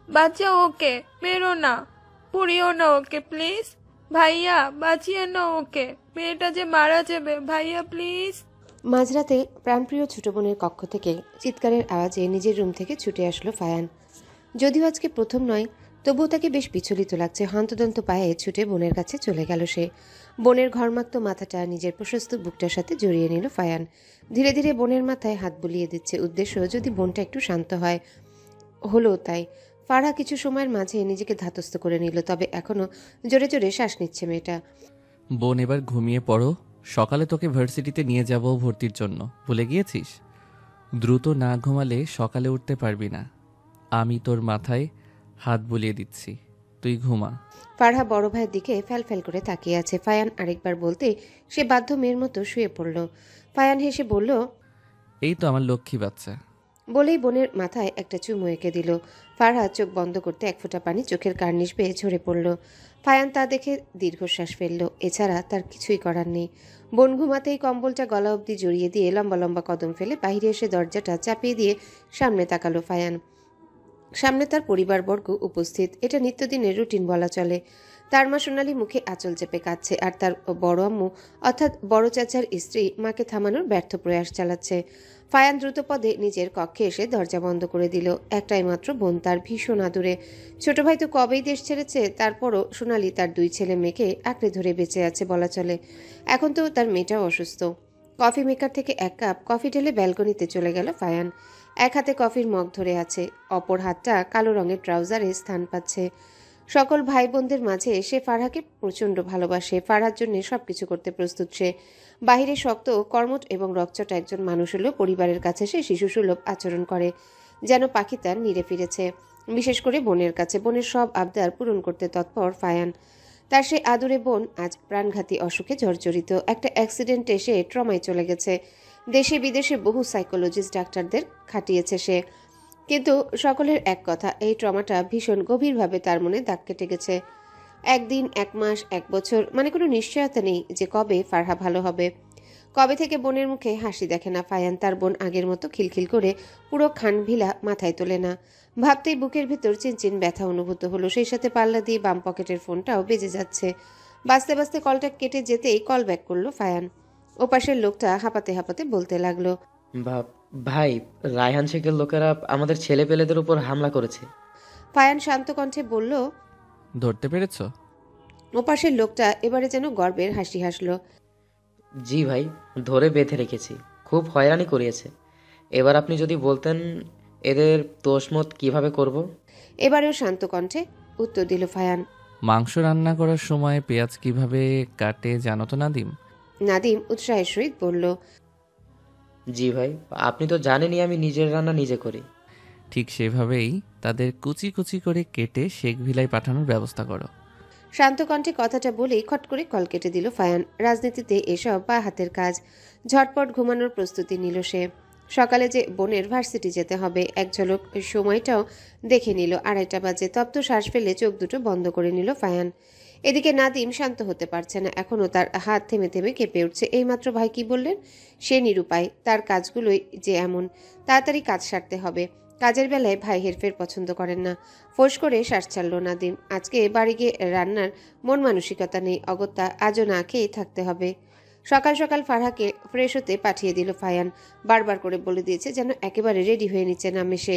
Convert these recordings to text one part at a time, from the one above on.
বাঁচাও ওকে, মেরো না, পুড়িও না ওকে প্লিজ। ভাইয়া বাঁচিয়ে নাও ওকে, মেয়েটা যে মারা যাবে, ভাইয়া প্লিজ। মাঝরাতে প্রাণপ্রিয় ছোট বোনের কক্ষ থেকে চিৎকারের আওয়াজে নিজের রুম থেকে ছুটে আসলো ফায়ান। যদিও আজকে প্রথম নয়, তবুও তাকে বেশ বিচলিত লাগছে। হন্তদন্ত পায়ে ছুটে বোনের কাছে চলে গেল সে। বোনের ঘর্মাক্ত মাথাটা নিজের প্রশস্ত বুকটার সাথে জড়িয়ে নিল ফায়ান। ধীরে ধীরে বোনের মাথায় হাত বুলিয়ে দিচ্ছে, উদ্দেশ্য যদি বোনটা একটু শান্ত হয়। হলো তাই। ফারহা কিছু সময়ের মাঝে নিজেকে ধাতস্থ করে নিল, তবে এখনো জোরে জোরে শ্বাস নিচ্ছে মেয়েটা। বোন, এবার ঘুমিয়ে পড়ো, সকালে তোকে ভার্সিটিতে নিয়ে যাব ভর্তির জন্য, ভুলে গিয়েছিস? দ্রুত না ঘুমালে সকালে উঠতে পারবি না। আমি তোর মাথায় হাত বুলিয়ে দিচ্ছি, তুই ঘুমা। ফারহা বড় ভাইয়ের দিকে ফ্যাল করে তাকিয়ে আছে। ফায়ান আরেকবার বলতে সে বাধ্য মেয়ের মতো শুয়ে পড়ল। ফায়ান হেসে বলল, এই তো আমার লক্ষ্মী বাচ্চা। বলেই বোনের মাথায় একটা চুমু এঁকে দিল। ফারহা চোখ বন্ধ করতে এক ফোঁটা পানি চোখের কার্নিশ বেয়ে ঝরে পড়ল। ফায়ান তা দেখে দীর্ঘশ্বাস ফেলল। এছাড়া তার কিছুই করার নেই। বোন ঘুমাতেই কম্বলটা গলা অবধি জড়িয়ে দিয়ে লম্বা লম্বা কদম ফেলে বাহিরে এসে দরজাটা চাপিয়ে দিয়ে সামনে তাকালো ফায়ান। সামনে তার পরিবারবর্গ উপস্থিত। এটা নিত্যদিনের রুটিন বলা চলে। তার মা সোনালি মুখে আঁচল চেপে কাঁদছে, আর তার বড় আম্মু অর্থাৎ বড় চাচার স্ত্রী মাকে থামানোর ব্যর্থ প্রয়াস চালাচ্ছে। ফায়ান দ্রুত পদে নিজের কক্ষে এসে দরজা বন্ধ করে দিল। একটাই মাত্র বোন, তার ভীষণ আদুরে। ছোট ভাই তো কবেই দেশ ছেড়েছে, তারপরও সোনালি তার দুই ছেলে মেয়েকে আঁকড়ে ধরে বেঁচে আছে বলা চলে। এখন তো তার মেয়েটাও অসুস্থ। কফি মেকার থেকে এক কাপ কফি ঢেলে ব্যালকনিতে চলে গেল ফায়ান। এক হাতে কফির মগ ধরে আছে, অপর হাতটা কালো রঙের ট্রাউজারে স্থান পাচ্ছে। সকল ভাই বোনদের মাঝে সে ফারহাকে প্রচণ্ড ভালোবাসে। ফারহার জন্য সবকিছু করতে প্রস্তুত সে। বাহিরে শক্ত, কর্মঠ এবং রকচটা একজন মানুষ হলেও পরিবারের কাছে সে শিশুসুলভ আচরণ করে, যেন পাখি তার নিরে ফিরেছে। বিশেষ করে বোনের কাছে বোনের সব আবদার পূরণ করতে তৎপর ফায়ান। তার সে আদুরে বোন আজ প্রাণঘাতী অসুখে জর্জরিত। একটা অ্যাক্সিডেন্টে সে ট্রমায় চলে গেছে। দেশে বিদেশে বহু সাইকোলজিস্ট ডাক্তারদের খাটিয়েছে সে, কিন্তু সকলের এক কথা, এই ট্রমাটা ভীষণ গভীরভাবে তার মনে দাগ কেটে গেছে। একদিন, এক মাস, এক বছর, মানে কোনো নিশ্চয়তা নেই যে কবে ফারহা ভালো হবে। কবে থেকে বোনের মুখে হাসি দেখে না ফায়ান। তার বোন আগের মতো খিলখিল করে পুরো খানভিলা মাথায় তোলে না। ভাবতেই বুকের ভিতর চিনচিন ব্যথা অনুভূত হলো। সেই সাথে পাল্লা দিয়ে বাম পকেটের ফোনটাও বেজে যাচ্ছে। বাঁচতে বাঁচতে কলটা কেটে যেতেই কল ব্যাক করলো ফায়ান। ওপাশের লোকটা হাঁপাতে হাঁপাতে বলতে লাগলো, ভাই, রায়হান শেখের লোকেরা আমাদের ছেলেপেলেদের উপর হামলা করেছে। ফায়ান শান্ত কণ্ঠে বলল। ধরতে পেরেছ? ওপাশের লোকটা এবারে যেন গর্বের হাসি হাসলো। জি ভাই, ধরে বেঁধে রেখেছি, খুব হয়রানি করিয়েছে। এবার আপনি যদি বলতেন এদের তোষমত কিভাবে করব। এবারেও শান্ত কণ্ঠে উত্তর দিল ফায়ান। মাংস রান্না করার সময় পেঁয়াজ কিভাবে কাটে জানো তো নাদিম? নাদিম উৎসাহের সহিত বলল, জি ভাই, আপনি তো জানেনই আমি নিজের রান্না নিজে করি। ঠিক সেভাবেই তাদের কুচি কুচি করে কেটে শেখ ভিলায় পাঠানোর ব্যবস্থা করো। শান্ত কণ্ঠে কথাটা বলেই খট করে কল কেটে দিল ফায়ান। রাজনীতিতে এসব বা হাতের কাজ। ঝটপট ঘুমানোর প্রস্তুতি নিল সে। সকালে যে বোনের ভার্সিটি যেতে হবে, এক ঝলক সময়টাও দেখে নিল। 2:30 বাজে। তপ্ত শ্বাস ফেলে চোখ দুটো বন্ধ করে নিল ফায়ান। এদিকে নাদিম শান্ত হতে পারছে না। এখনও তার হাত থেমে থেমে কেঁপে উঠছে। এইমাত্র ভাই কি বললেন? সে নিরুপায়। তার কাজগুলোই যে এমন। তাড়াতাড়ি কাজ সারতে হবে। কাজের বেলায় ভাই হেরফের পছন্দ করেন না। ফোঁস করে শ্বাস ছাড়ল নাদিম। আজকে বাড়ি গিয়ে রান্নার মন মানসিকতা নেই। অগত্যা আজও না খেয়ে থাকতে হবে। সকাল সকাল ফারহাকে ফ্রেশ হতে পাঠিয়ে দিল ফায়ান। বারবার করে বলে দিয়েছে যেন একেবারে রেডি হয়ে নিচে নামে সে।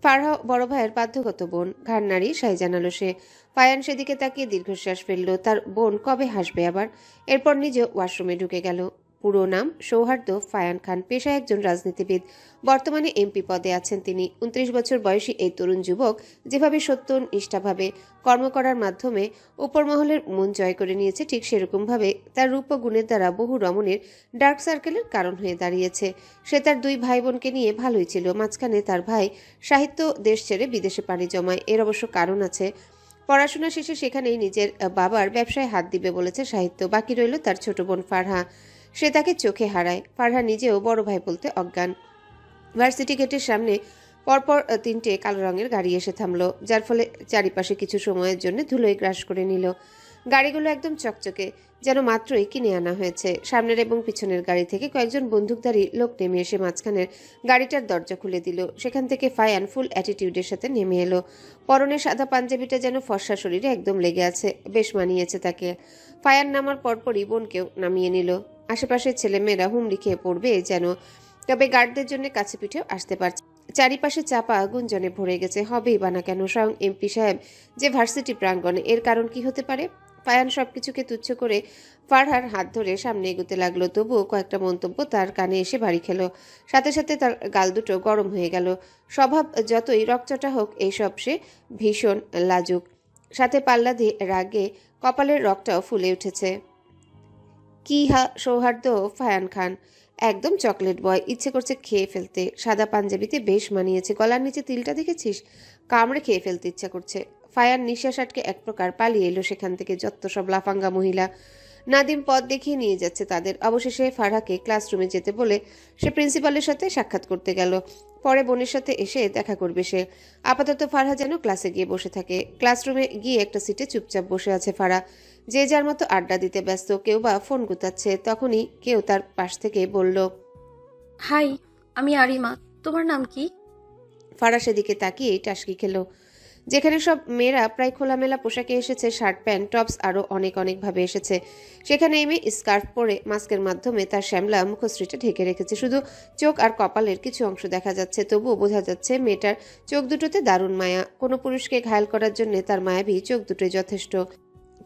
ফারহা বড় ভাইয়ের বাধ্যগত বোন। ঘাড় নাড়িয়ে সাই জানালো সে। ফায়ান সেদিকে তাকিয়ে দীর্ঘশ্বাস ফেলল। তার বোন কবে হাসবে আবার? এরপর নিজে ওয়াশরুমে ঢুকে গেল। পুরো নাম সৌহার্দ্য ফায়ান খান। পেশায় একজন রাজনীতিবিদ। বর্তমানে এমপি পদে আছেন তিনি। 29 বছর বয়সী এই তরুণ যুবক যেভাবে সত্য নিষ্ঠাভাবে কর্ম করার মাধ্যমে উপরমহলের মন জয় করে নিয়েছে, ঠিক সেরকমভাবে তার রূপ ও গুণের দ্বারা বহু রমণীর ডার্ক সার্কেলের কারণ হয়ে দাঁড়িয়েছে। সে তার দুই ভাই বোনকে নিয়ে ভালোই ছিল। মাঝখানে তার ভাই সাহিত্য দেশ ছেড়ে বিদেশে পাড়ি জমায়। এর অবশ্য কারণ আছে। পড়াশোনা শেষে সেখানেই নিজের বাবার ব্যবসায় হাত দিবে বলেছে সাহিত্য। বাকি রইল তার ছোট বোন ফারহা। সে তাকে চোখে হারায়। ফারহা নিজেও বড় ভাই বলতে অজ্ঞান। ভার্সিটি গেটের সামনে পরপর 3টে কালো রঙের গাড়ি এসে থামলো, যার ফলে চারিপাশে কিছু সময়ের জন্য ধুলোয় গ্রাস করে নিল। গাড়িগুলো একদম চকচকে, যেন মাত্রই কিনে আনা হয়েছে। সামনের এবং পিছনের গাড়ি থেকে কয়েকজন বন্দুকধারী লোক নেমে এসে মাঝখানের গাড়িটার দরজা খুলে দিল। সেখান থেকে ফায়ান ফুল অ্যাটিটিউডের সাথে নেমে এলো। পরনে সাদা পাঞ্জাবিটা যেন ফর্সা শরীরে একদম লেগে আছে, বেশ মানিয়েছে তাকে। ফায়ান নামার পরপরই বোনকেও নামিয়ে নিল। আশেপাশের ছেলেমেয়েরা হুমড়ি খেয়ে পড়বে যেন, তবে গার্ডদের জন্য কাছে পিঠেও আসতে পারছে। চারিপাশে চাপা গুঞ্জনে ভরে গেছে। হবেই বা না কেন, স্বয়ং এমপি সাহেব যে ভার্সিটি প্রাঙ্গণে, এর কারণ কি হতে পারে? ফায়ান সবকিছুকে তুচ্ছ করে ফারহার হাত ধরে সামনে এগোতে লাগলো। তবুও কয়েকটা মন্তব্য তার কানে এসে বাড়ি খেলো। সাথে সাথে তার গাল দুটো গরম হয়ে গেল। স্বভাব যতই রকচটা হোক, এইসব সে ভীষণ লাজুক। সাথে পাল্লা দিয়ে রাগে কপালের রগটাও ফুলে উঠেছে। কি সৌহার্দ্য ফায়ান খান, একদম চকলেট বয়। ইচ্ছে করছে খেয়ে ফেলতে। সাদা পাঞ্জাবিতে বেশ মানিয়েছে। গলার নিচে তিলটা দেখেছিস? কামড়ে খেয়ে ফেলতে ইচ্ছা করছে। ফায়ান নিঃশ্বাস আটকে এক প্রকার পালিয়ে এলো সেখান থেকে। যত সব লাফাঙ্গা মহিলা। নাদিম পথ দেখিয়ে নিয়ে যাচ্ছে তাদের। অবশেষে ফারহাকে ক্লাসরুমে যেতে বলে সে প্রিন্সিপালের সাথে সাক্ষাৎ করতে গেল। পরে বোনের সাথে এসে দেখা করবে সে। আপাতত ফারহা যেন ক্লাসে গিয়ে বসে থাকে। ক্লাসরুমে গিয়ে একটা সিটে চুপচাপ বসে আছে ফারহা। যে যার মতো আড্ডা দিতে ব্যস্ত, কেউ বা ফোন গুতাচ্ছে। তখনই কেউ তার পাশ থেকে বলল, হাই, আমি আরিমা। তোমার নাম কি? ফারহা সেদিকে তাকিয়ে টাসকি খেলো। যেখানে সব মেয়েরা প্রায় খোলামেলা পোশাকে এসেছে, শার্ট প্যান্ট টপস আরও অনেকভাবে এসেছে, সেখানে এই মেয়ে স্কার্ফ পরে মাস্কের মাধ্যমে তার শ্যামলা মুখশ্রীটা ঢেকে রেখেছে। শুধু চোখ আর কপালের কিছু অংশ দেখা যাচ্ছে। তবুও বোঝা যাচ্ছে মেয়েটার চোখ দুটোতে দারুণ মায়া। কোনো পুরুষকে ঘায়াল করার জন্য তার মায়াবী চোখ দুটোই যথেষ্ট।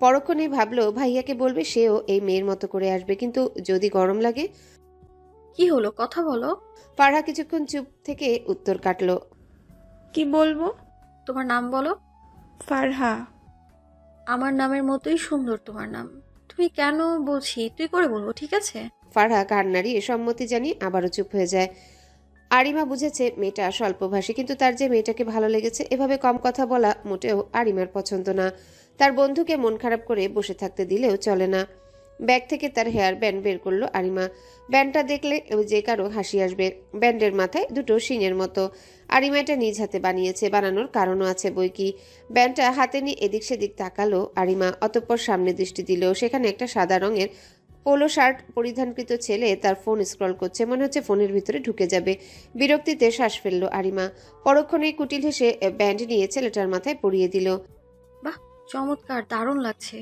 পরক্ষণেই ভাবলো ভাইয়াকে বলবে সেও এই মেয়ের মতো করে আসবে, কিন্তু যদি গরম লাগে। কি হলো, কথা বলো। ফারহা কিছুক্ষণ চুপ থেকে উত্তর কাটলো, কি বলবো? তোমার নাম বলো। ফারহা। আমার নামের মতোই সুন্দর তোমার নাম। তুমি কেন বলছি তুই করে বলবো, ঠিক আছে? ফারহা ঘাড় নাড়িয়ে সম্মতি জানিয়ে আবারও চুপ হয়ে যায়। আরিমা বুঝেছে মেয়েটা স্বল্পভাষী, কিন্তু তার যে মেয়েটাকে ভালো লেগেছে, এভাবে কম কথা বলা মোটেও আরিমার পছন্দ না। তার বন্ধুকে মন খারাপ করে বসে থাকতে দিলেও চলে না। ব্যাগ থেকে তার হেয়ার ব্যান্ড বের করলো আরিমা। ব্যান্ডটা দেখলে যে কারো হাসি আসবে। ব্যান্ডের মাথায় দুটো শিঙের মতো। আরিমা এটা নিজ হাতে বানিয়েছে, বানানোর কারণও আছে বই কি। ব্যান্ডটা হাতে নিয়ে এদিক সেদিক তাকালো আরিমা, অতঃপর সামনে দৃষ্টি দিল। সেখানে একটা সাদা রঙের পোলো শার্ট পরিধানকৃত ছেলে তার ফোন স্ক্রল করছে। মনে হচ্ছে ফোনের ভিতরে ঢুকে যাবে। বিরক্তিতে শ্বাস ফেললো আরিমা। পরক্ষণেই কুটিল হেসে ব্যান্ড নিয়ে ছেলেটার মাথায় পরিয়ে দিল। বাহ, চমৎকার, দারুণ লাগছে।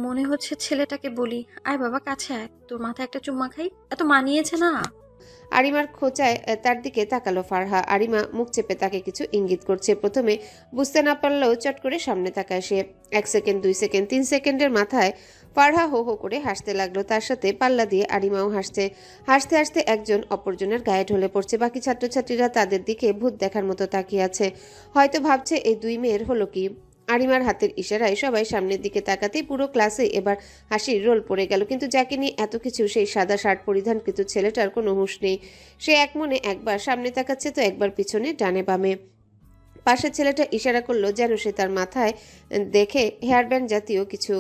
মনে হচ্ছে ছেলেটাকে বলি, আয় বাবা কাছে আয়, তোর মাথায় একটা চুম্মা খাই। এত মানিয়েছে না? আরিমার খোঁচায় তার দিকে তাকালো ফারহা। আরিমা মুখ চেপে তাকে কিছু ইঙ্গিত করছে। প্রথমে বুঝতে না পারলেও চট করে সামনে তাকায় সে। 1 সেকেন্ড, 2 সেকেন্ড, 3 সেকেন্ডের মাথায় ফারহা হো হো করে হাসতে লাগলো। তার সাথে পাল্লা দিয়ে আরিমাও হাসছে। হাসতে হাসতে একজন অপরজনের গায়ে ঢলে পড়ছে। বাকি ছাত্রছাত্রীরা তাদের দিকে ভূত দেখার মতো তাকিয়ে আছে। হয়তো ভাবছে এই দুই মেয়ের হলো কি। আরিমার হাতের ইশারায় সবাই সামনের দিকে তাকাতেই পুরো ক্লাসে এবার হাসির রোল পড়ে গেল। কিন্তু যাকে নিয়ে এত কিছু, সেই সাদা শার্ট পরিধানকৃত ছেলেটার কোনো হুঁশ নেই। সে এক মনে একবার সামনে তাকাচ্ছে তো একবার পিছনে, ডানে বামে। পাশের ছেলেটা ইশারা করলো যেন সে তার মাথায় দেখে হেয়ার ব্যান্ড জাতীয় কিছু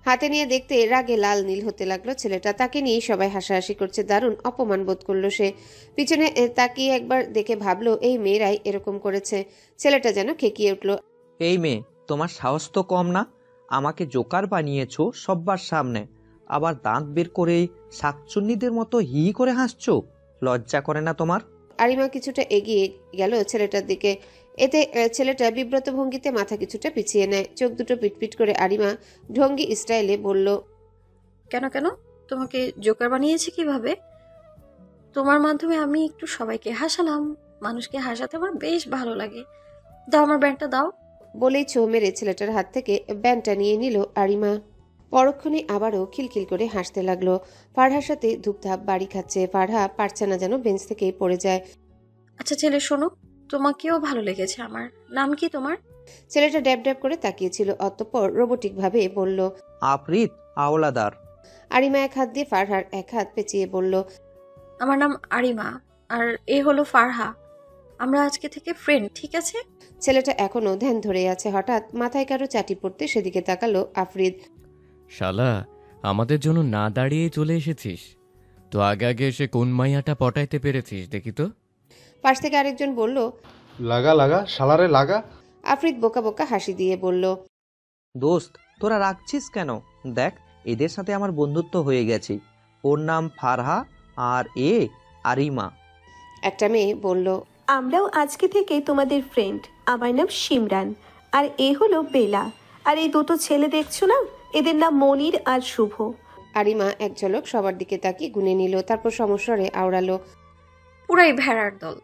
হাতে নিয়ে দেখতে রাগে লাল নীল হতে লাগলো ছেলেটা। তাকে নিয়েই সবাই হাসাহাসি করছে। দারুণ অপমান বোধ করলো সে। পিছনে তাকিয়ে একবার দেখে ভাবলো এই মেয়েরাই এরকম করেছে। ছেলেটা যেন খেকিয়ে উঠলো। এই মেয়ে, তোমার সাহস তো কম না। আমাকে জোকার বানিয়েছো সব্বার সামনে, আবার দাঁত বের করেই শাকচুন্নিদের মতো হি করে হাসছো। লজ্জা করে না তোমার? আরিমা কিছুটা এগিয়ে গেল ছেলেটার দিকে। এতে ছেলেটা বিব্রত ভঙ্গিতে মাথা কিছুটা পিছিয়ে নেয়। চোখ দুটো পিটপিট করে আরিমা ঢঙ্গি স্টাইলে বলল, কেন কেন? তোমাকে জোকার বানিয়েছে কিভাবে? তোমার মাধ্যমে আমি একটু সবাইকে হাসালাম। মানুষকে হাসাতে আমার বেশ ভালো লাগে। দাও আমার ব্যান্ডটা দাও। বলেই ছো মেরে ছেলেটার হাত থেকে ব্যান্ডটা নিয়ে নিল আরিমা। পরক্ষণে আবারও খিলখিল করে হাসতে লাগলো। ফারহার সাথে ধূপধাপ বাড়ি খাচ্ছে। ফারহা পারছে না যেন বেঞ্চ থেকেই পড়ে যায়। আচ্ছা ছেলে শোনো, তোমাকেও ভালো লেগেছে আমার। নাম কি তোমার? ছেলেটা ড্যাব ড্যাব করে তাকিয়েছিল, অতঃপর রোবোটিক ভাবে বলল, আফরিদ আওলাদার। আরিমা এক হাত দিয়ে ফারহার এক হাত পেঁচিয়ে বলল, আমার নাম আরিমা, আর এ হলো ফারহা। আমরা আজকে থেকে ফ্রেন্ড, ঠিক আছে? ছেলেটা এখনো ধ্যান ধরে আছে। হঠাৎ মাথায় কারো চাটি পড়তে সেদিকে তাকালো আফরিদ। শালা, আমাদের জন্য না দাঁড়িয়ে চলে এসেছিস? তো আগে আগে এসে কোন মাইয়াটা পটাইতে পেরেছিস দেখি তো। পাশ থেকে আরেকজন বলল, লাগা লাগা শালারে লাগা। আফরিদ বোকা বোকা হাসি দিয়ে বলল, দোস্ত, তোরা রাখছিস কেন? দেখ, এদের সাথে আমার বন্ধুত্ব হয়ে গেছে। ওর নাম ফারহা আর আরিমা। একটা মেয়ে বলল, আমরাও আজকে থেকে তোমাদের ফ্রেন্ড। আমার নাম শিমরান, আর এ হলো বেলা। আর এই দুটো ছেলে দেখছো না, এদের নাম মনির আর শুভ। আরিমা এক ঝলক সবার দিকে তাকিয়ে গুনে নিল, তারপর সমস্বরে আওড়ালো, পুরাই ভেড়ার দল।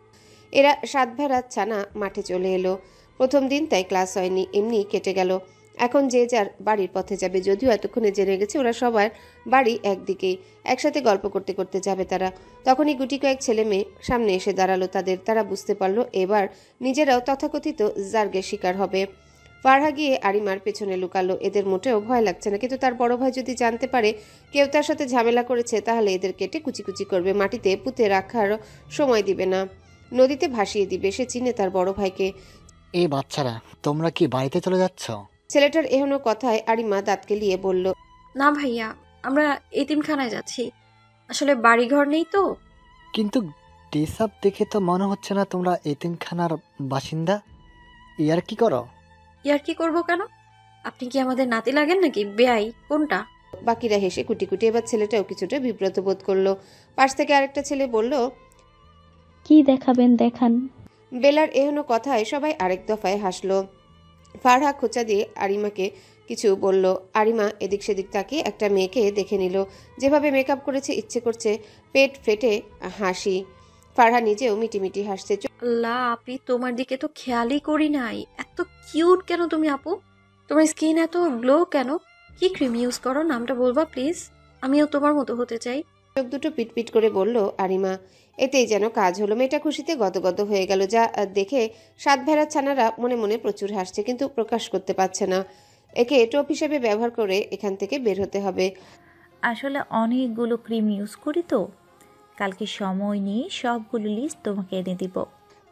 এরা 7 ভেড়ার ছানা মাঠে চলে এলো। প্রথম দিন তাই ক্লাস হয়নি, এমনি কেটে গেল। এখন যে যার বাড়ির পথে যাবে, যদিও এতক্ষণে জেনে গেছে ওরা সবার বাড়ি একদিকেই। একসাথে গল্প করতে করতে যাবে তারা। তখনই গুটি কয়েক ছেলে মেয়ে সামনে এসে দাঁড়ালো তাদের। তারা বুঝতে পারলো এবার নিজেরাও তথাকথিত জার্গের শিকার হবে। ফারহা গিয়ে আরিমার পেছনে লুকালো। এদের মোটেও ভয় লাগছে না, কিন্তু তার বড় ভাই যদি জানতে পারে কেউ তার সাথে ঝামেলা করেছে, তাহলে এদের কেটে কুচি কুচি করবে, মাটিতে পুঁতে রাখার সময় দিবে না, নদীতে ভাসিয়ে দিবে। সে চিনে তার বড় ভাইকে। এই বাচ্চারা, তোমরা কি বাড়িতে চলে যাচ্ছ? ছেলেটার এহনো কথায় আরিমা দাঁত কেলিয়ে বলল, না ভাইয়া, আমরা এতিমখানায় যাচ্ছি। আসলে বাড়িঘর নেই তো। কিন্তু ড্রেস আপ দেখে তো মনে হচ্ছে না তোমরা এতিমখানার বাসিন্দা। ইয়ার কি করো? ইয়ার কি করবো কেন? আপনি কি আমাদের নাতি লাগেন নাকি? বেয়াই কোনটা? বাকিরা হেসে কুটি কুটি। এবার ছেলেটাও কিছুটা বিব্রত বোধ করলো। পাশ থেকে আরেকটা ছেলে বলল, কি দেখাবেন দেখান। বেলার এহনো কথায় সবাই আরেক দফায় হাসলো। ফারহা খোঁচা দিয়ে আরিমাকে কিছু বলল। আরিমা এদিক সেদিক তাকিয়ে একটা মেয়েকে দেখে নিল, যেভাবে মেকআপ করেছে ইচ্ছে করছে পেট ফেটে হাসি। ফারহা নিজেও মিটিমিটি হাসছে। আল্লাহ, আপি তোমার দিকে তো খেয়ালই করি নাই। এত কিউট কেন তুমি আপু? তোমার স্কিন এত গ্লো কেন? কি ক্রিম ইউজ করো, নামটা বলবা প্লিজ? আমিও তোমার মতো হতে চাই। চোখ দুটো পিটপিট করে বলল আরিমা। এতেই যেন কাজ হলো। মেয়েটা খুশিতে গদগদ হয়ে গেল। যা দেখে 7 ভেড়ার ছানারা মনে মনে প্রচুর হাসছে, কিন্তু প্রকাশ করতে পারছে না। একে টোপ হিসেবে ব্যবহার করে এখান থেকে বের হতে হবে। আসলে অনেকগুলো ক্রিম ইউজ করি তো, কালকে সময় নিয়ে সবগুলো লিস্ট তোমাকে এনে দিব।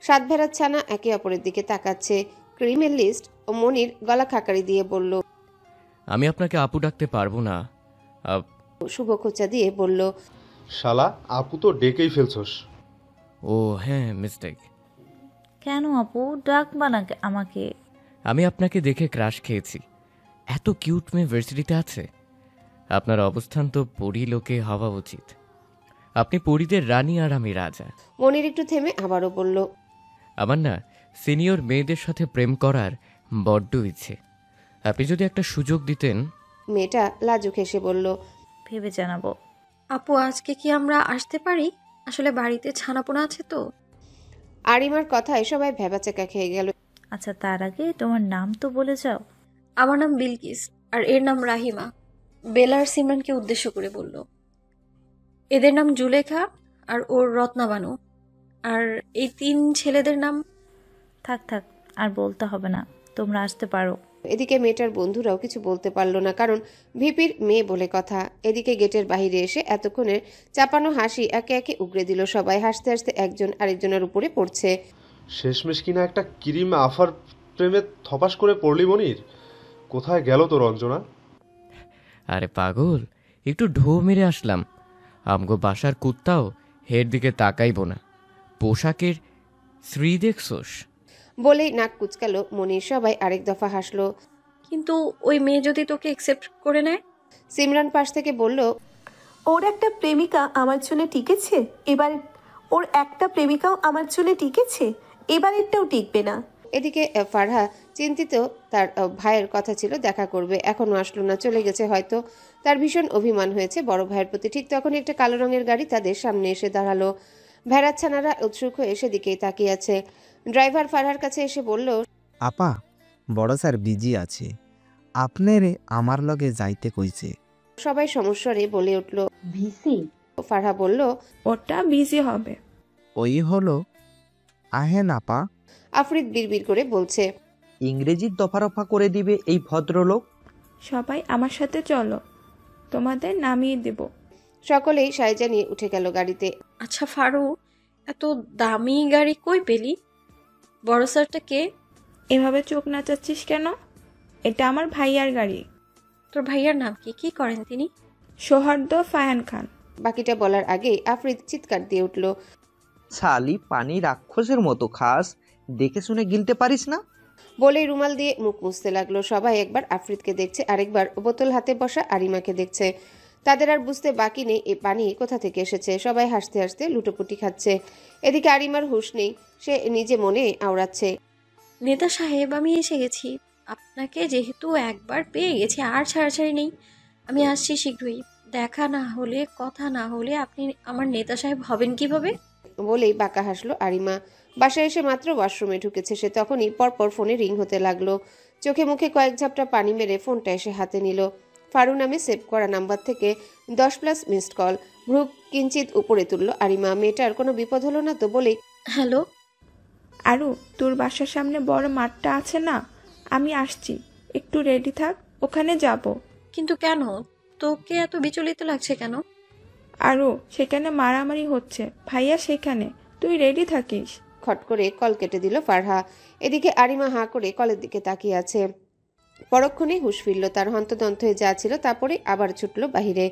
7 ভেড়ার ছানা একে অপরের দিকে তাকাচ্ছে। ক্রিমের লিস্ট ও মনির গলা খাকারি দিয়ে বলল। আমি আপনাকে আপু ডাকতে পারবো না। শুভ খোঁচা দিয়ে বলল, শালা, আপু তো ডেকেই ফেলছস। ও হ্যাঁ, মিস্টেক। কেন আপু, ডাকবা না আমাকে? আমি আপনাকে দেখে ক্রাশ খেয়েছি। এত কিউট মেয়ে ভার্সিটিতে আছে। আপনার অবস্থান তো পরী লোকে হওয়া উচিত। আপনি পরীদের রানী আর আমি রাজা। মনির একটু থেমে আবারও বলল, আমার না সিনিয়র মেয়েদের সাথে প্রেম করার বড্ড ইচ্ছে। আপনি যদি একটা সুযোগ দিতেন। মেয়েটা লাজুক হেসে বলল, ভেবে জানাবো। আপু, আজকে কি আমরা আসতে পারি? আসলে বাড়িতে ছানাপোনা আছে তো। আরিমার কথায় সবাই ভেবাচাকা খেয়ে গেল। আচ্ছা, তার আগে তোমার নাম তো বলে যাও। আমার নাম বিলকিস, আর এর নাম রাহিমা। বেলার সিমরানকে উদ্দেশ্য করে বলল। এদের নাম জুলেখা আর ওর রত্নাবানু। আর এই 3 ছেলেদের নাম। থাক থাক, আর বলতে হবে না, তোমরা আসতে পারো। এদিকে মেয়েটার বন্ধুরাও কিছু বলতে পারলো না, কারণ ভিপির মেয়ে বলে কথা। এদিকে গেটের বাইরে এসে এতক্ষণের চাপানো হাসি একে একে উগড়ে দিল সবাই। হাসতে হাসতে একজন আরেকজনের উপরে পড়ছে। শেষমেশ কিনা একটা ক্রিম আফার প্রেমে থপাস করে পড়লি মনির। কোথায় গেল তোর অঞ্জনা? আরে পাগল, একটু ঢো মেরে আসলাম। আমগো বাসার কুত্তাও হের দিকে তাকাইব না। পোশাকের শ্রী দেখছোস? বলেই নাক কুচকালো মনির। সবাই আরেক দফা হাসলো। কিন্তু ওই মেয়ে যদি তোকে অ্যাকসেপ্ট করে নেয়? সিমরান পাশ থেকে বলল, ওর একটা প্রেমিকা আমার জন্য টিকেছে, এবার ওর একটা প্রেমিকাও আমার জন্য টিকেছে, এবারেরটাও টিকবে না। এদিকে ফারহা চিন্তিত। তার ভাইয়ের কথা ছিল দেখা করবে, এখনো আসলো না, চলে গেছে হয়তো। তার ভীষণ অভিমান হয়েছে বড় ভাইয়ের প্রতি। ঠিক তখন একটা কালো রঙের গাড়ি তাদের সামনে এসে দাঁড়ালো। ভেড়ার ছানারা উৎসুক হয়ে সেদিকেই তাকিয়ে আছে। ড্রাইভার ফারহার কাছে এসে বলল, আপা, বড় স্যার বিজি আছে, আপনারে আমার লগে যাইতে কইছে। সবাই সমস্বরে বলে উঠল, ভিসি? ফারহা বলল, ওটা বিজি হবে। ওই হলো, আহেন আপা। আফরিদ বিড়বিড় করে বলছে, ইংরেজির দফারফা করে দিবে এই ভদ্রলোক। সবাই আমার সাথে চলো, তোমাদের নামিয়ে দেব। সকলেই সাইজা নিয়ে উঠে গেল গাড়িতে। আচ্ছা ফারু, এত দামি গাড়ি কই পেলি? বড় স্যারটা কে? এভাবে চোখ নাচাচ্ছিস কেন? এটা আমার ভাইয়ার গাড়ি। তোর ভাইয়ার নাম কি? কি করেন তিনি? সৌহার্দ্য ফায়ান খান। বাকিটা বলার আগেই আফরিদ চিৎকার দিয়ে উঠল, শালি, পানি রাক্ষসের মতো খাস, দেখে শুনে গিলতে পারিস না? বলেই রুমাল দিয়ে মুখ মুছতে লাগলো। সবাই একবার আফ্রিদকে দেখছে, আরেকবার বোতল হাতে বসা আরিমাকে দেখছে। তাদের আর বুঝতে বাকি নেই এ পানি কোথা থেকে এসেছে। সবাই হাসতে হাসতে লুটোপুটি খাচ্ছে। এদিকে আরিমার হুঁশ নেই, সে নিজে মনে আওড়াচ্ছে, নেতা সাহেব আমি এসে গেছি। আপনাকে যেহেতু একবার পেয়ে গেছি আর ছাড়াছাড়ি নেই। আমি আসছি শীঘ্রই। দেখা না হলে, কথা না হলে আপনি আমার নেতা সাহেব হবেন কিভাবে? বলেই বাঁকা হাসলো আরিমা। বাসায় এসে মাত্র ওয়াশরুমে ঢুকেছে সে, তখনই পরপর ফোনে রিং হতে লাগলো। চোখে মুখে কয়েক ঝাপটা পানি মেরে ফোনটা এসে হাতে নিল। ফারু নামে সেভ করা নাম্বার থেকে 10+ মিসড কল। ভ্রু কিঞ্চিত উপরে তুলল আরিমা। মেয়েটার কোনো বিপদ হলো না তো বলেই, হ্যালো আরু, তোর বাসার সামনে বড় মাঠটা আছে না, আমি আসছি, একটু রেডি থাক, ওখানে যাব। কিন্তু কেন? তোকে এত বিচলিত লাগছে কেন? আরু, সেখানে মারামারি হচ্ছে, ভাইয়া সেখানে, তুই রেডি থাকিস। খট করে কল কেটে দিল ফারহা। এদিকে আরিমা হাঁ করে কলের দিকে তাকিয়ে আছে। পরক্ষণেই হুঁশ ফিরল তার। হন্তদন্ত হয়ে যা ছিল তারপরে আবার ছুটল বাহিরে।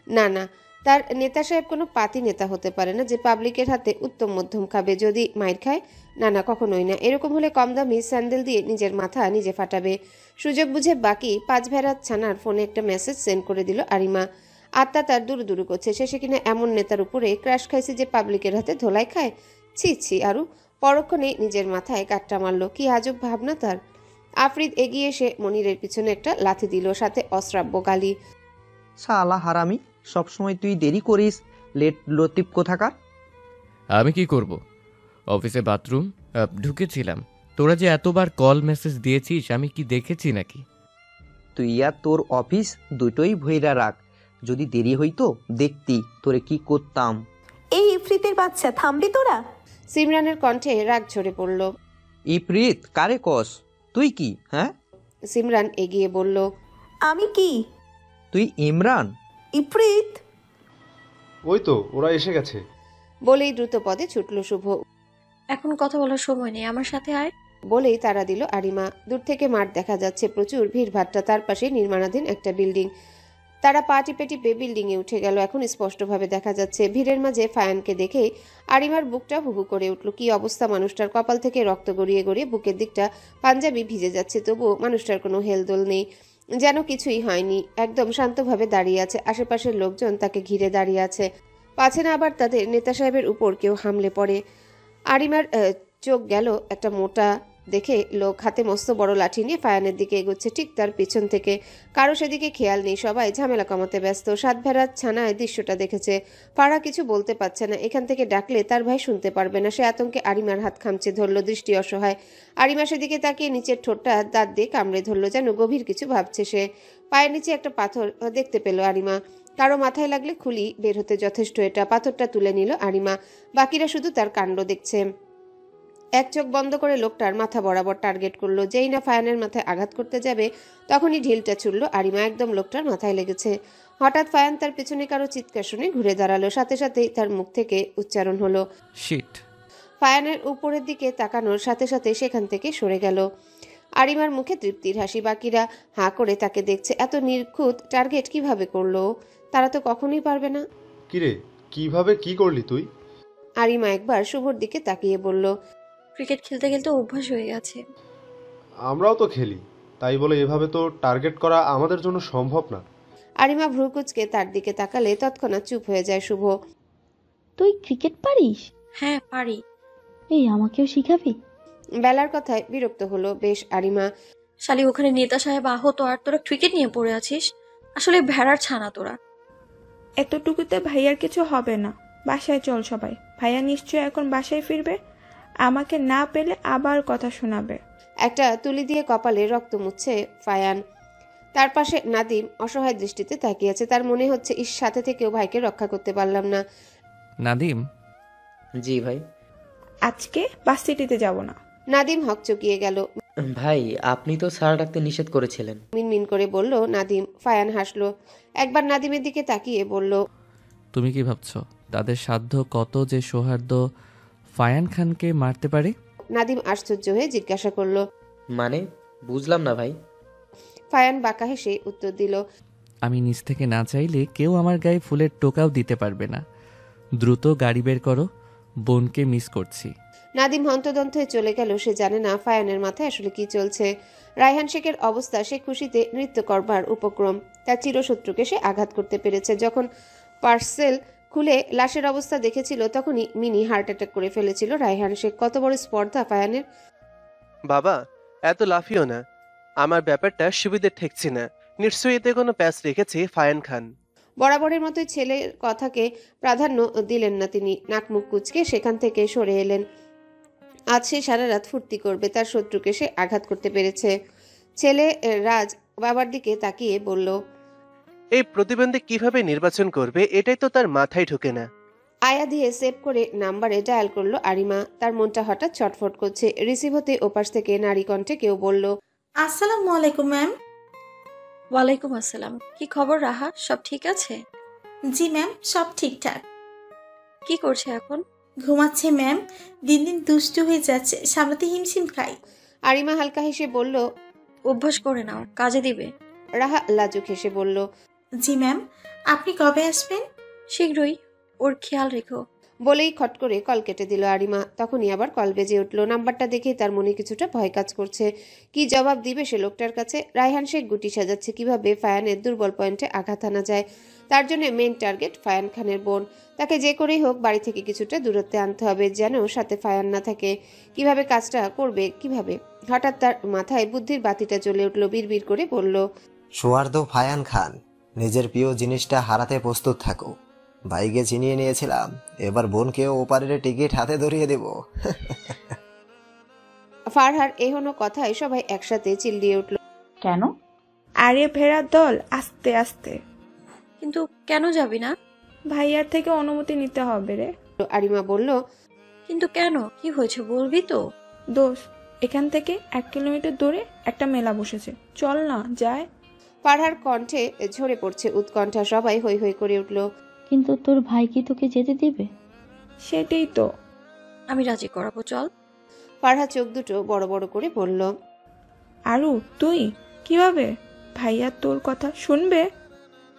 না না, তার নেতা সাহেব কোনো পাতি নেতা হতে পারে না যে পাবলিকের হাতে উত্তম মধ্যম খাবে। যদি মাইর খায়, না না, কখনোই না। এরকম হলে কম দামি স্যান্ডেল দিয়ে নিজের মাথা নিজে ফাটাবে। সুযোগ বুঝে বাকি 5 ভেড়ার ছানার ফোনে একটা মেসেজ সেন্ড করে দিল আরিমা। আত্মা তার দুরু দুরু করছে। শেষে কিনা এমন নেতার উপরে ক্রাশ খাইছে যে পাবলিকের হাতে ধোলাই খায়। ছি ছি। আরু পরক্ষণে নিজের মাথায় কাট্টা মারল। কি আজব ভাবনা তার। আফ্রিদ এগিয়ে এসে মনিরের পিছনে একটা লাথি দিল, সাথে অশ্রাব্য গালি। শালা হারামি, সবসময় তুই দেরি করিস, লেট লতিফ কোথাকার। আমি কি করব? অফিসে বাথরুম ঢুকেছিলাম। তোরা যে এতবার কল মেসেজ দিয়েছিস, আমি কি দেখেছি নাকি? তুই আর তোর অফিস দুটোই ভইরা রাখ। যদি দেরি হইতো দেখতি তোরে কি করতাম। এই ইফরিতের বাচ্চা, থামবি তোরা? সিমরানের কণ্ঠে রাগ ঝরে পড়ল। ইপ্রিত কারে কস? তুই কি? হ্যাঁ, সিমরান এগিয়ে বলল, আমি কি? তুই ইমরান? ইফরিত? ওই তো ওরা এসে গেছে। বলেই দ্রুত পদে ছুটল শুভ। এখন কথা বলার সময় নেই, আমার সাথে আয়। বলেই তারা দিল আরিমা। দূর থেকে মাঠ দেখা যাচ্ছে, প্রচুর ভিড় ভাট্টা। তার পাশে নির্মাণাধীন একটা বিল্ডিং। তারা পা টিপে টিপে বিল্ডিংয়ে উঠে গেল। এখন স্পষ্টভাবে দেখা যাচ্ছে। ভিড়ের মাঝে ফায়ানকে দেখেই আরিমার বুকটা হুহু করে উঠল। কি অবস্থা মানুষটার! কপাল থেকে রক্ত গড়িয়ে গড়িয়ে বুকের দিকটা পাঞ্জাবি ভিজে যাচ্ছে, তবুও মানুষটার কোনো হেলদোল নেই, যেন কিছুই হয়নি। একদম শান্তভাবে দাঁড়িয়ে আছে। আশেপাশের লোকজন তাকে ঘিরে দাঁড়িয়ে আছে। পাছে না আবার তাদের নেতা সাহেবের উপর কেউ হামলে পড়ে। আরিমার চোখ গেল একটা মোটা দেখে লোক হাতে মস্ত বড় লাঠি নিয়ে ফায়ানের দিকে এগোচ্ছে। ঠিক তার পিছন থেকে। কারো সেদিকে খেয়াল নেই, সবাই ঝামেলা কমাতে ব্যস্ত। 7 ভেড়ার ছানায় দৃশ্যটা দেখেছে। ফারহা কিছু বলতে পারছে না। এখান থেকে ডাকলে তার ভাই শুনতে পারবে না। সে আতঙ্কে আরিমার হাত খামচে ধরল, দৃষ্টি অসহায়। আরিমা সেদিকে তাকিয়ে নিচের ঠোঁটটা দাঁত দিয়ে কামড়ে ধরল, যেন গভীর কিছু ভাবছে সে। পায়ের নিচে একটা পাথর দেখতে পেল আরিমা। কারো মাথায় লাগলে খুলি বের হতে যথেষ্ট এটা। পাথরটা তুলে নিল আরিমা। বাকিরা শুধু তার কাণ্ড দেখছে। এক চোখ বন্ধ করে লোকটার মাথা বরাবর টার্গেট করলো। যেই না ফায়ানের মাথায় আঘাত করতে যাবে, তখনই ঢিলটা ছুড়ল আরিমা। একদম লোকটার মাথায় লেগেছে। হঠাৎ ফায়ান তার পিছনে কারো চিৎকার শুনে ঘুরে দাঁড়ালো। সাথে সাথেই তার মুখ থেকে উচ্চারণ হলো, শিট। ফায়ানের উপরের দিকে তাকানোর সাথে সাথে সেখান থেকে সরে গেল। আরিমার মুখে তৃপ্তির হাসি। বাকিরা হাঁ করে তাকে দেখছে। এত নির্খুঁত টার্গেট কিভাবে করলো? তারা তো কখনোই পারবে না। কিরে, কিভাবে কি করলি তুই? আরিমা একবার শুভর দিকে তাকিয়ে বলল, ক্রিকেট খেলতে খেলতে অভ্যাস হয়ে গেছে। আমরাও তো খেলি, তাই বলে এভাবে তো টার্গেট করা আমাদের জন্য সম্ভব না। আরিমা ভ্রুকুচকে তার দিকে তাকালে তৎক্ষণাৎ চুপ হয়ে যায় শুভ। তুই ক্রিকেট পারিস? হ্যাঁ পারি। এই আমাকেও শিখাবি? বেলার কথায় বিরক্ত হলো বেশ আরিমা। শালি, ওখানে নেতা সাহেব আহত আর তোরা ক্রিকেট নিয়ে পড়ে আছিস। আসলে ভেড়ার ছানা তোরা। এতটুকুতে ভাইয়ার কিছু হবে না, বাসায় চল সবাই। ভাইয়া নিশ্চয় এখন বাসায় ফিরবে, আমাকে না পেলে আবার কথা শোনাবে। একটা তুলি দিয়ে কপালে রক্ত মুছছে ফায়ান। তার পাশে নাদিম অসহায় দৃষ্টিতে তাকিয়ে আছে। তার মনে হচ্ছে ইস, সাথে থেকেও ভাইকে রক্ষা করতে পারলাম না। নাদিম, জি ভাই। আজকে ভার্সিটিতে যাব না। নাদিম হকচকিয়ে গেল। ভাই, আপনি তো স্যার ডাকতে নিষেধ করেছিলেন। মিনমিন করে বলল নাদিম। ফায়ান হাসলো। একবার নাদিমের দিকে তাকিয়ে বলল, তুমি কি ভাবছো তাদের সাধ্য কত যে সৌহার্দ্য ফায়ান খানকে মারতে পারে? নাদিম আশ্চর্য হয়ে জিজ্ঞাসা করলো, মানে বুঝলাম না ভাই। ফায়ান বাঁকা হেসে উত্তর দিল, আমি নিজ থেকে না চাইলে কেউ আমার গায়ে ফুলের টোকাও দিতে পারবে না। দ্রুত গাড়ি বের করো, বোনকে মিস করছি। নাদিম হন্তদন্ত হয়ে চলে গেল। সে জানে না ফায়ানের মাথায় আসলে কি চলছে। রায়হান শেখের অবস্থা, সে খুশিতে নৃত্য করবার উপক্রম। তার চিরশত্রুকে সে আঘাত করতে পেরেছে। যখন পার্সেল খুলে লাশের অবস্থা দেখেছিল তখনই মিনি হার্ট অ্যাটাক করে ফেলেছিল রায়হান শেখ। কত বড় স্পর্ধা ফায়ানের। বাবা, এত লাফিও না, আমার ব্যাপারটা সুবিধে ঠেকছে না। নিশ্চয়ই এতে কোনো প্যাচ রেখেছে ফায়ান খান। বরাবরের মতোই ছেলের কথাকে প্রাধান্য দিলেন না তিনি। নাক মুখ কুচকে সেখান থেকে সরে এলেন। আজ সে সারা রাত ফুর্তি করবে। তার শত্রুকে সে আঘাত করতে পেরেছে। ছেলে রাজ বাবার দিকে তাকিয়ে বলল, এই প্রতিবন্ধী কিভাবে নির্বাচন করবে এটাই তো তার মাথায় ঢোকে না। আয়া দিয়ে সেভ করে নাম্বারে ডায়াল করলো আরিমা। তার মনটা হঠাৎ ছটফট করছে। রিসিভ হতে ওপাশ থেকে নারী কণ্ঠে কেউ বলল, আসসালামু আলাইকুম ম্যাম। ওয়ালাইকুম আসসালাম। কি খবর রাহা, সব ঠিক আছে? জি ম্যাম, সব ঠিকঠাক। কি করছে এখন? ঘুমাচ্ছে ম্যাম, দিন দিন দুষ্টু হয়ে যাচ্ছে, সামলাতে হিমশিম খাই। আরিমা হালকা হেসে বলল, অভ্যাস করে নাও, কাজে দিবে। রাহা লাজুক হেসে বলল, জি ম্যাম, আপনি কবে আসবেন? শীঘ্রই, ওর খেয়াল রেখো। বলেই খট করে কল কেটে দিল আরিমা। তখনই আবার কল বেজে উঠল। নাম্বারটা দেখেই তার মনে কিছুটা ভয় কাজ করছে। কি জবাব দিবে সে লোকটার কাছে? রায়হান শেখ গুটি সাজাচ্ছে কিভাবে ফায়ানের দুর্বল পয়েন্টে আঘাত আনা যায়। তার জন্য মেইন টার্গেট ফায়ান খানের বোন। তাকে যে করেই হোক বাড়ি থেকে কিছুটা দূরত্বে আনতে হবে, যেন সাথে ফায়ান না থাকে। কিভাবে কাজটা করবে, কিভাবে? হঠাৎ তার মাথায় বুদ্ধির বাতিটা জ্বলে উঠল। বিড়বিড় করে বলল, সোয়ার্দ ফায়ান খান, নিজের প্রিয় জিনিসটা হারাতে প্রস্তুত থাকো। ভাইকে চিনিয়ে নিয়েছিলাম, এবার বোনকেও ওপারের টিকিট হাতে ধরিয়ে দেব। ফারহার এহনো কথায় সবাই একসাথে চিল্লিয়ে উঠল, কেন? আরে ফেরার দল, আস্তে আস্তে। কিন্তু কেন যাবি না? ভাইয়ার থেকে অনুমতি নিতে হবে রে। আরিমা বলল, কিন্তু কেন, কি হয়েছে বলবি তো? দোষ, এখান থেকে 1 কিলোমিটার দূরে একটা মেলা বসেছে, চল না যায়। ফারহার কণ্ঠে ঝরে পড়ছে উৎকণ্ঠা। সবাই হৈ হৈ করে উঠল। কিন্তু তোর ভাই কি তোকে যেতে দিবে? সেটাই তো। আমি রাজি করাবো, চল। ফারহা চোখ দুটো বড় বড় করে বলল, আরু তুই কিভাবে? ভাইয়া তোর কথা শুনবে?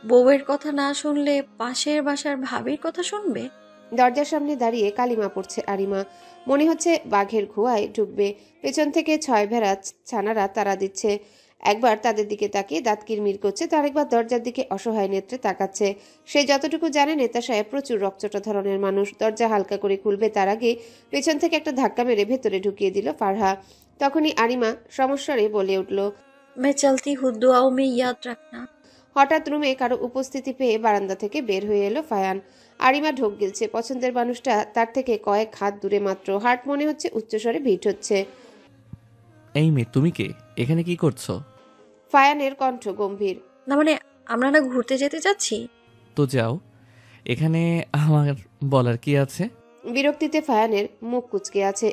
বউয়ের কথা না শুনলে পাশের বাসার ভাবির কথা শুনবে? দরজার সামনে দাঁড়িয়ে কালিমা পড়ছে আরিমা। মনে হচ্ছে বাঘের গুহায় ঢুকবে। পেছন থেকে 6 ভেড়া ছানারা তাড়া দিচ্ছে। একবার তাদের দিকে তাকিয়ে দাঁত কিরমির করছে, তার একবার দরজার দিকে অসহায় নেত্রে তাকাচ্ছে। সে যতটুকু জানে নেতা সাহেব প্রচুর রকচটা ধরনের মানুষ। দরজা হালকা করে খুলবে তার আগে পেছন থেকে একটা ধাক্কা মেরে ভেতরে ঢুকিয়ে দিল ফারহা। তখনই আরিমা সমস্যারে বলে উঠল, मैं चलती हूँ, दुआओं में याद रखना। হঠাৎ রুমে কারো উপস্থিতি পেয়ে বারান্দা থেকে বের হয়ে এলো ফায়ান। আরিমা ঢোক গিলছে। পছন্দের মানুষটা তার থেকে কয়েক হাত দূরে মাত্র। হার্ট মনে হচ্ছে উচ্চস্বরে ভিট হচ্ছে। এই মেয়ে, তুমি কে? এখানে কি করছো? ফায়ানের কণ্ঠ গম্ভীর। না মানে, আমরা না ঘুরতে যেতে যাচ্ছি। তো যাও, এখানে আমার বলার কি আছে? বিরক্তিতে ফায়ানের মুখ কুচকে আছে।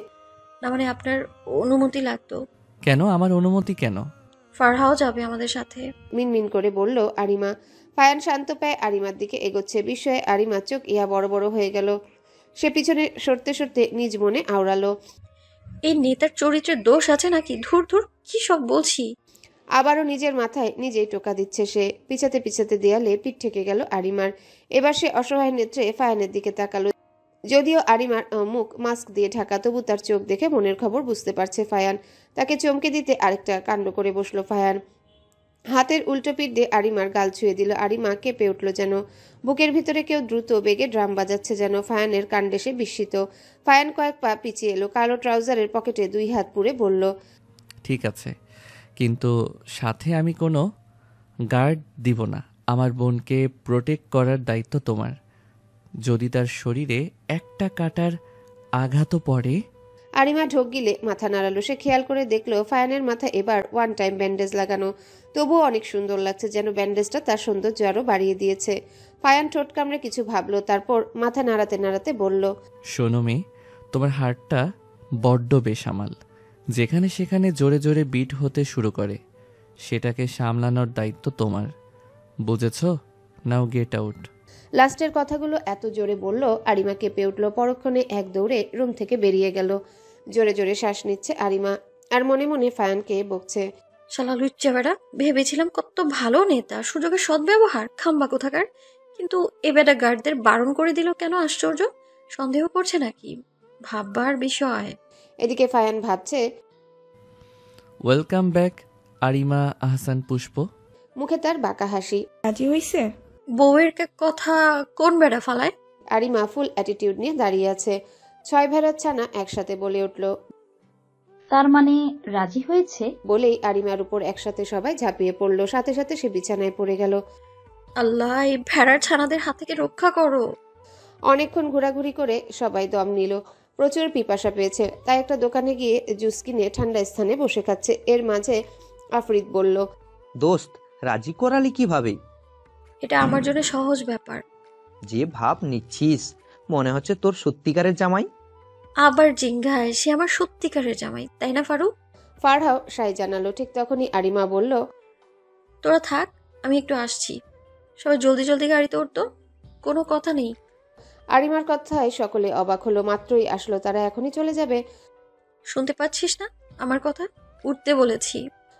না মানে, আপনার অনুমতি লাগতো। কেন? আমার অনুমতি কেন? ফারহাও যাবে আমাদের সাথে। মিনমিন করে বলল আরিমা। ফায়ান শান্ত পায়ে আরিমার দিকে এগোচ্ছে। বিস্ময়ে আরিমার চোখ ইয়া বড় বড় হয়ে গেল। সে পিছনে সরতে সরতে নিজ মনে আওড়ালো, এই নেতার চরিত্রের দোষ আছে নাকি? ধুর ধুর, কি সব বলছি। আবারও নিজের মাথায় নিজেই টোকা দিচ্ছে সে। পিছাতে পিছাতে দেয়ালে পিঠ ঠেকে গেল আরিমার। এবার সে অসহায় নেত্রে ফায়ানের দিকে তাকালো। যদিও আরিমার মুখ মাস্ক দিয়ে ঢাকা, তবু তার চোখ দেখে মনের খবর বুঝতে পারছে ফায়ান। তাকে চমকে দিতে আরেকটা কাণ্ড করে বসলো ফায়ান। হাতের উল্টো পিঠ দিয়ে আরিমার গাল ছুঁয়ে দিল। আরিমা কেঁপে উঠল যেন। বুকের ভিতরে কেউ দ্রুত বেগে ড্রাম বাজাচ্ছে যেন। ফায়ানের কাণ্ডে সে বিস্মিত। ফায়ান কয়েক পা পিছিয়ে এলো। কালো ট্রাউজারের পকেটে 2 হাত পুরে বলল, ঠিক আছে, কিন্তু সাথে আমি কোনো গার্ড দিব না। আমার বোনকে প্রোটেক্ট করার দায়িত্ব তোমার। যদি তার শরীরে একটা কাটার আঘাতও পড়ে। আরিমা ঢোক গিলে মাথা নাড়ালো। সে খেয়াল করে দেখলো ফায়ানের মাথা এবার 1 টাইম ব্যান্ডেজ লাগানো। তবুও অনেক সুন্দর লাগছে, যেন ব্যান্ডেজটা তার সৌন্দর্য আরও বাড়িয়ে দিয়েছে। ফায়ান ঠোঁট কামড়ে কিছু ভাবলো, তারপর মাথা নাড়াতে নাড়াতে বলল, শোনো মেয়ে, তোমার হার্টটা বড্ড বেসামাল। যেখানে সেখানে জোরে জোরে বিট হতে শুরু করে। সেটাকে সামলানোর দায়িত্ব তোমার, বুঝেছ? নাও গেট আউট। লাস্টের কথাগুলো এত জোরে বলল আরিমা কেঁপে উঠল। পরক্ষণে এক দৌড়ে রুম থেকে বেরিয়ে গেল। জোরে জোরে শ্বাস নিচ্ছে আরিমা, আর মনে মনে ফায়ানকে বকছে, শালা লুচ্চা বেটা, ভেবেছিলাম কত ভালো নেতা, সুযোগের সদ্ব্যবহার, খাম্বা কোথাকার। কিন্তু এ বেটা গার্ডদের বারণ করে দিল কেন? আশ্চর্য। সন্দেহ করছে নাকি? ভাববার বিষয়। এদিকে ফায়ান ভাবছে, ওয়েলকাম ব্যাক আরিমা আহসান পুষ্প। মুখে তার বাঁকা হাসি। রাজি হইছে? বউয়ের কথা কোন বেড়া ফালায়? আরিমা ফুল অ্যাটিটিউড নিয়ে দাঁড়িয়ে আছে। 6 ভেড়ার ছানা একসাথে বলে উঠল। তার মানে রাজি হয়েছে? বলেই আরিমার উপর একসাথে সবাই ঝাঁপিয়ে পড়ল। সাথে সাথে সে বিছানায় পড়ে গেল। আল্লাহ, এই ভেড়ার ছানাদের হাত থেকে রক্ষা করো। অনেকক্ষণ ঘোরাঘুরি করে সবাই দম নিল। প্রচুর পিপাসা পেয়েছে, তাই একটা দোকানে গিয়ে জুস কিনে ঠান্ডা স্থানে বসে খাচ্ছে। এর মাঝে আফরিদ বলল, দোস্ত, রাজি করালি কিভাবে? এটা আমার জন্য সহজ ব্যাপার। যে ভাব নিচ্ছিস, মনে হচ্ছে তোর সত্যিকারের জামাই। আবার জিঙ্গায়, সে আমার সত্যিকারের জামাই, তাই না ফারুক? ফারহাও সাই জানালো। ঠিক তখনই আরিমা বলল, তোরা থাক, আমি একটু আসছি। সবাই জলদি জলদি গাড়িতে উঠতো, কোনো কথা নেই। আরিমার কথায় সকলে অবাক হলো। মাত্রই আসলো তারা, এখনই চলে যাবে? শুনতে পাচ্ছিস না আমার কথা? উঠতে বলেছি।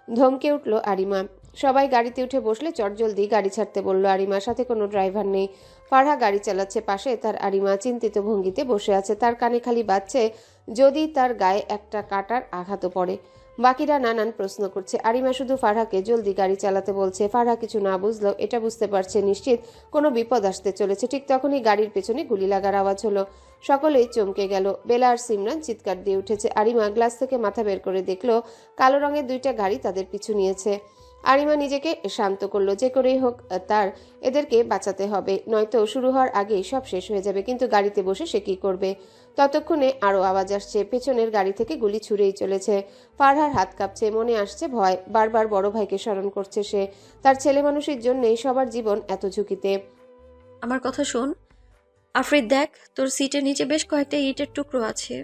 ধমকে উঠল আরিমা। সবাই গাড়িতে উঠে বসলে চটজলদি গাড়ি ছাড়তে বলল আরিমা। সাথে কোনো ড্রাইভার নেই। ফারহা গাড়ি চালাচ্ছে, পাশে তার আরিমা চিন্তিত ভঙ্গিতে বসে আছে। তার কানে খালি বাজছে যদি তার গায়ে একটা কাঁটার আঘাত পড়ে। বাকিরা নানান প্রশ্ন করছে। আরিমা শুধু ফারহাকে জলদি গাড়ি চালাতে বলছে। ফারহা কিছু না বুঝলেও এটা বুঝতে পারছে নিশ্চিত কোনো বিপদ আসতে চলেছে। ঠিক তখনই গাড়ির পেছনে গুলি লাগার আওয়াজ হলো। সকলেই চমকে গেল। বেলা আর সিমরান চিৎকার দিয়ে উঠেছে। আরিমা গ্লাস থেকে মাথা বের করে দেখলো কালো রঙের 2টা গাড়ি তাদের পিছু নিয়েছে। আরিমা নিজেকে শান্ত করলো। যে করেই হোক তার এদেরকে বাঁচাতে হবে, নয়তো শুরু হওয়ার আগেই সব শেষ হয়ে যাবে। কিন্তু গাড়িতে বসে সে কি করবে? ততক্ষণে আরো আওয়াজ আসছে। পেছনের গাড়ি থেকে গুলি ছুড়েই চলেছে। ফারহার হাত কাঁপছে, মনে আসছে ভয়। বারবার বড় ভাইকে স্মরণ করছে সে। তার ছেলে মানুষের জন্যই সবার জীবন এত ঝুঁকিতে। আমার কথা শোন আফরিদ, দেখ তোর সিটের নিচে বেশ কয়েকটা ইটের টুকরো আছে।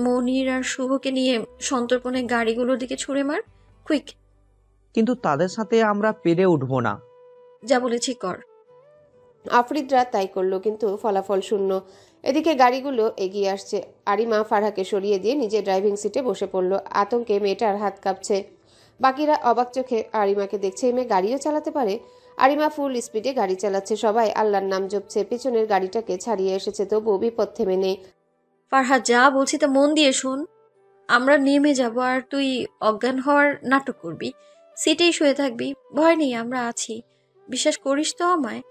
মনির আর শুভকে নিয়ে সন্তর্পণে গাড়িগুলোর দিকে ছুঁড়ে মার, কুইক। কিন্তু তাদের সাথে আমরা পেরে উঠবো না। যা বলেছি কর। আফরিদরা তাই করলো, কিন্তু ফলাফল শূন্য। এদিকে গাড়িগুলো এগিয়ে আসছে। আরিমা ফারহাকে সরিয়ে দিয়ে নিজে ড্রাইভিং সিটে বসে পড়ল। আতঙ্কে মেয়েটার হাত কাঁপছে। বাকিরা অবাক চোখে আরিমাকে দেখছে। এই মেয়ে গাড়িও চালাতে পারে? আরিমা ফুল স্পিডে গাড়ি চালাচ্ছে। সবাই আল্লাহর নাম জপছে। পিছনের গাড়িটাকে ছাড়িয়ে এসেছে, তবু বিপদ থেমে নেই। ফারহাদ, যা বলছি তা মন দিয়ে শোন। আমরা নেমে যাব আর তুই অজ্ঞান হওয়ার নাটক করবি, সিটেই শুয়ে থাকবি। ভয় নেই, আমরা আছি, বিশ্বাস করিস তো আমায়?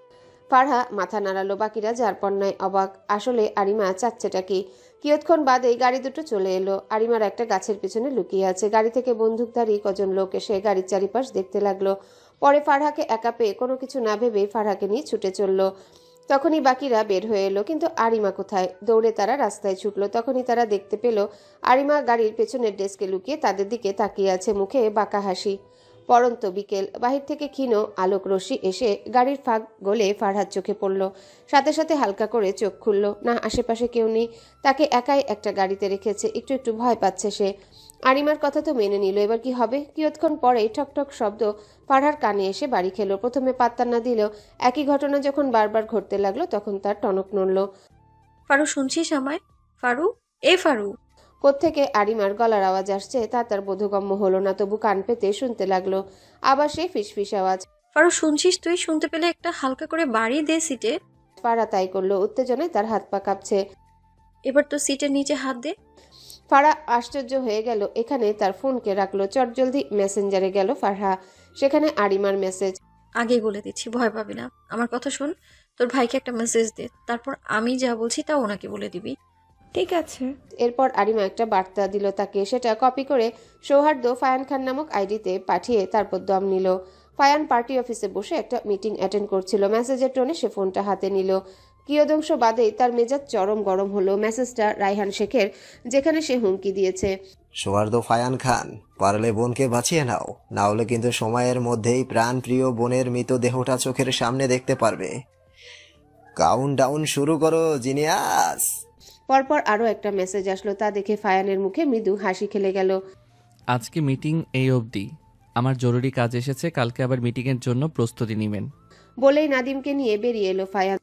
ফারহা মাথা নাড়ালো। বাকিরা যার পণ্যায় অবাক। আসলে আরিমা চাচ্ছেটা কি? কিয়ৎক্ষণ বাদেই গাড়ি দুটো চলে এলো। আরিমার একটা গাছের পিছনে লুকিয়ে আছে। গাড়ি থেকে বন্দুকধারী কজন লোক এসে গাড়ির চারিপাশ দেখতে লাগলো। পরে ফারহাকে একা পেয়ে কোনো কিছু না ভেবেই ফারহাকে নিয়ে ছুটে চলল। তখনই বাকিরা বের হয়ে এলো, কিন্তু আরিমা কোথায়? দৌড়ে তারা রাস্তায় ছুটলো। তখনই তারা দেখতে পেল আরিমা গাড়ির পেছনের ডেস্কে লুকিয়ে তাদের দিকে তাকিয়ে আছে, মুখে বাঁকা হাসি। পরন্ত বিকেল, বাহির থেকে ক্ষীণ আলোক রশ্মি এসে গাড়ির ফাঁক গলে ফারহাদ চোখে পড়ল। সাথে সাথে হালকা করে চোখ খুলল। না, আশেপাশে কেউ নেই। তাকে একাই একটা গাড়িতে রেখেছে। একটু একটু ভয় পাচ্ছে সে। আরিমার কথা তো মেনে নিল, এবার কি হবে? কিয়ৎক্ষণ পরেই ঠকঠক শব্দ ফারহার কানে এসে বাড়ি খেলো। প্রথমে পাত্তা না দিলেও একই ঘটনা যখন বারবার ঘটতে লাগলো তখন তার টনক নড়ল। ফারু, শুনছিস আমায়? ফারু, এ ফারু। কোত্থেকে আরিমার গলার আওয়াজ আসছে তা তার বোধগম্য হলো না, তবু কান পেতে শুনতে লাগলো। আবার সেই ফিসফিস আওয়াজ। ফারু, শুনছিস? তুই শুনতে পেলে একটা হালকা করে বাড়ি দে সিটে। ফারা তাই করলো। উত্তেজনায় তার হাত পা কাঁপছে। এবার তো সিটের নিচে হাত দে। ফারা আশ্চর্য হয়ে গেল। এখানে তার ফোনকে রাখলো। চটজলদি মেসেঞ্জারে গেল ফারহা। সেখানে আরিমার মেসেজ। আগেই বলে দিচ্ছি, ভয় পাবি না। আমার কথা শোন, তোর ভাইকে একটা মেসেজ দে, তারপর আমি যা বলছি তা ওনাকে বলে দিবি। ঠিক আছে। এরপর আরিমা একটা বার্তা দিল তাকে। সেটা কপি করে সৌহার্দ্য ফায়ান খান নামক আইডিতে পাঠিয়ে তারপর দম নিল। ফায়ান পার্টি অফিসে বসে একটা মিটিং অ্যাটেন্ড করছিল। মেসেজের টোনে সে ফোনটা হাতে নিল। কিয়দংশ বাদেই তার মেজাজ চরম গরম হলো। মেসেজটা রায়হান শেখের, যেখানে সে হুমকি দিয়েছে, সৌহার্দ্য ফায়ান খান, পারলে বোনকে বাঁচিয়ে নাও, না হলে কিন্তু সময়ের মধ্যেই প্রাণপ্রিয় বোনের মৃতদেহটা চোখের সামনে দেখতে পারবে। কাউন্ট ডাউন শুরু করো জিনিয়াস। পরপর আরো একটা মেসেজ আসলো। তা দেখে ফায়ানের মুখে মৃদু হাসি খেলে গেল। আজকে মিটিং এই অবধি, আমার জরুরি কাজ এসেছে, কালকে আবার মিটিংয়ের জন্য প্রস্তুতি নিবেন। বলেই নাদিমকে নিয়ে বেরিয়ে এলো ফায়ান।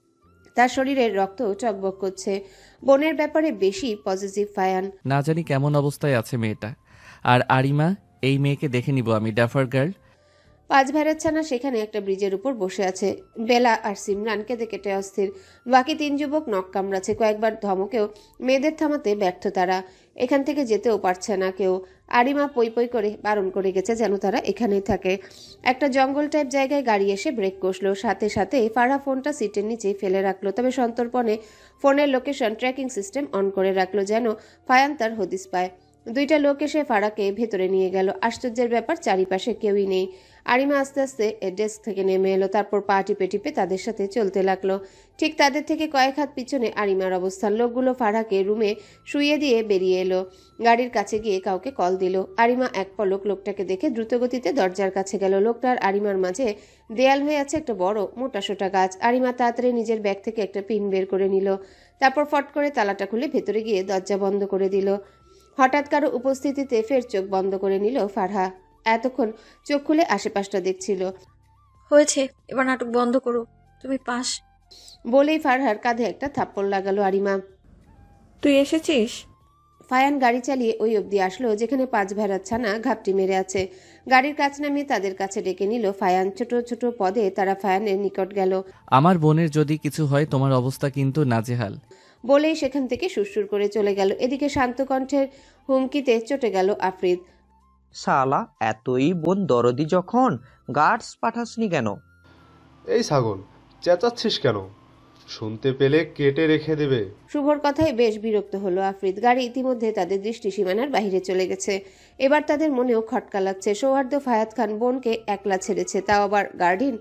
তার শরীরের রক্ত চকবক করছে। বোনের ব্যাপারে বেশি পজিটিভ ফায়ান। না জানি কেমন অবস্থায় আছে মেয়েটা। আর আরিমা, এই মেয়েকে দেখে নিব আমি, ড্যাফার গার্ল। 5 ভেড়ার ছানা সেখানে একটা ব্রিজের উপর বসে আছে। বেলা আর সিমরান কেঁদে কেটে অস্থির। বাকি 3 যুবক নখ কামড়াচ্ছে। কয়েকবার ধমকেও মেয়েদের থামাতে ব্যর্থ তারা। এখান থেকে যেতেও পারছে না কেউ। আরিমা পই পই করে বারণ করে গেছে যেন তারা এখানেই থাকে। একটা জঙ্গল টাইপ জায়গায় গাড়ি এসে ব্রেক কষলো। সাথে সাথে ফারহা ফোনটা সিটের নিচে ফেলে রাখলো। তবে সন্তর্পণে ফোনের লোকেশন ট্র্যাকিং সিস্টেম অন করে রাখলো যেন ফায়ান তার হদিস পায়। 2টা লোক এসে ফারাকে ভেতরে নিয়ে গেল। আশ্চর্যের ব্যাপার, চারিপাশে কেউই নেই। আরিমা আস্তে আস্তে ডেস্ক থেকে নেমে এলো, তারপর পা টিপে টিপে তাদের সাথে চলতে লাগলো। ঠিক তাদের থেকে কয়েক হাত পিছনে আরিমার অবস্থান। লোকগুলো ফারাকে রুমে শুইয়ে দিয়ে বেরিয়ে এলো। গাড়ির কাছে গিয়ে কাউকে কল দিল। আরিমা এক পলক লোকটাকে দেখে দ্রুতগতিতে দরজার কাছে গেল। লোকটার আরিমার মাঝে দেয়াল হয়ে আছে একটা বড় মোটাসোটা গাছ। আরিমা তাড়াতাড়ি নিজের ব্যাগ থেকে একটা পিন বের করে নিল, তারপর ফট করে তালাটা খুলে ভেতরে গিয়ে দরজা বন্ধ করে দিল। হঠাৎ কারো উপস্থিতিতে ফের চোখ বন্ধ করে নিল ফারহা। এতক্ষণ চোখ খুলে আশেপাশটা দেখছিল। হয়েছে, এবার নাটক বন্ধ করো, তুমি পাস। বলেই ফারহার কাঁধে একটা থাপ্পড় লাগালো আরিমা। তুই এসেছিস? ফায়ান গাড়ি চালিয়ে ওই অবধি আসলো যেখানে 5 ভেড়ার ছানা ঘাপটি মেরে আছে। গাড়ির কাছ নামিয়ে তাদের কাছে ডেকে নিল ফায়ান। ছোট ছোট পদে তারা ফায়ানের নিকট গেল। আমার বোনের যদি কিছু হয় তোমার অবস্থা কিন্তু নাজেহাল, বলেই সেখান থেকে সুরসুর করে চলে গেল। এদিকে শান্ত কণ্ঠের হুমকিতে চটে গেল আফ্রিদ। শালা, এতই বোন দরদি যখন গার্ডস পাঠাসনি কেন? এই ছাগল, চেঁচাচ্ছিস কেন? শুনতে পেলে কেটে রেখে দেবে। শুভর কথায় বেশ বিরক্ত হলো আফ্রিদ। গাড়ি ইতিমধ্যে তাদের দৃষ্টি সীমানার বাইরে চলে গেছে। এবার তাদের মনেও খটকা লাগছে। সৌহার্দ্য ফায়াত খান বোনকে একলা ছেড়েছে, তাও আবার গার্ডিন।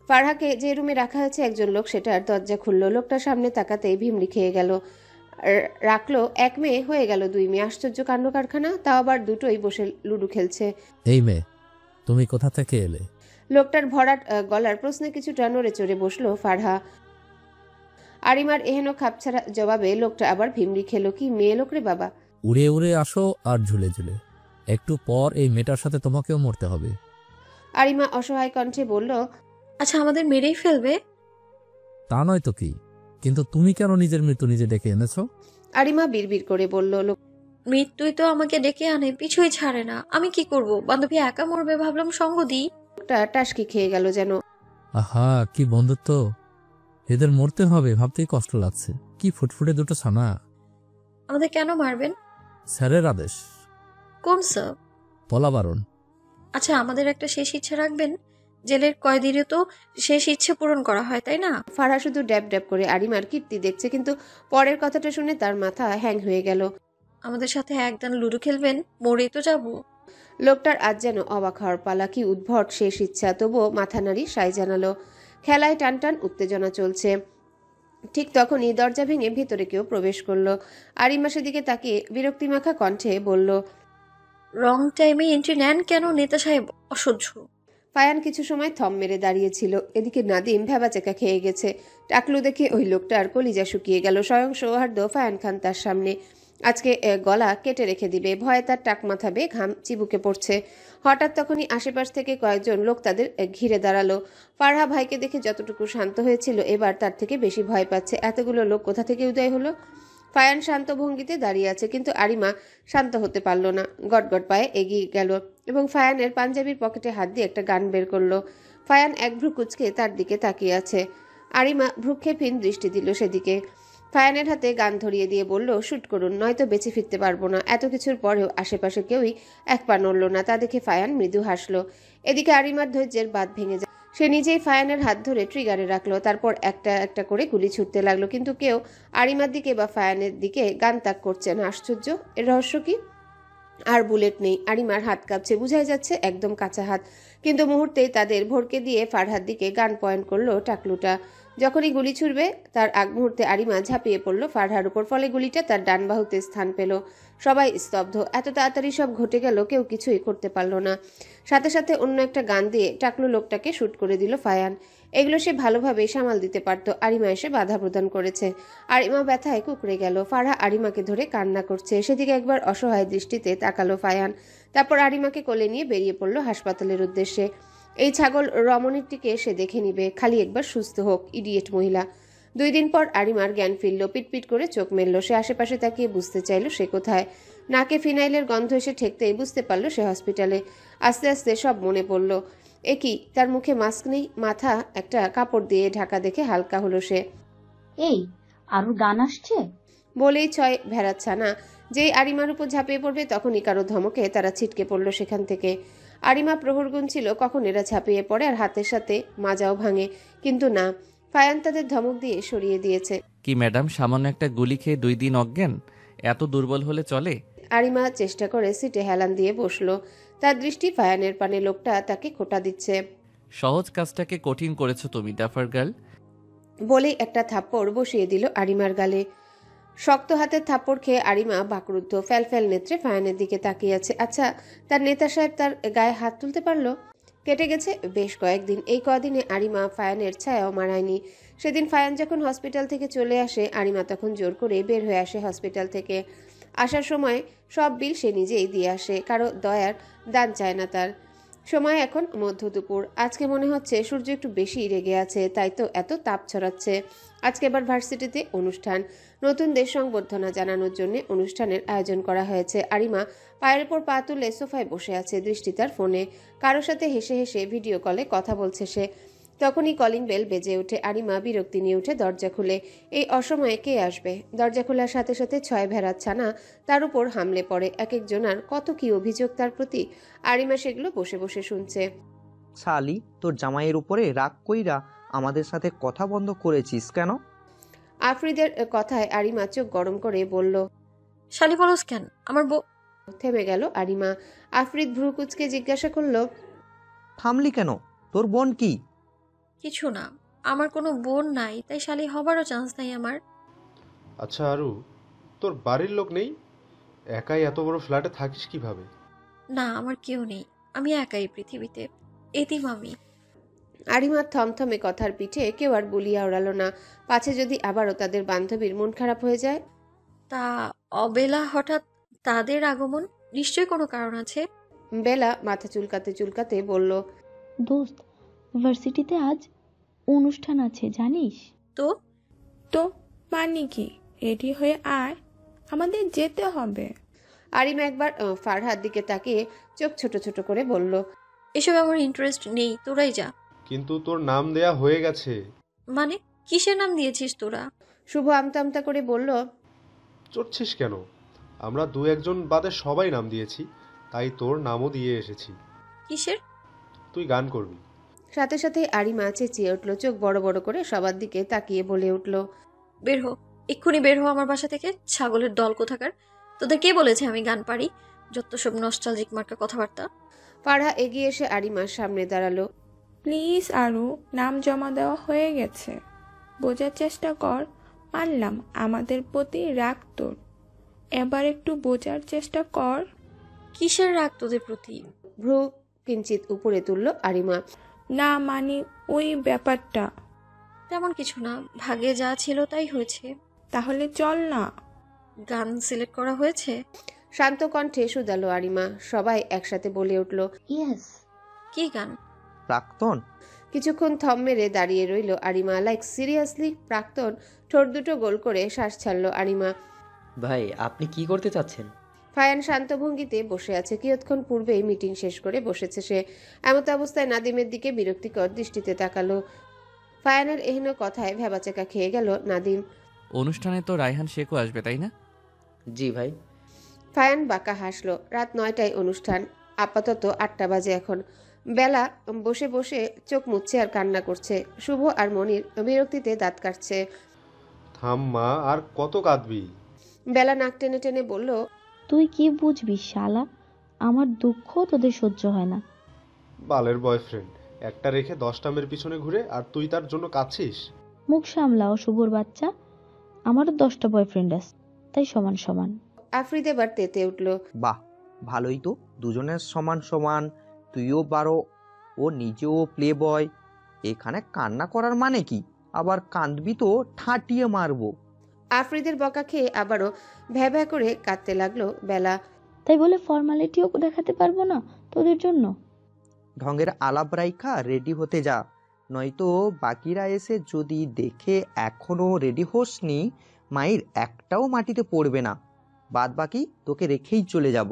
ফারহাকে যে রুমে রাখা হয়েছে একজন লোক সেটার দরজা খুলল। লোকটার সামনে তাকাতেই ভিমড়ি খেয়ে গেল। রাখলো 1 মেয়ে, হয়ে গেল 2 মেয়ে। আশ্চর্য কাণ্ড কারখানা, তাও আবার দুটোই বসে লুডু খেলছে। এই মেয়ে, তুমি কোথা থেকে এলে? লোকটার ভরাট গলার প্রশ্নে কিছুটা নড়ে চড়ে বসলো ফারহা। আরিমার এহেন খাপছাড়া জবাবে লোকটা আবার ভিমড়ি খেলো। কি মেয়ে লোক রে বাবা! উড়ে উড়ে আসো আর ঝুলে ঝুলে, একটু পর এই মেয়েটার সাথে তোমাকেও মরতে হবে। আরিমা অসহায় কণ্ঠে বলল, আচ্ছা আমাদের মেরেই ফেলবে? তা নয় তো কি, কিন্তু তুমি কেন নিজের মৃত্যু নিজে ডেকে এনেছো? আরিমা বিড়বিড় করে বলল, মৃত্যুই তো আমাকে ডেকে আনে, পিছুই ছাড়ে না। আমি কি করব? বান্ধবী একা মরবে ভাবলাম সঙ্গ দিই। লোকটা টাসকি খেয়ে গেল যেন। আহা, কি বন্ধুত্ব! এদের মরতে হবে ভাবতেই কষ্ট লাগছে। কি ফুটফুটে দুটো ছানা। আমাদের কেন মারবেন? স্যারের আদেশ। কোন স্যার? বলা বারণ। আচ্ছা, আমাদের একটা শেষ ইচ্ছে রাখবেন? জেলের কয়েদিরও তো শেষ ইচ্ছে পূরণ করা হয়, তাই না? ফারহা শুধু ড্যাব ড্যাব করে আরিমার কীর্তি দেখছে, কিন্তু পরের কথাটা শুনে তার মাথা হ্যাং হয়ে গেল। আমাদের সাথে একদান লুডো খেলবেন? মরেই তো যাব। লোকটার আজ যেন অবাক হওয়ার পালা। কি উদ্ভট শেষ ইচ্ছা, তবুও মাথা নাড়ি সাই জানালো। খেলায় টান টান উত্তেজনা চলছে। ঠিক তখনই দরজা ভেঙে ভেতরে কেউ প্রবেশ করলো। আরিমা সেদিকে তাকিয়ে বিরক্তিমাখা কণ্ঠে বলল, রং টাইমে এন্ট্রি নেন কেন নেতা সাহেব? অসহ্য। ফায়ান কিছু সময় থম মেরে দাঁড়িয়েছিল। এদিকে নাদিম ভেবাচেকা খেয়ে গেছে। টাকলু দেখে ওই লোকটার কলিজা শুকিয়ে গেল। স্বয়ং সৌহার্দ্য ফায়ান খান তার সামনে। আজকে গলা কেটে রেখে দিবে। ভয়ে তার টাক মাথা বেয়ে ঘাম চিবুকে পড়ছে। হঠাৎ তখনই আশেপাশ থেকে কয়েকজন লোক তাদের ঘিরে দাঁড়ালো। ফারহা ভাইকে দেখে যতটুকু শান্ত হয়েছিল এবার তার থেকে বেশি ভয় পাচ্ছে। এতগুলো লোক কোথা থেকে উদয় হলো? ফায়ান শান্ত ভঙ্গিতে দাঁড়িয়ে আছে, কিন্তু আরিমা শান্ত হতে পারল না। গটগট পায়ে এগিয়ে গেল এবং ফায়ানের পাঞ্জাবির পকেটে হাত দিয়ে একটা গান বের করলো। ফায়ান এক ভ্রু কুচকে তার দিকে তাকিয়ে আছে। আরিমা ভ্রুক্ষেপহীন দৃষ্টি দিল সেদিকে। ফায়ানের হাতে গান ধরিয়ে দিয়ে বলল, শুট করুন, নয়তো বেঁচে ফিরতে পারবো না। এত কিছুর পরেও আশেপাশে কেউই এক পা নড়ল না। তা দেখে ফায়ান মৃদু হাসলো। এদিকে আরিমার ধৈর্যের বাঁধ ভেঙে যায়। সে নিজেই ফায়ানের হাত ধরে ট্রিগারে রাখলো, তারপর একটা একটা করে গুলি ছুটতে লাগলো, কিন্তু কেউ আরিমার দিকে বা ফায়ানের দিকে গান তাক করছে না। আশ্চর্য, এর রহস্য কি? আর বুলেট নেই। আরিমার হাত কাঁপছে, বুঝাই যাচ্ছে একদম কাঁচা হাত। কিন্তু মুহূর্তেই তাদের ভরকে দিয়ে ফারহার দিকে গান পয়েন্ট করলো টাকলুটা। যখনই গুলি ছুড়বে তার আগ মুহূর্তে আরিমা ঝাঁপিয়ে পড়ল ফারহার উপর। ফলে গুলিটা তার ডান বাহুতে স্থান পেল। সবাই স্তব্ধ। এত তাড়াতাড়ি সব ঘটে গেল, কেউ কিছুই করতে পারল না। সাথে সাথে অন্য একটা গান দিয়ে টাকলু লোকটাকে শুট করে দিল ফায়ান। এগুলো সে ভালোভাবেই সামাল দিতে পারত। আরিমা এসে বাধা প্রদান করেছে। আরিমা ব্যথায় কুকড়ে গেল। ফারহা আরিমাকে ধরে কান্না করছে। সেদিকে একবার অসহায় দৃষ্টিতে তাকালো ফায়ান। তারপর আরিমাকে কোলে নিয়ে বেরিয়ে পড়ল হাসপাতালের উদ্দেশ্যে। এই ছাগল রমণীটিকে সে দেখে নিবে, খালি একবার সুস্থ হোক। ইডিয়েট মহিলা। 2 দিন পর আরিমার জ্ঞান ফিরল। পিটপিট করে চোখ মেলল। সে আশেপাশে তাকিয়ে বুঝতে চাইল সে কোথায়। নাকে ফিনাইলের গন্ধ এসে ঠেকতেই বুঝতে পারল সে হসপিটালে। আস্তে আস্তে সব মনে পড়ল। একই, তার মুখে মাস্ক নেই, মাথা একটা কাপড় দিয়ে ঢাকা দেখে হালকা হলো সে। এই আরো গান আসছে? বলেই ছয় ভেড়ার ছানা যেই আরিমার উপর ঝাঁপিয়ে পড়বে তখনই কারো ধমকে তারা ছিটকে পড়ল সেখান থেকে। আরিমা প্রহর গুনছিল কখন এরা ঝাঁপিয়ে পড়ে আর হাতের সাথে মাজাও ভাঙে, কিন্তু না, ফায়ান তাদের ধমক দিয়ে সরিয়ে দিয়েছে। কি ম্যাডাম, সামান্য একটা গুলি খেয়ে 2 দিন অজ্ঞান? এত দুর্বল হলে চলে? আরিমা চেষ্টা করে সিটে হেলান দিয়ে বসলো। তার দৃষ্টি ফায়ানের পানে, লোকটা তাকে খোঁটা দিচ্ছে। সহজ কাজটাকে কঠিন করেছো তুমি, ডাফার গার্ল। বলেই একটা থাপ্পড় বসিয়ে দিল আরিমার গালে। শক্ত হাতের থাপ্পড় খেয়ে আরিমা বাকরুদ্ধ, ফ্যাল নেত্রে ফায়ানের দিকে তাকিয়ে আছে। আচ্ছা, তার নেতা সাহেব তার গায়ে হাত তুলতে পারলো? কেটে গেছে বেশ কয়েকদিন। এই কদিনে আরিমা ফায়ানের ছায়াও মারায়নি। সেদিন ফায়ান যখন হসপিটাল থেকে চলে আসে, আরিমা তখন জোর করে বের হয়ে আসে হসপিটাল থেকে। আসার সময় সব বিল সে নিজেই দিয়ে আসে, কারো দয়ার দান চায় না তার। সময় এখন মধ্য দুপুর। আজকে মনে হচ্ছে সূর্য একটু বেশি রেগে আছে, তাই তো এত তাপ ছড়াচ্ছে। আজকে এবার ভার্সিটিতে অনুষ্ঠান, নতুনদের সংবর্ধনা জানানোর জন্য অনুষ্ঠানের আয়োজন করা হয়েছে। আরিমা পায়ের উপর পা তুলে সোফায় বসে আছে, দৃষ্টি তার ফোনে। কারোর সাথে হেসে হেসে ভিডিও কলে কথা বলছে সে। তখনই কলিং বেল বেজে ওঠে। আরিমা বিরক্তি নিয়ে উঠে দরজা খুলে। এই অসময়ে কে আসবে? দরজা খোলার সাথে সাথে ছয় ভেড়ার ছানা তার উপর হামলে পড়ে। এক একজনার কত কি অভিযোগ তার প্রতি। আরিমা সেগুলো বসে বসে শুনছে। শালি, তোর জামাইয়ের উপরে রাগ কইরা আমাদের সাথে কথা বন্ধ করেছিস কেন? আফ্রিদের কথায় আরিমা চোখ গরম করে বলল, শালি বলস কেন? আমার বউ। থেমে গেল আরিমা। আফ্রিদ ভ্রু কুচকে জিজ্ঞাসা করলো, থামলি কেন? তোর বোন কি? কিছু না, আমার কোনো বোন নাই, তাই শালি হবারও চান্স নাই আমার। আচ্ছা আরু, তোর বাড়ির লোক নেই? একাই এত বড় ফ্ল্যাটে থাকিস কিভাবে? না, আমার কেউ নেই, আমি একাই পৃথিবীতে, এতিম আমি। আরিমার থমথমে কথার পিঠে কেউ আর বলিয়া ওড়ালো না, পাছে যদি আবারও তাদের বান্ধবীর মন খারাপ হয়ে যায়। তা অবেলা হঠাৎ তাদের আগমন, নিশ্চয়ই কোনো কারণ আছে। বেলা মাথা চুলকাতে চুলকাতে বলল, দোস্ত, ভার্সিটিতে আজ অনুষ্ঠান আছে জানিস? তো তো মানে কি? রেডি হয়ে আয়, আমাদের যেতে হবে। আরিমা একবার ফারহার দিকে তাকিয়ে চোখ ছোট ছোট করে বলল, এসব আমার ইন্টারেস্ট নেই, তোরাই যা। কিন্তু তোর নাম দেয়া হয়ে গেছে। মানে কিসের নাম দিয়েছিস তোরা? শুভ আমতা আমতা করে বলল, চড়ছিস কেন? আমরা 2-1 বাদে সবাই নাম দিয়েছি, তাই তোর নামও দিয়ে এসেছি। কিসের? তুই গান করবি। সাথে সাথে আরিমা চেঁচিয়ে উঠল, চোখ বড় বড় করে সবার দিকে তাকিয়ে বলে উঠল, বের হো, এক্ষুনি বের হো আমার বাসা থেকে, ছাগলের দল কোথাকার। তোদের কে বলেছে আমি গান পারি? যত সব নস্টালজিক মার্কা কথাবার্তা। ফারহা এগিয়ে এসে আরিমার সামনে দাঁড়ালো। প্লিজ আরু, নাম জমা দেওয়া হয়ে গেছে, বোঝার চেষ্টা কর। মানলাম আমাদের প্রতি রাগ তোর, এবার একটু বোঝার চেষ্টা কর। কিসের রাগ তোদের প্রতি? ভ্রু কিঞ্চিত উপরে তুলল আরিমা। না মানে ওই ব্যাপারটা। তেমন কিছু না, ভাগে যা ছিল তাই হয়েছে। তাহলে চল না। গান সিলেক্ট করা হয়েছে? শান্ত কণ্ঠে শুধালো আরিমা। সবাই একসাথে বলে উঠল, ইয়েস। কি গান? প্রাক্তন। কিছুক্ষণ থম মেরে দাঁড়িয়ে রইল আরিমা। Like seriously? প্রাক্তন? ঠোঁট দুটো গোল করে শ্বাস ছাড়ল আরিমা। ভাই, আপনি কি করতে চাচ্ছেন? ফায়ান শান্ত ভঙ্গিতে বসে আছে। কিয়ৎক্ষণ পূর্বেই মিটিং শেষ করে বসেছে সে। এমত অবস্থায় নাদিমের দিকে বিরক্তিকর দৃষ্টিতে তাকালো। ফায়ানের এহেন কথায় ভেবাচেকা খেয়ে গেল নাদিম। অনুষ্ঠানে তো রায়হান শেখও আসবে, তাই না? জি ভাই। ফায়ান বাঁকা হাসলো। রাত 9টায় অনুষ্ঠান, আপাতত 8টা বাজে এখন। বেলা বসে বসে চোখ মুছছে আর কান্না করছে। শুভ আর মনির বিরক্তিতে দাঁত কাটছে। থাম মা, আর কত কাঁদবি? বেলা নাক টেনে টেনে বলল, তুই কি বুঝবি শালা, আমার দুঃখ তোদের সহ্য হয় না। বালের বয়ফ্রেন্ড, একটা রেখে 10টা মেয়ের পিছনে ঘুরে আর তুই তার জন্য কাঁদছিস? মুখ সামলাও শুভর বাচ্চা, আমারও 10টা বয়ফ্রেন্ড আছে, তাই সমান সমান। আফ্রিদ এবার তেতে উঠল। বাহ, ভালোই তো, দুজনের সমান সমান। তুইও বারো, ও নিজেও প্লে বয়। এখানে কান্না করার মানে কি? আবার কাঁদবি তো ঠাটিয়ে মারবো। আফ্রিদের বকা খেয়ে আবারও ভ্যা ভ্যা করে কাঁদতে লাগলো বেলা। তাই বলে ফর্মালিটিও দেখাতে পারবো না তোদের জন্য? ঢঙ্গের আলাপ রাইখা রেডি হতে যা, নয়তো বাকিরা এসে যদি দেখে এখনো রেডি হোসনি, মায়ের একটাও মাটিতে পড়বে না। বাদ বাকি তোকে রেখেই চলে যাব।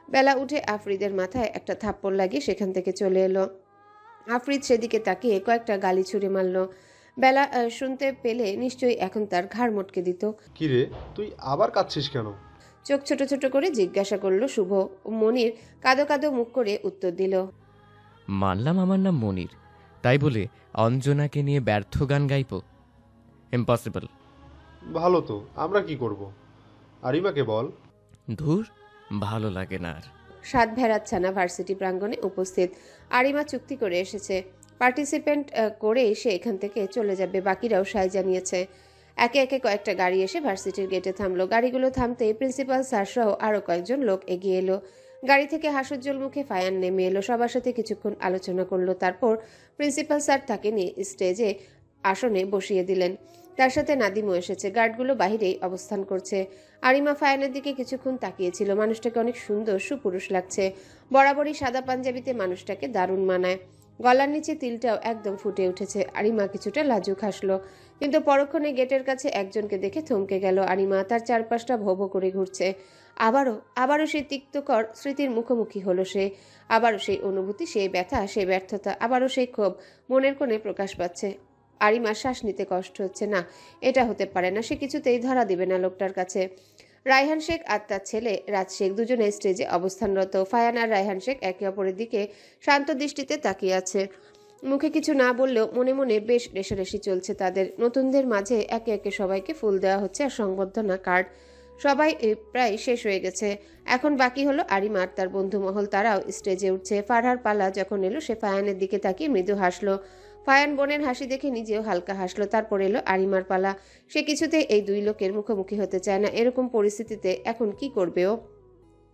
বেলা উঠে আফ্রিদের মাথায় একটা থাপ্পড় লাগিয়ে সেখান থেকে চলে এলো। আফরিদ সেদিকে তাকিয়ে কয়েকটা গালি ছুঁড়ে মারল। বেলা শুনতে পেলে নিশ্চয়ই এখন তার ঘাড় মটকে দিত। কিরে, তুই আবার কাঁদছিস কেন? চোখ ছোট ছোট করে জিজ্ঞাসা করলো শুভ। মনির কাঁদো কাঁদো মুখ করে উত্তর দিল, মানলাম আমার নাম মনির, তাই বলে অঞ্জনাকে নিয়ে ব্যর্থ গান গাইব? ইম্পসিবল। ভালো তো, আমরা কি করব? আরিমাকে বল। ধুর, ভালো লাগে না আর। 7 ভেড়ার ছানা ভার্সিটি প্রাঙ্গণে উপস্থিত। আরিমা চুক্তি করে এসেছে, পার্টিসিপেন্ট করেই সে এখান থেকে চলে যাবে। বাকিরাও সায় জানিয়েছে। একে একে কয়েকটা গাড়ি এসে ভার্সিটির গেটে থামলো। গাড়িগুলো থামতেই প্রিন্সিপাল স্যার সহ আরও কয়েকজন লোক এগিয়ে এলো। গাড়ি থেকে হাস্যোজ্জ্বল মুখে ফায়ান নেমে এলো। সবার সাথে কিছুক্ষণ আলোচনা করলো। তারপর প্রিন্সিপাল স্যার তাকে নিয়ে স্টেজে আসনে বসিয়ে দিলেন। তার সাথে নাদিমও এসেছে। গার্ডগুলো বাহিরেই অবস্থান করছে। আরিমা ফায়ানের দিকে কিছুক্ষণ তাকিয়েছিল। মানুষটাকে অনেক সুন্দর, সুপুরুষ লাগছে। বরাবরই সাদা পাঞ্জাবিতে মানুষটাকে দারুণ মানায়। গলার নিচে তিলটাও একদম ফুটে উঠেছে। আরিমা কিছুটা লাজুক হাসলো, কিন্তু পরক্ষণে গেটের কাছে একজনকে দেখে থমকে গেল আরিমা। তার চারপাশটা ভো ভো করে ঘুরছে। আবারও সেই তিক্তকর স্মৃতির মুখোমুখি হলো সে। আবারও সেই অনুভূতি, সেই ব্যথা, সেই ব্যর্থতা, আবারও সেই ক্ষোভ মনের কোণে প্রকাশ পাচ্ছে। আরিমার শ্বাস নিতে কষ্ট হচ্ছে। না, এটা হতে পারে না। সে কিছুতেই ধরা দিবে না লোকটার কাছে। রায়হান শেখ আর তার ছেলে রাজ শেখ দুজনে স্টেজে অবস্থানরত। ফায়ান আর রায়হান শেখ একে অপরের দিকে শান্ত দৃষ্টিতে তাকিয়ে আছে। মুখে কিছু না বললেও মনে মনে বেশ রেশারেশি চলছে তাদের। নতুনদের মাঝে একে একে সবাইকে ফুল দেওয়া হচ্ছে আর সংবর্ধনা কার্ড। সবাই প্রায় শেষ হয়ে গেছে। এখন বাকি হলো আরিমার তার বন্ধু মহল, তারাও স্টেজে উঠছে। ফারহার পালা যখন এলো সে ফায়ানের দিকে তাকিয়ে মৃদু হাসলো। ফায়ান বোনের হাসি দেখে নিজেও হালকা হাসলো। তারপর এলো আরিমার পালা। সে কিছুতেই এই দুই লোকের মুখোমুখি হতে চায় না। এরকম পরিস্থিতিতে এখন কি করবে ও?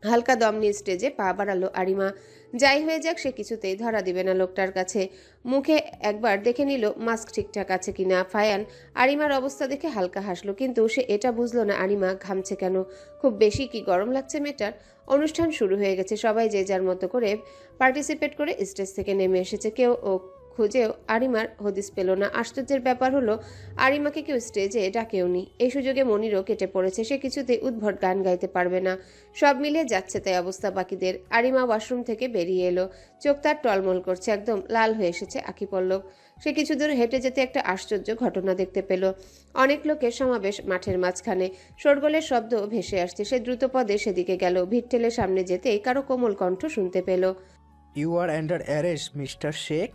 হালকা দম নিয়ে স্টেজে পা বাড়ালো আরিমা। যাই হয়ে যাক, সে কিছুতেই ধরা দিবে না লোকটার কাছে। মুখে একবার দেখে নিল মাস্ক ঠিকঠাক আছে কিনা। ফায়ান আরিমার অবস্থা দেখে হালকা হাসলো, কিন্তু সে এটা বুঝলো না আরিমা ঘামছে কেন। খুব বেশি কি গরম লাগছে মেয়েটার? অনুষ্ঠান শুরু হয়ে গেছে। সবাই যে যার মতো করে পার্টিসিপেট করে স্টেজ থেকে নেমে এসেছে। কেউ খুঁজেও আরিমার হদিস পেল না। আশ্চর্যের ব্যাপার হলো আরিমাকে কেউ স্টেজে ডাকেওনি। এই সুযোগে মনিরও কেটে পড়েছে। সে কিছুতেই উদ্ভট গান গাইতে পারবে না। সব মিলিয়ে যাচ্ছে তাই অবস্থা বাকিদের। আরিমা ওয়াশরুম থেকে বেরিয়ে এলো। চোখ তার টলমল করছে, একদম লাল হয়ে এসেছে আঁখি পল্লব। সে কিছু দূর হেঁটে যেতে একটা আশ্চর্য ঘটনা দেখতে পেল। অনেক লোকের সমাবেশ মাঠের মাঝখানে। শোরগোলের শব্দ ভেসে আসছে। সে দ্রুত পদে সেদিকে গেল। ভিড় ঠেলে সামনে যেতেই কারো কোমল কণ্ঠ শুনতে পেল, you are under arrest mister Sheikh.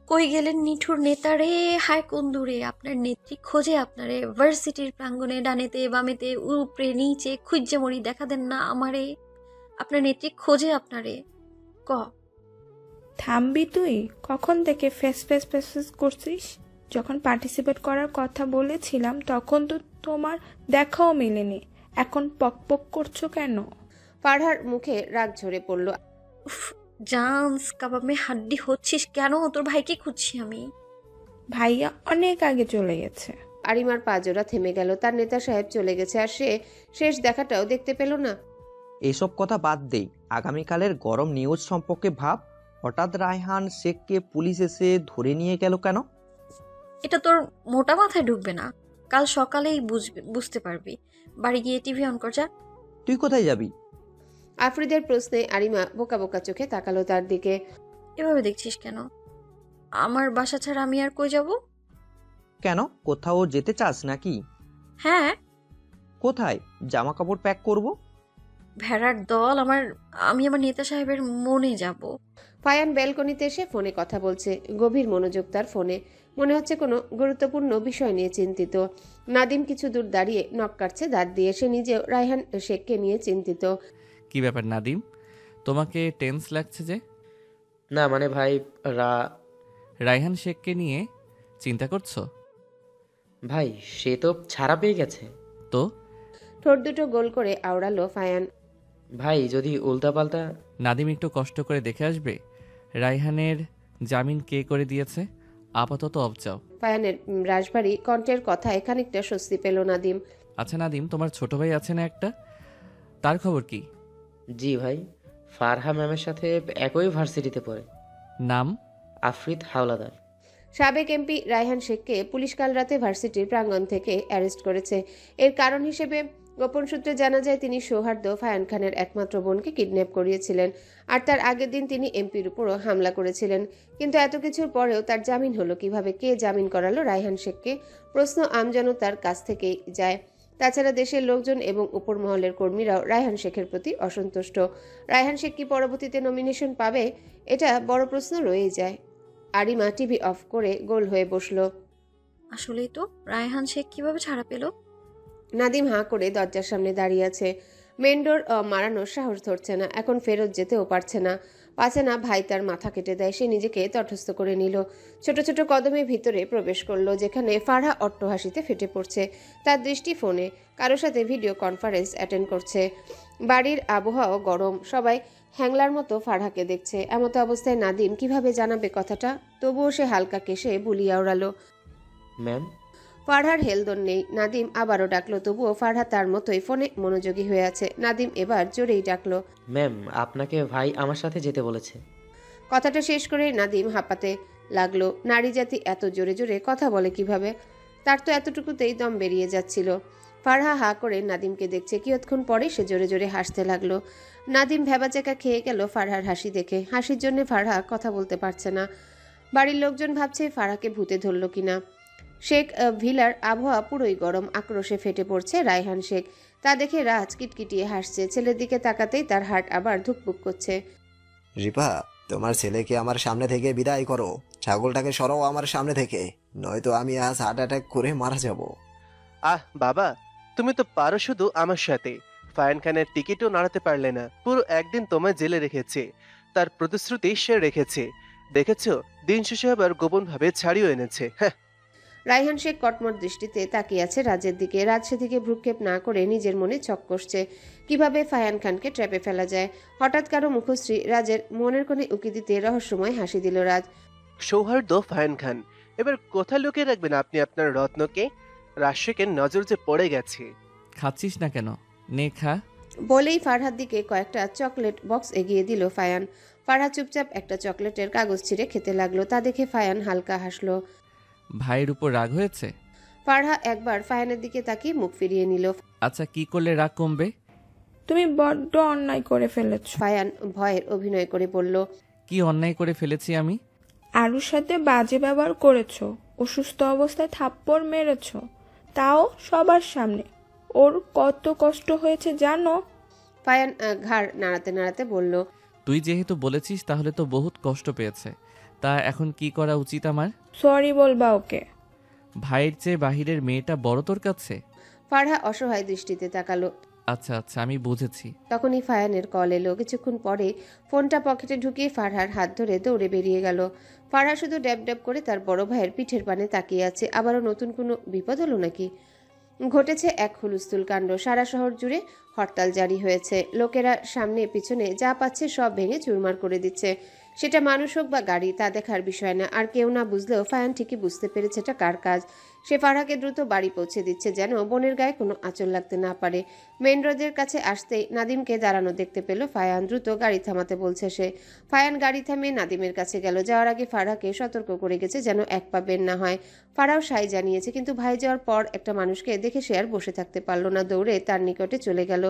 কই গেলেন নিঠুর নেতারে? হায় কোন দূরে? আপনার নেত্রী খোঁজে আপনারে। ভার্সিটির প্রাঙ্গণে ডানেতে বামেতে উপরে নিচে খুঁজে মরি, দেখা দেন না আমারে। আপনার নেত্রী খোঁজে আপনারে। ক থামবি তুই? কখন থেকে ফেস ফেস ফেস ফেস করছিস? যখন পার্টিসিপেট করার কথা বলেছিলাম তখন তো তোমার দেখাও মেলেনি। এখন পক পক করছো কেন? ফারহার মুখে রাগ ঝরে পড়ল। জান্স কাবাবে হাড্ডি হচ্ছিস কেন? তোর ভাইকে খুঁজছি আমি। ভাইয়া অনেক আগে চলে গেছে। আরিমার পা জোড়া থেমে গেল। তার নেতা সাহেব চলে গেছে আর সে শেষ দেখাটাও দেখতে পেল না। এসব কথা বাদ দেই, আগামীকালের গরম নিউজ সম্পর্কে ভাব। হঠাৎ রায়হান শেখকে পুলিশ এসে ধরে নিয়ে গেল কেন? এটা তোর মোটা মাথায় ঢুকবে না। কাল সকালেই বুঝতে পারবি। বাড়ি গিয়ে টিভি অন কর যা। তুই কোথায় যাবি? আফরিদের প্রশ্নে আরিমা বোকা বোকা চোখে তাকালো তার দিকে। এভাবে দেখছিস কেন? আমার বাসা ছাড়া আমি আর কই যাব? কেন, কোথাও যেতে চাস নাকি? হ্যাঁ। কোথায়? জামা কাপড় প্যাক করব। ভেড়ার দল, আমি আমার নেতা সাহেবের মনে যাব। ফায়ান ব্যালকনিতে এসে ফোনে কথা বলছে। গভীর মনোযোগ তার ফোনে। মনে হচ্ছে কোনো গুরুত্বপূর্ণ বিষয় নিয়ে চিন্তিত। নাদিম কিছু দূর দাঁড়িয়ে নখ কাটছে দাঁত দিয়ে। সে নিজেও রায়হান শেখকে নিয়ে চিন্তিত। কি ব্যাপার নাদিম, তোমাকে টেন্স লাগছে যে? না মানে ভাই, রায়হান শেখকে নিয়ে চিন্তা করছো? ভাই সে তো ছাড়া পেয়ে গেছে। তো ঠোঁট দুটো গোল করে আওড়ালো ফায়ান। ভাই যদি উল্টাপাল্টা। নাদিম একটু কষ্ট করে দেখে আসবে রায়হানের জামিন কে করে দিয়েছে। আপাতত অবজাও। ফায়ানের রাজবাড়ি কণ্ঠের কথায় খানিকটা স্বস্তি পেল নাদিম। আচ্ছা নাদিম, তোমার ছোট ভাই আছে না একটা, তার খবর কি? জি ভাই, ফারহা ম্যামের সাথে একই ভার্সিটিতে পড়ে। নাম? আফরিদ হাওলাদার। সাবেক এমপি রায়হান শেখকে পুলিশ কাল রাতে ভার্সিটির প্রাঙ্গণ থেকে অ্যারেস্ট করেছে। এর কারণ হিসেবে গোপন সূত্রে জানা যায় তিনি সৌহার্দ্য ফায়ান খানের একমাত্র বোনকে কিডন্যাপ করিয়েছিলেন, আর তার আগের দিন তিনি এমপির উপরও হামলা করেছিলেন। কিন্তু এত কিছুর পরেও তার জামিন হলো কিভাবে? কে জামিন করালো রায়হান শেখকে? প্রশ্ন আমজনতার কাছ থেকেই যায়। তাছাড়া দেশের লোকজন এবং উপর মহলের কর্মীরাও রায়হান শেখের প্রতি অসন্তুষ্ট। রায়হান শেখ কি পরবর্তীতে নমিনেশন পাবে? এটা বড় প্রশ্ন রয়েই যায়। আরিমা টিভি অফ করে গোল হয়ে বসলো। আসলেই তো, রায়হান শেখ কিভাবে ছাড়া পেল? নাদিম হাঁ করে দরজার সামনে দাঁড়িয়ে আছে। মেন ডোর মারানোর সাহস ধরছে না, এখন ফেরত যেতেও পারছে না। পাছে না ভাই তার মাথা কেটে দেয়। সে নিজেকে তটস্থ করে নিল। ছোট ছোট কদমে ভিতরে প্রবেশ করলো, যেখানে ফারহা অট্টহাসিতে ফেটে পড়ছে। তার দৃষ্টি ফোনে, কারোর সাথে ভিডিও কনফারেন্স অ্যাটেন্ড করছে। বাড়ির আবহাওয়া গরম, সবাই হ্যাংলার মতো ফারহাকে দেখছে। এমতো অবস্থায় নাদিম কিভাবে জানাবে কথাটা? তবুও সে হালকা কেশে বুলিয়া ওড়ালো। ম্যাম। ফারহার হেলদোল নেই। নাদিম আবারও ডাকলো, তবুও ফারহা তার মতোই ফোনে মনোযোগী হয়ে আছে। নাদিম এবার জোরেই ডাকলো, ম্যাম, আপনাকে ভাই আমার সাথে যেতে বলেছে। কথাটা শেষ করে নাদিম হাঁপাতে লাগলো। নারী জাতি এত জোরে জোরে কথা বলে কিভাবে? তার তো এতটুকুতেই দম বেরিয়ে যাচ্ছিল। ফারহা হা করে নাদিমকে দেখছে। কিয়ৎক্ষণ পরে সে জোরে জোরে হাসতে লাগলো। নাদিম ভেবাচাকা খেয়ে গেল ফারহার হাসি দেখে। হাসির জন্য ফারহা কথা বলতে পারছে না। বাড়ির লোকজন ভাবছে ফারহাকে ভূতে ধরল কিনা। শেখ ভিলার আবহাওয়া পুরোই গরম। আক্রোশে ফেটে পড়ছে রায়হান শেখ। তা দেখে রাজ কিটকিটিয়ে হাসছে। ছেলের দিকে তাকাতেই তার হার্ট আবার ধুকপুক করছে। রিপা, তোমার ছেলেকে আমার সামনে থেকে বিদায় করো। ছাগলটাকে সরাও আমার সামনে থেকে, নয়তো আমি আজ হার্ট অ্যাটাক করে মারা যাব। বাবা, তুমি তো পারো শুধু আমার সাথে। ফায়ান খানের টিকিটও নাড়াতে পারলে না। পুরো একদিন তোমায় জেলে রেখেছে, তার প্রতিশ্রুতি সে রেখেছে। দেখেছ, দিন শেষে আবার গোপনভাবে ছাড়িয়ে এনেছে। হ্যাঁ। রায়হান শেখ কটমট দৃষ্টিতে তাকিয়ে আছে রাজের দিকে। রাজ সেদিকে ভ্রুক্ষেপ না করে নিজের মনে ছক কষছে কিভাবে ফায়ান খানকে ট্র্যাপে ফেলা যায়। হঠাৎ কারো মুখশ্রী রাজের মনের কোণে উকি দিতে রহস্যময় হাসি দিল রাজ। সৌহার্দ্য ফায়ান খান, এবার কোথায় লুকিয়ে রাখবেন আপনি আপনার রত্নকে? রাজ শেখের নজর যে পড়ে গেছে। খাচ্ছিস না কেন? নে খা। বলেই ফারহার দিকে কয়েকটা চকলেট বক্স এগিয়ে দিল ফায়ান। ফারহা চুপচাপ একটা চকলেটের কাগজ ছিঁড়ে খেতে লাগলো। তা দেখে ফায়ান হালকা হাসলো। ভাইয়ের উপর রাগ হয়েছে? ফারহা একবার ফায়ানের দিকে তাকিয়ে মুখ ফিরিয়ে নিল। আচ্ছা, কি করলে রাগ কমবে? তুমি বড্ড অন্যায় করে ফেলেছ। ফায়ান ভয়ের অভিনয় করে বলল, কি অন্যায় করে ফেলেছি আমি? আরুর সাথে বাজে ব্যবহার করেছো, অসুস্থ অবস্থায় থাপ্পড় মেরেছো, তাও সবার সামনে। ওর কত কষ্ট হয়েছে জানো? ফায়ান ঘাড় নাড়াতে নাড়াতে বলল, তুই যেহেতু বলেছিস তাহলে তো বহুত কষ্ট পেয়েছে। তা এখন কি করা উচিত আমার? সরি বলবা ওকে। ভাইয়ের চেয়ে বাহিরের মেয়েটা বড় তোর কাছে? ফারহা অসহায় দৃষ্টিতে তাকালো। আচ্ছা আচ্ছা, আমি বুঝেছি। তখনই ফায়ানের কল এলো। কিছুক্ষণ পরে ফোনটা পকেটে ঢুকিয়ে ফারহার হাত ধরে দৌড়ে বেরিয়ে গেল। ফারহা শুধু ড্যাব ড্যাব করে তার বড় ভাইয়ের পিঠের পানে তাকিয়ে আছে। আবারও নতুন কোনো বিপদ হলো নাকি? ঘটেছে এক হুলস্থুল কাণ্ড। সারা শহর জুড়ে হরতাল জারি হয়েছে। লোকেরা সামনে পিছনে যা পাচ্ছে সব ভেঙে চুরমার করে দিচ্ছে। সেটা মানুষ হোক বা গাড়ি, তা দেখার বিষয় না। আর কেউ না বুঝলেও ফায়ান ঠিকই বুঝতে পেরেছে এটা কার কাজ। সে ফারহাকে দ্রুত বাড়ি পৌঁছে দিচ্ছে, যেন বোনের গায়ে কোনো আঁচল লাগতে না পারে। মেন রোডের কাছে আসতেই নাদিমকে দাঁড়ানো দেখতে পেল ফায়ান। দ্রুত গাড়ি থামাতে বলছে সে। ফায়ান গাড়ি থামিয়ে নাদিমের কাছে গেল। যাওয়ার আগে ফারহাকে সতর্ক করে গেছে যেন এক পা বের না হয়। ফারহাও সাই জানিয়েছে, কিন্তু ভাই যাওয়ার পর একটা মানুষকে দেখে সে আর বসে থাকতে পারল না। দৌড়ে তার নিকটে চলে গেল।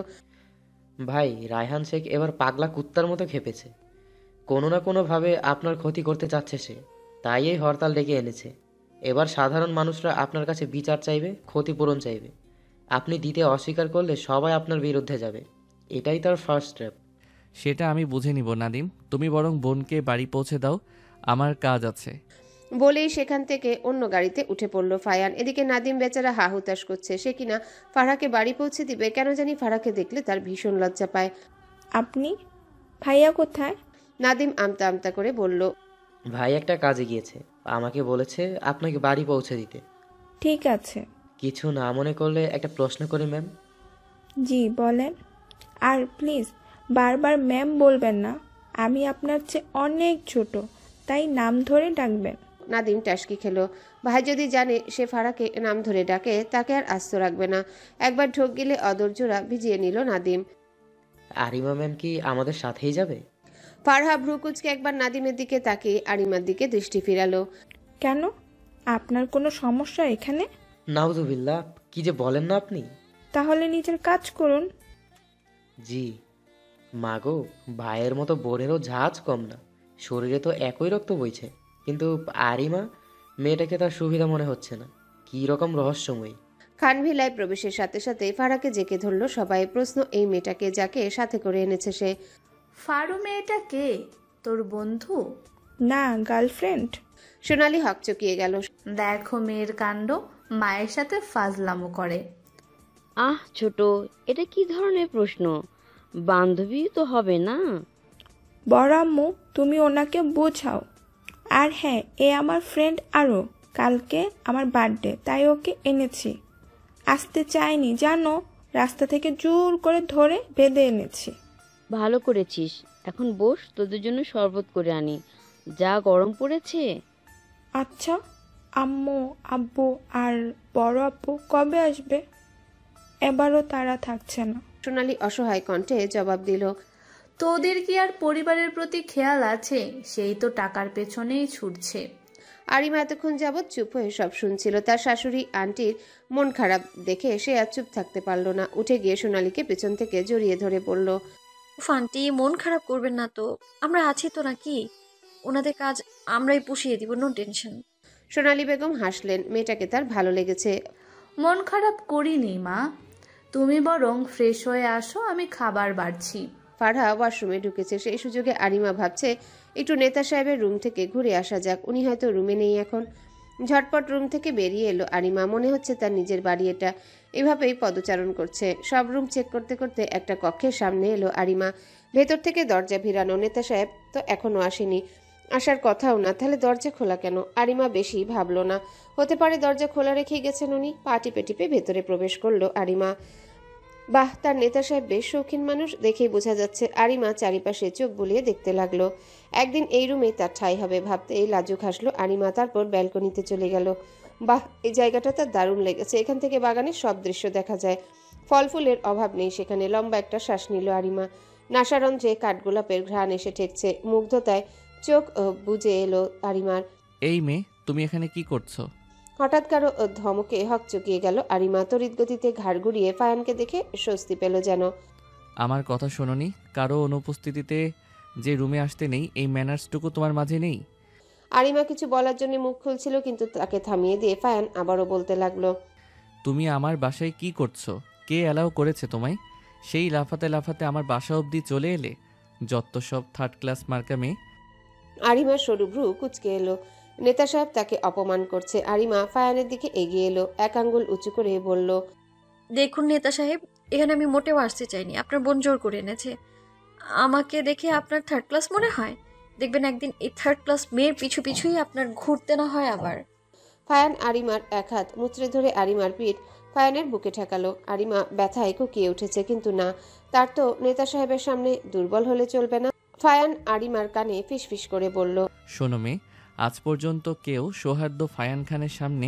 ভাই, রায়হান শেখ এবার পাগলা কুত্তার মতো খেপেছে। কোনো না কোনোভাবে আপনার ক্ষতি করতে চাচ্ছে সে, তাই এই হরতাল ডেকে এনেছে। এবার সাধারণ মানুষরা আপনার কাছে বিচার চাইবে, ক্ষতিপূরণ চাইবে। আপনি দিতে অস্বীকার করলে সবাই আপনার বিরুদ্ধে যাবে। এটাই তার ফার্স্ট স্টেপ। সেটা আমি বুঝে নিব নাদিম। তুমি বরং বোনকে বাড়ি পৌঁছে দাও, আমার কাজ আছে। বলেই সেখান থেকে অন্য গাড়িতে উঠে পড়ল ফায়ান। এদিকে নাদিম বেচারা হা হুতাশ করছে। সে কিনা ফারহাকে বাড়ি পৌঁছে দিবে। কেন জানি ফারহাকে দেখলে তার ভীষণ লজ্জা পায়। আপনি? ভাইয়া কোথায়? নাদিম আমতা আমতা করে বলল, ভাই একটা কাজে গিয়েছে, আমাকে বলেছে আপনাকে বাড়ি পৌঁছে দিতে। ঠিক আছে। কিছু না মনে করলে একটা প্রশ্ন করি ম্যাম? জি বলেন। আর প্লিজ বারবার ম্যাম বলবেন না। আমি আপনার চেয়ে অনেক ছোট, তাই নাম ধরে ডাকবেন। নাদিম টাসকি খেলো। ভাই যদি জানে সে ফারহাকে নাম ধরে ডাকে, তাকে আর আস্ত রাখবে না। একবার ঢোক গিলে অদরজোড়া ভিজিয়ে নিল নাদিম। আরিমা ম্যাম কি আমাদের সাথেই যাবে? ফারহা ভ্রুকুচকে একবার নাদিমের দিকে তাকিয়ে আরিমার দিকে দৃষ্টি ফিরালো। কেন? আপনার কোনো সমস্যা এখানে? নাউজুবিল্লাহ, কি যে বলেন না আপনি। তাহলে নিজের কাজ করুন। জি মাগো, ভাইয়ের মতো বোনেরও ঝাঁজ কম না, শরীরে তো একই রক্ত বইছে, কিন্তু আরিমা মেয়েটাকে তার সুবিধা মনে হচ্ছে না, কি রকম রহস্যময়ী। খানভিলায় প্রবেশের সাথে সাথে ফারাকে জেকে ধরলো সবাই। প্রশ্ন এই মেয়েটাকে যাকে সাথে করে এনেছে সে। ফারু মেয়েটা কে? তোর বন্ধু? না, গার্লফ্রেন্ড। সোনালি হকচকিয়ে গেল। দেখো মেয়ের কাণ্ড, মায়ের সাথে ফাজলামো করে। আহ ছোট, এটা কি ধরনের প্রশ্ন? বান্ধবী তো হবে না। বড় আম্মু, তুমি ওনাকে বোঝাও। আর হ্যাঁ, এ আমার ফ্রেন্ড আরও। কালকে আমার বার্থডে, তাই ওকে এনেছি। আসতে চাইনি জানো, রাস্তা থেকে জোর করে ধরে বেঁধে এনেছি। ভালো করেছিস। এখন বস, তোদের জন্য শরবত করে আনি, যা গরম পড়েছে। আচ্ছা, আম্মু আব্বু আর বড় আপু কবে আসবে? এবারও তারা থাকছে না। সোনালি অসহায় কণ্ঠে জবাব দিল, তোদের কি আর পরিবারের প্রতি খেয়াল আছে? সেই তো টাকার পেছনেই ছুটছে। আরিমা এতক্ষণ যাবৎ চুপ হয়ে সব শুনছিল। তার শাশুড়ি আন্টির মন খারাপ দেখে সে আর চুপ থাকতে পারল না। উঠে গিয়ে সোনালীকে পেছন থেকে জড়িয়ে ধরে পড়ল। আন্টি, মন খারাপ করবেন না তো, আমরা আছি তো নাকি? ওনাদের কাজ আমরাই পুষিয়ে দিব, নো টেনশন। সোনালী বেগম হাসলেন, মেয়েটাকে তার ভালো লেগেছে। মন খারাপ করিনি মা, তুমি বরং ফ্রেশ হয়ে আসো, আমি খাবার বাড়ছি। ফারহা ওয়াশরুমে ঢুকেছে, সেই সুযোগে আরিমা ভাবছে একটু নেতা সাহেবের রুম থেকে ঘুরে আসা যাক, উনি হয়তো রুমে নেই এখন। ঝটপট রুম থেকে বেরিয়ে এলো আরিমা। মনে হচ্ছে তার নিজের বাড়ি এটা। এভাবেই পদচারণ করছে। সব রুম চেক করতে করতে একটা কক্ষের সামনে এলো আরিমা। ভেতর থেকে দরজা ভিড়ানো। নেতা সাহেব তো এখনো আসেনি, আসার কথাও না, তাহলে দরজা খোলা কেন? আরিমা বেশি ভাবলো না, হতে পারে দরজা খোলা রেখেই গেছেন উনি। পা টিপে টিপে ভেতরে প্রবেশ করলো আরিমা। বাহ, তার নেতা সাহেব বেশ শৌখিন মানুষ, দেখেই বোঝা যাচ্ছে। আরিমা চারিপাশে চোখ বুলিয়ে দেখতে লাগলো। একদিন এই রুমেই তার ঠাঁই হবে ভাবতেই লাজুক হাসলো আরিমা। তারপর ব্যালকনিতে চলে গেল। বাহ, এই জায়গাটা তার দারুণ লেগেছে। এখান থেকে বাগানের সব দৃশ্য দেখা যায়, ফল ফুলের অভাব নেই সেখানে। লম্বা একটা শ্বাস নিল আরিমা। নাসারন্ধ্রে কাঠগোলাপের ঘ্রাণ এসে ঠেকছে। মুগ্ধতায় চোখ বুজে এলো আরিমার। এই মেয়ে, তুমি এখানে কি করছো? হঠাৎ কারো ধমকে হকচকিয়ে গেল আরিমা। তড়িৎ গতিতে ঘাড় ঘুরিয়ে ফায়ানকে দেখে স্বস্তি পেল যেন। আমার কথা শোনোনি? কারো অনুপস্থিতিতে যে রুমে আসতে নেই, এই ম্যানার্সটুকু তোমার মাঝে নেই? আরিমা কিছু বলার জন্য মুখ খুলছিল, কিন্তু তাকে থামিয়ে দিয়ে ফায়ান আবারও বলতে লাগলো, তুমি আমার বাসায় কি করছো? কে অ্যালাউ করেছে তোমায়? সেই লাফাতে লাফাতে আমার বাসা অবধি চলে এলে। যত সব থার্ড ক্লাস মার্কা মেয়ে। আরিমার সরু ভ্রু কুচকে এলো। নেতা সাহেব তাকে অপমান করছে। আরিমা ফায়ানের দিকে এগিয়ে এলো, এক আঙ্গুল উঁচু করে বলল, দেখুন নেতা সাহেব, এখানে আমি মোটেও আসতে চাইনি, আপনার বোন জোর করে এনেছে। আমাকে দেখে আপনার থার্ড ক্লাস মনে হয়? দেখবেন একদিন এই থার্ড ক্লাস মেয়ের পিছু পিছুই আপনার ঘুরতে না হয় আবার। ফায়ান আরিমার এক হাত মুচড়ে ধরে আরিমার পিঠ ফায়ানের বুকে ঠেকালো। আরিমা ব্যথায় কুকিয়ে উঠেছে, কিন্তু না, তার তো নেতা সাহেবের সামনে দুর্বল হলে চলবে না। ফায়ান আরিমার কানে ফিসফিস করে বলল, শোনো মেয়ে, আজ পর্যন্ত কেউ সৌহার্দ্য ফায়ান খানের সামনে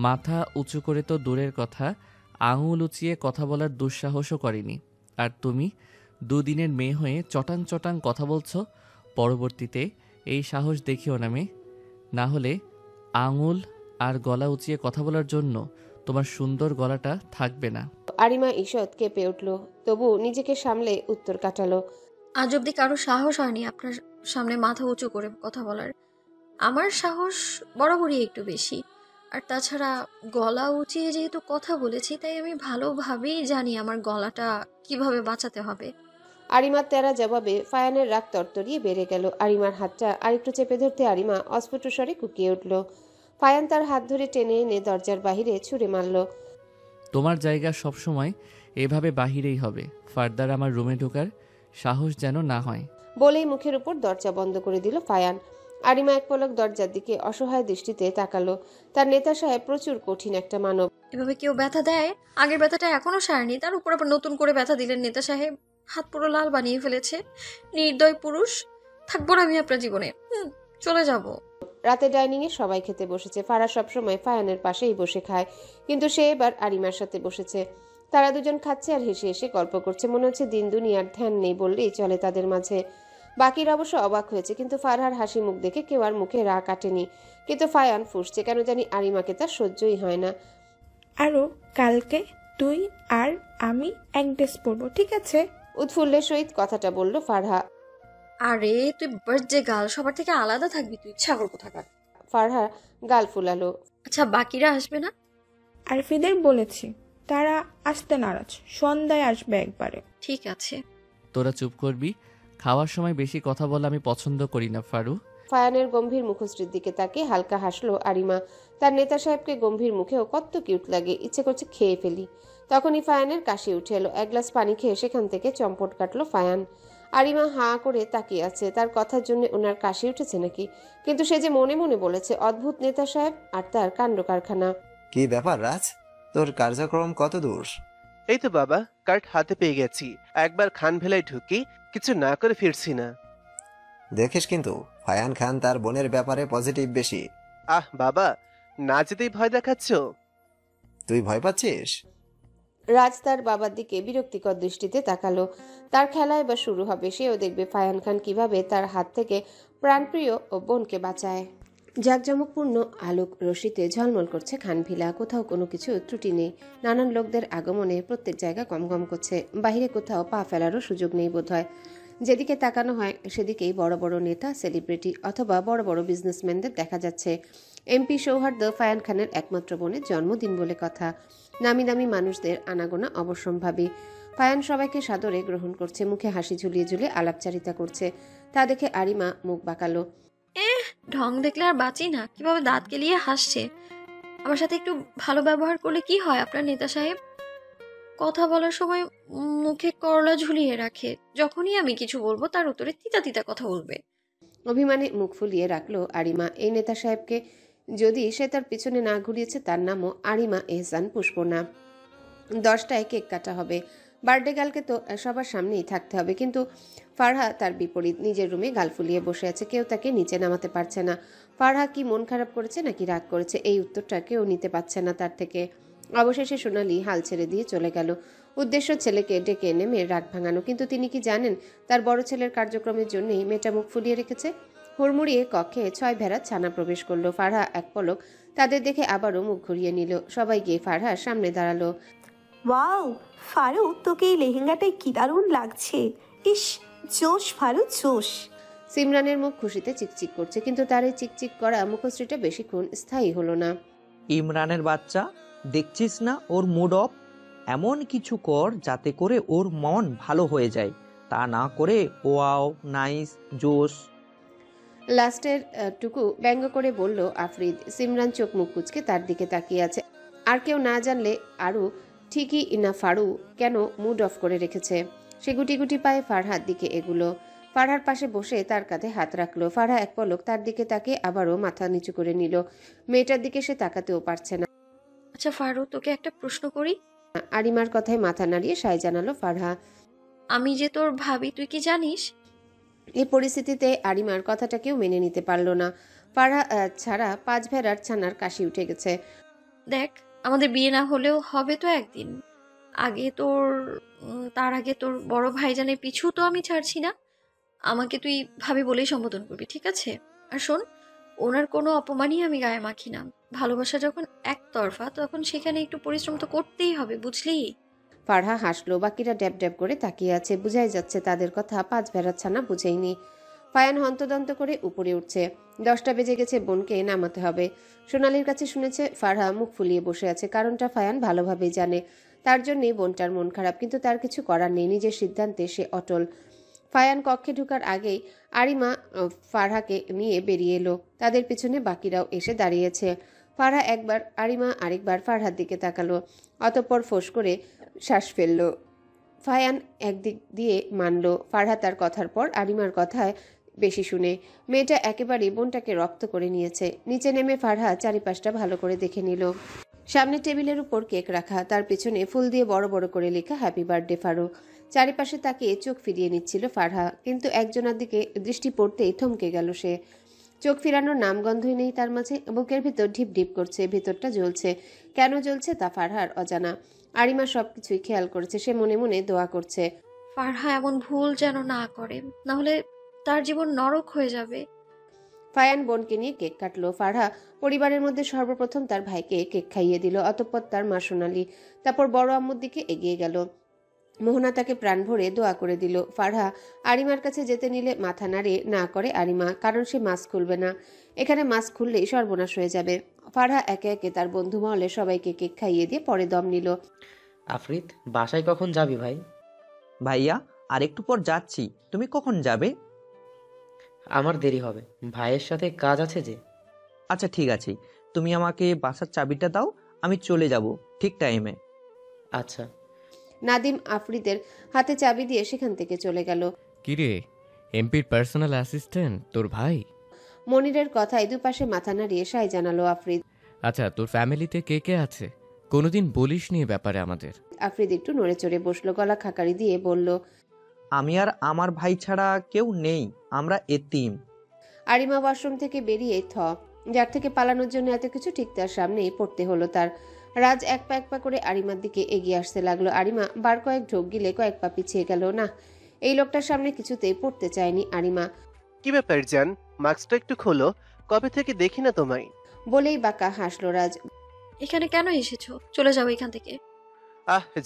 মাথা উঁচু করে তো দূরের কথা, আঙুল উঁচিয়ে কথা বলার দুঃসাহসও করেনি। আর তুমি দুদিনের মেয়ে হয়ে চটাং চটাং কথা বলছো। পরবর্তীতে এই সাহস দেখিও না মেয়ে, না হলে আঙুল আর গলা উঁচিয়ে কথা বলার জন্য তোমার সুন্দর গলাটা থাকবে না। আরিমা ঈষৎ কেঁপে উঠল, তবু নিজেকে সামলে উত্তর কাটালো, আজ অব্দি কারো সাহস হয়নি আপনার সামনে মাথা উঁচু করে কথা বলার। আমার সাহস বরাবরই একটু বেশি। আর তাছাড়া গলা উঁচিয়ে যেহেতু কথা বলেছি, তাই আমি ভালোভাবেই জানি আমার গলাটা কিভাবে বাঁচাতে হবে। আরিমার তেরা জবাবে ফায়ানের রাগ তরতরিয়ে বেড়ে গেল। আরিমার হাতটা আরেকটু চেপে ধরতে আরিমা অস্ফুট স্বরে কুকিয়ে উঠল। ফায়ান তার হাত ধরে টেনে এনে দরজার বাহিরে ছুঁড়ে মারল। তোমার জায়গা সবসময় এভাবে বাহিরেই হবে, ফার্দার আমার রুমে ঢোকার সাহস যেন না হয়। বলেই মুখের উপর দরজা বন্ধ করে দিল ফায়ান। আরিমা এক পলক দরজার দিকে অসহায় দৃষ্টিতে তাকালো। তার নেতা সাহেব প্রচুর কঠিন একটা মানব। এভাবে কেউ ব্যথা দেয়? আগের ব্যথাটা এখনো সারেনি, তার উপর আবার নতুন করে ব্যথা দিলেন নেতা সাহেব। হাত পুরো লাল বানিয়ে ফেলেছে। নির্দয় পুরুষ, থাকবো না আমি আপনার জীবনে, চলে যাব। রাতে ডাইনিং এ সবাই খেতে বসেছে। ফারা সবসময় ফায়ানের পাশেই বসে খায়, কিন্তু সে এবার আরিমার সাথে বসেছে। তারা দুজন খাচ্ছে আর হেসে হেসে গল্প করছে। মনে হচ্ছে দিন দুনিয়ার ধ্যান নেই বললেই চলে তাদের মাঝে। বাকিরা অবশ্য অবাক হয়েছে, কিন্তু ফারহার হাসি মুখ দেখে কেউ আর মুখে রাগ কাটেনি। কিন্তু ফায়ান ফুঁসছে, কেন জানি আরিমাকে তার সহ্যই হয় না। আরও কালকে তুই আর আমি এক ড্রেস পরবো, ঠিক আছে? উৎফুল্লের সহিত কথাটা বলল ফারহা। আরে তুই বার্থডে গার্ল, সবার থেকে আলাদা থাকবি তুই, ছাগল কোথাকার। ফারহা গাল ফুলালো। আচ্ছা বাকিরা আসবে না? আরফিদের বলেছি, তারা আসতে নারাজ, সন্ধ্যায় আসবে একবারে। ঠিক আছে। তোরা চুপ করবি। খাওয়ার সময় বেশি কথা বলা আমি পছন্দ করি না ফারু। ফায়ানের গম্ভীর মুখশ্রীর দিকে তাকিয়ে হালকা হাসলো আরিমা। তার নেতা সাহেবকে গম্ভীর মুখেও কত কিউট লাগে, ইচ্ছে করছে খেয়ে ফেলি। তখনই ফায়ানের কাশি উঠে এলো। এক গ্লাস পানি খেয়ে সেখান থেকে চম্পট কাটলো ফায়ান। আরিমা হাঁ করে তাকিয়ে আছে, তার কথার জন্য ওনার কাশি উঠেছে নাকি? কিন্তু সে যে মনে মনে বলেছে অদ্ভুত নেতা সাহেব আর তার কাণ্ড কারখানা। কি ব্যাপার রাজ, তোর কার্যক্রম কত দূর? এই তো বাবা, কার্ড হাতে পেয়ে গেছি। একবার খান ভেলায় ঢুকি, কিছু না করে ফিরছি না। দেখিস কিন্তু ফায়ান খান তার বোনের ব্যাপারে পজিটিভ বেশি। আহ বাবা, না যেতেই ভয় দেখাচ্ছ। তুই ভয় পাচ্ছিস? রাজ তার বাবার দিকে বিরক্তিকর দৃষ্টিতে তাকালো। তার খেলা এবার শুরু হবে। সেও দেখবে ফায়ান খান কিভাবে তার হাত থেকে প্রাণপ্রিয় ও বোনকে বাঁচায়। জাঁকজমকপূর্ণ আলোক রশিতে ঝলমল করছে খানভিলা। কোথাও কোনো কিছু ত্রুটি নেই। নানান লোকদের আগমনে প্রত্যেক জায়গা গমগম করছে। বাহিরে কোথাও পা ফেলারও সুযোগ নেই বোধহয়। যেদিকে তাকানো হয় সেদিকেই বড় বড় নেতা, সেলিব্রিটি অথবা বড় বড় বিজনেসম্যানদের দেখা যাচ্ছে। এমপি সৌহার্দ্য ফায়ান খানের একমাত্র বোনের জন্মদিন বলে কথা। নামি দামি মানুষদের আনাগোনা অবশ্যম্ভাবী। ফায়ান সবাইকে সাদরে গ্রহণ করছে, মুখে হাসি ঝুলিয়ে ঝুলিয়ে আলাপচারিতা করছে। তা দেখে আরিমা মুখ বাঁকালো। ঢং দেখলে আর বাঁচি না, কিভাবে দাঁত কেলিয়ে হাসছে। আমার সাথে একটু ভালো ব্যবহার করলে কি হয় আপনার নেতা সাহেব? কথা বলার সময় মুখে করলা ঝুলিয়ে রাখে, যখনই আমি কিছু বলবো তার উত্তরে তিতা তিতা কথা বলবে। অভিমানে মুখ ফুলিয়ে রাখলো আরিমা। এই নেতা সাহেবকে যদি সে তার পিছনে না ঘুরিয়েছে, তার নামও আরিমা এহসান পুষ্পনা। 10টায় কেক কাটা হবে। বার্থডে গার্লকে তো সবার সামনেই থাকতে হবে। কিন্তু ফারহা তার বিপরীত, নিজের রুমে গাল ফুলিয়ে বসে আছে। কেউ তাকে নিচে নামাতে পারছে না। ফারহা কি মন খারাপ করেছে নাকি রাগ করেছে, এই উত্তরটা কেউ নিতে পারছে না তার থেকে। অবশেষে সোনালি হাল ছেড়ে দিয়ে চলে গেল। উদ্দেশ্য ছেলেকে ডেকে এনে মেয়ের রাগ ভাঙানো। কিন্তু তিনি কি জানেন তার বড় ছেলের কার্যক্রমের জন্যই মেয়েটা মুখ ফুলিয়ে রেখেছে? হুড়মুড়িয়ে কক্ষে 6 ভেড়া ছানা প্রবেশ করলো। ফারহা এক পলক তাদের দেখে আবারও মুখ ঘুরিয়ে নিল। সবাই গিয়ে ফারহার সামনে দাঁড়ালো। ওয়াও ফারু, তোকে এই লেহেঙ্গাটায় কি দারুণ লাগছে। ইস, জোশ ফারু, জোশ। সিমরানের মুখ খুশিতে চিকচিক করছে, কিন্তু তার এই চিকচিক করা মুখশ্রীটা বেশিক্ষণ স্থায়ী হলো না। ইমরানের বাচ্চা, দেখছিস না ওর মুড অফ? এমন কিছু কর যাতে করে ওর মন ভালো হয়ে যায়, তা না করে ওয়াও, নাইস, জোশ। লাস্টের টুকু ব্যঙ্গ করে বলল আফরিদ। সিমরান চোখ মুখ কুচকে তার দিকে তাকিয়ে আছে। আর কেউ না জানলে আরও ঠিকই ইনা ফারু কেন মুড অফ করে রেখেছে। সে গুটি গুটি পায়ে ফারহার দিকে এগুলো। ফারহার পাশে বসে তার কাঁধে হাত রাখলো। ফারহা এক পলক তার দিকে তাকিয়ে আবারও মাথা নিচু করে নিল। মেয়েটার দিকে সে তাকাতেও পারছে না। আচ্ছা ফারু, তোকে একটা প্রশ্ন করি। আরিমার কথায় মাথা নাড়িয়ে সায় জানালো ফারহা। আমি যে তোর ভাবি, তুই কি জানিস? এই পরিস্থিতিতে আরিমার কথাটা কেউ মেনে নিতে পারল না। ফারহা ছাড়া 5 ভেড়ার ছানার কাশি উঠে গেছে। দেখ, আমাদের বিয়ে না হলেও হবে তো একদিন। তার আগে তোর বড় ভাইজানের পিছু তো আমি ছাড়ছি না। আমাকে তুই ভাবি বলেই সম্বোধন করবি, ঠিক আছে? আর শোন, ওনার কোনো অপমানই আমি গায়ে মাখি না। ভালোবাসা যখন একতরফা, তখন সেখানে একটু পরিশ্রম তো করতেই হবে, বুঝলি? ফারহা হাসলো। বাকিরা ড্যাব ড্যাব করে তাকিয়ে আছে। বুঝাই যাচ্ছে তাদের কথা 5 ভেড়ার ছানা বুঝেইনি। ফায়ান হন্তদন্ত করে উপরে উঠছে। 10টা বেজে গেছে, বোনকে নামাতে হবে। সোনালির কাছে শুনেছে ফারহা মুখ ফুলিয়ে বসে আছে। কারণটা ফায়ান ভালোভাবেই জানে। তার জন্যই বোনটার মন খারাপ, কিন্তু তার কিছু করার নেই। নিজের সিদ্ধান্তে সে অটল। ফায়ান কক্ষে ঢুকার আগেই আরিমা ফারহাকে নিয়ে বেরিয়ে এলো। তাদের পিছনে বাকিরাও এসে দাঁড়িয়েছে। ফারহা একবার, আরিমা আরেকবার ফারহার দিকে তাকালো। অতঃপর ফোঁস করে শ্বাস ফেললো। ফায়ান একদিক দিয়ে মানল। ফারহা তার কথার পর আরিমার কথায় বেশি শুনে। মেয়েটা একেবারেই বোনটাকে রক্ত করে নিয়েছে। নিচে নেমে ফারহা চারিপাশটা ভালো করে দেখে নিল। সামনে টেবিলের উপর কেক রাখা, তার পিছনে ফুল দিয়ে বড় বড় করে লেখা হ্যাপি বার্থডে ফারু। চারিপাশে তাকিয়ে চোখ ফিরিয়ে নিচ্ছিল ফারহা, কিন্তু একজনের দিকে দৃষ্টি পড়তেই থমকে গেল সে। চোখ ফিরানোর নামগন্ধই নেই তার মাঝে। বুকের ভিতর ঢিপ ঢিপ করছে, ভিতরটা জ্বলছে। কেন জ্বলছে তা ফারহার অজানা। আরিমা সবকিছুই খেয়াল করেছে। সে মনে মনে দোয়া করছে, ফারহা এমন ভুল যেন না করে, না হলে তার জীবন নরক হয়ে যাবে। ফায়ান বোনকে নিয়ে কেক কাটলো। ফারহা পরিবারের মধ্যে সর্বপ্রথম তার ভাইকে কেক খাইয়ে দিল, অতঃপর তার মা সোনালি, তারপর বড় আম্মুর দিকে এগিয়ে গেল। মোহনা তাকে প্রাণ ভরে দোয়া করে দিল। ফারহা আরিমার কাছে যেতে নিলে মাথা নাড়ে না করে আরিমা, কারণ সে মাস্ক খুলবে না। এখানে মাস্ক খুললেই সর্বনাশ হয়ে যাবে। ফারহা একে একে তার বন্ধু মহলে সবাইকে কেক খাইয়ে দিয়ে পরে দম নিল। আফরিদ, বাসায় কখন যাবি ভাই? ভাইয়া আর একটু পর যাচ্ছি, তুমি কখন যাবে? আমার দেরি হবে, ভাইয়ের সাথে কাজ আছে যে। আচ্ছা ঠিক আছে, তুমি আমাকে বাসার চাবিটা দাও, আমি চলে যাব ঠিক টাইমে। আচ্ছা। নাদিম আফরিদের হাতে চাবি দিয়ে সেখান থেকে চলে গেল। কিরে, এমপির পার্সোনাল অ্যাসিস্ট্যান্ট তোর ভাই? মনিরের কথায় দুপাশে মাথা নাড়িয়ে সাই জানালো আফরিদ। আচ্ছা, তোর ফ্যামিলিতে কে কে আছে? কোনোদিন বলিস নি ব্যাপারে আমাদের। আফরিদ একটু নড়ে চড়ে বসলো, গলা খাকারি দিয়ে বলল, আমি আর আমার ভাই ছাড়া কেউ নেই, আমরা এতিম। আরিমা ওয়াশরুম থেকে বেরিয়ে যার থেকে পালানোর জন্য এত কিছু ঠিক তার সামনেই পড়তে হলো তার। রাজ এক পা করে আরিমার দিকে এগিয়ে আসতে লাগলো। আরিমা বার কয়েক ঢোক গিলে কয়েক পা পিছিয়ে গেল। না, এই লোকটার সামনে কিছুতেই পড়তে চায়নি আরিমা। কি ব্যাপার জান, মাস্কটা একটু খোলো, কবে থেকে দেখি না তোমায়। বলেই বাঁকা হাসলো রাজ। এখানে কেন এসেছো? চলে যাও এখান থেকে।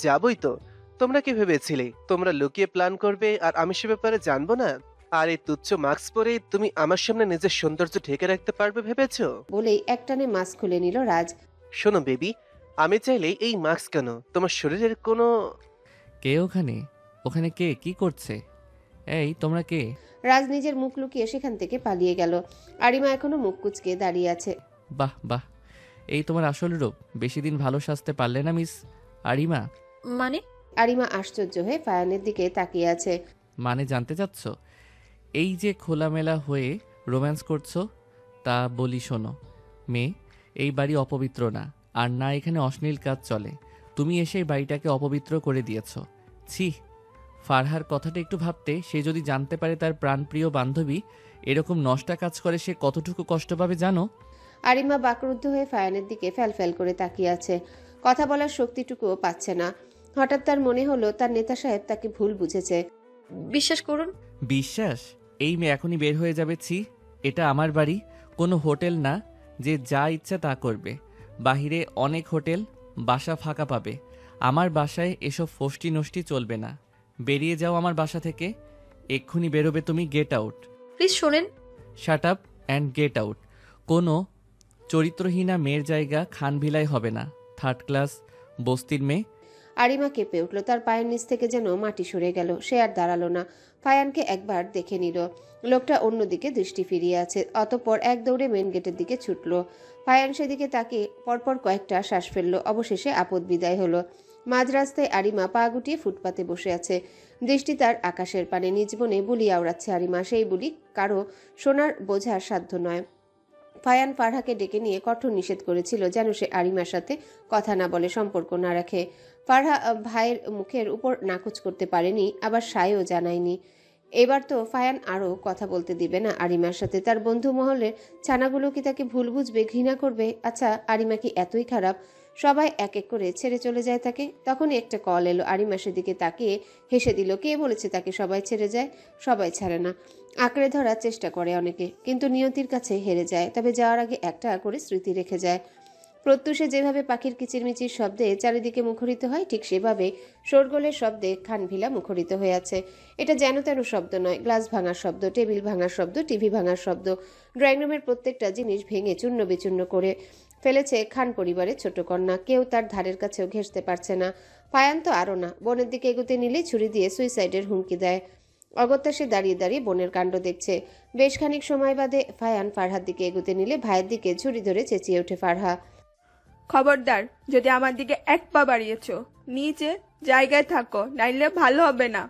যাবই তো। তোমরা কি ভেবেছিলে তোমরা লুকিয়ে প্ল্যান করবে আর আমি সে ব্যাপারে জানবো না? আর এই তুচ্ছ মাস্ক পরে তুমি আমার সামনে নিজের সৌন্দর্য ঢেকে রাখতে পারবে ভেবেছো? বলেই একটানে মাস্ক খুলে নিল রাজ। শোনো বেবি, আমি চাইলে এই মাস্ক কেন তোমার শরীরের কোনো... কে ওখানে? ওখানে কে কি করছে? এই তোমরা কে? রাজ নিজের মুখ লুকিয়ে সেখান থেকে পালিয়ে গেল। আরিমা এখনো মুখ কুচকে দাঁড়িয়ে আছে। বাহ বাহ, এই তোমার আসল রূপ। বেশি দিন ভালো সাজতে পারলে না মিস আরিমা? মানে? আরিমা আশ্চর্য হয়ে ফায়ানের দিকে তাকিয়ে আছে। মানে জানতে চাচ্ছ? এই যে খোলামেলা হয়ে রোম্যান্স করছো, তা বলি শোনো মেয়ে, এই বাড়ি অপবিত্র না, আর না এখানে অশ্লীল কাজ চলে। তুমি এসে এই বাড়িটাকে অপবিত্র করে দিয়েছ। ছি, ফারহার কথাটা একটু ভাবতে। সে যদি জানতে পারে তার প্রাণপ্রিয় বান্ধবী এরকম নষ্টা কাজ করে, সে কতটুকু কষ্ট পাবে জানো? আরিমা বাকরুদ্ধ হয়ে ফায়ানের দিকে ফ্যাল করে তাকিয়ে আছে। কথা বলার শক্তিটুকুও পাচ্ছে না। হঠাৎ তার মনে হলো তার নেতা সাহেব তাকে ভুল বুঝেছে। বিশ্বাস করুন। বিশ্বাস? এই মেয়ে এখনই বের হয়ে যাবে। ছি, এটা আমার বাড়ি, কোনো হোটেল না যে যা ইচ্ছা তা করবে। বাহিরে অনেক হোটেল, বাসা ফাঁকা পাবে। আমার বাসায় এসব ফষ্টি নষ্টি চলবে না। বেরিয়ে যাও আমার বাসা থেকে, এক্ষুনি বেরোবে তুমি। Get out. প্লিজ শোনেন। Shut up and get out. কোনো চরিত্রহীনা মেয়ের জায়গা খানভিলাই হবে না। থার্ড ক্লাস বস্তির মেয়ে। আরিমা কেঁপে উঠল, তার পায়ের নিচ থেকে যেন মাটি সরে গেল। সে আর দাঁড়ালো না, ফায়ানকে একবার দেখে নিল। লোকটা অন্যদিকে দৃষ্টি ফিরিয়ে আছে। অতঃপর এক দৌড়ে মেন গেটের দিকে ছুটল। ফায়ান সেদিকে তাকে পরপর কয়েকটা শ্বাস ফেলল। অবশেষে আপদ বিদায় হলো। মাঝ রাস্তায় আরিমা পা গুটিয়ে ফুটপাতে বসে আছে। দৃষ্টি তার আকাশের পানে। নিজ বনে বুলি আওড়াচ্ছে আরিমা। সেই বুলি কারো সোনার বোঝার সাধ্য নয়। ফায়ান ফারহাকে ডেকে নিয়ে কঠোর নিষেধ করেছিল যেন সে আরিমার সাথে কথা না বলে, সম্পর্ক না রাখে। ফারহা ভাইয়ের মুখের উপর নাকচ করতে পারেনি, আবার সায়ও জানায়নি। এবার তো ফায়ান আরও কথা বলতে দিবে না আরিমার সাথে। তার বন্ধু মহলের ছানাগুলো কি তাকে ভুল বুঝবে, ঘৃণা করবে? আচ্ছা, আরিমা কি এতই খারাপ? সবাই এক এক করে ছেড়ে চলে যায় তাকে। তখনই একটা কল এলো। আরিমা সেদিকে তাকিয়ে হেসে দিল। কে বলেছে তাকে সবাই ছেড়ে যায়? সবাই ছাড়ে না। আঁকড়ে ধরার চেষ্টা করে অনেকে, কিন্তু নিয়তির কাছে হেরে যায়। তবে যাওয়ার আগে একটা করে স্মৃতি রেখে যায়। প্রত্যুষে যেভাবে পাখির কিচিরমিচির শব্দে চারিদিকে মুখরিত হয়, ঠিক সেভাবে শোরগোলের শব্দে খানভিলা মুখরিত হয়ে আছে। এটা যেন তেন শব্দ নয়, গ্লাস ভাঙার শব্দ, টেবিল ভাঙার শব্দ, টিভি ভাঙার শব্দ। ড্রয়িং রুমের প্রত্যেকটা জিনিস ভেঙে চূর্ণ বিচূর্ণ করে ফেলেছে খান পরিবারের ছোট কন্যা। কেউ তার ধারের কাছেও ঘেঁষতে পারছে না। ফায়ান তো আরও না। বোনের দিকে এগোতে নিলেই ছুরি দিয়ে সুইসাইডের হুমকি দেয়। অগত্যা সে দাঁড়িয়ে দাঁড়িয়ে বোনের কাণ্ড দেখছে। বেশ খানিক সময় বাদে ফায়ান ফারহার দিকে এগোতে নিলে ভাইয়ের দিকে ছুরি ধরে চেঁচিয়ে ওঠে ফারহা। খবরদার, যদি আমার দিকে এক পা বাড়িয়েছ, নিচে জায়গায় থাকো, নাইলে ভালো হবে না।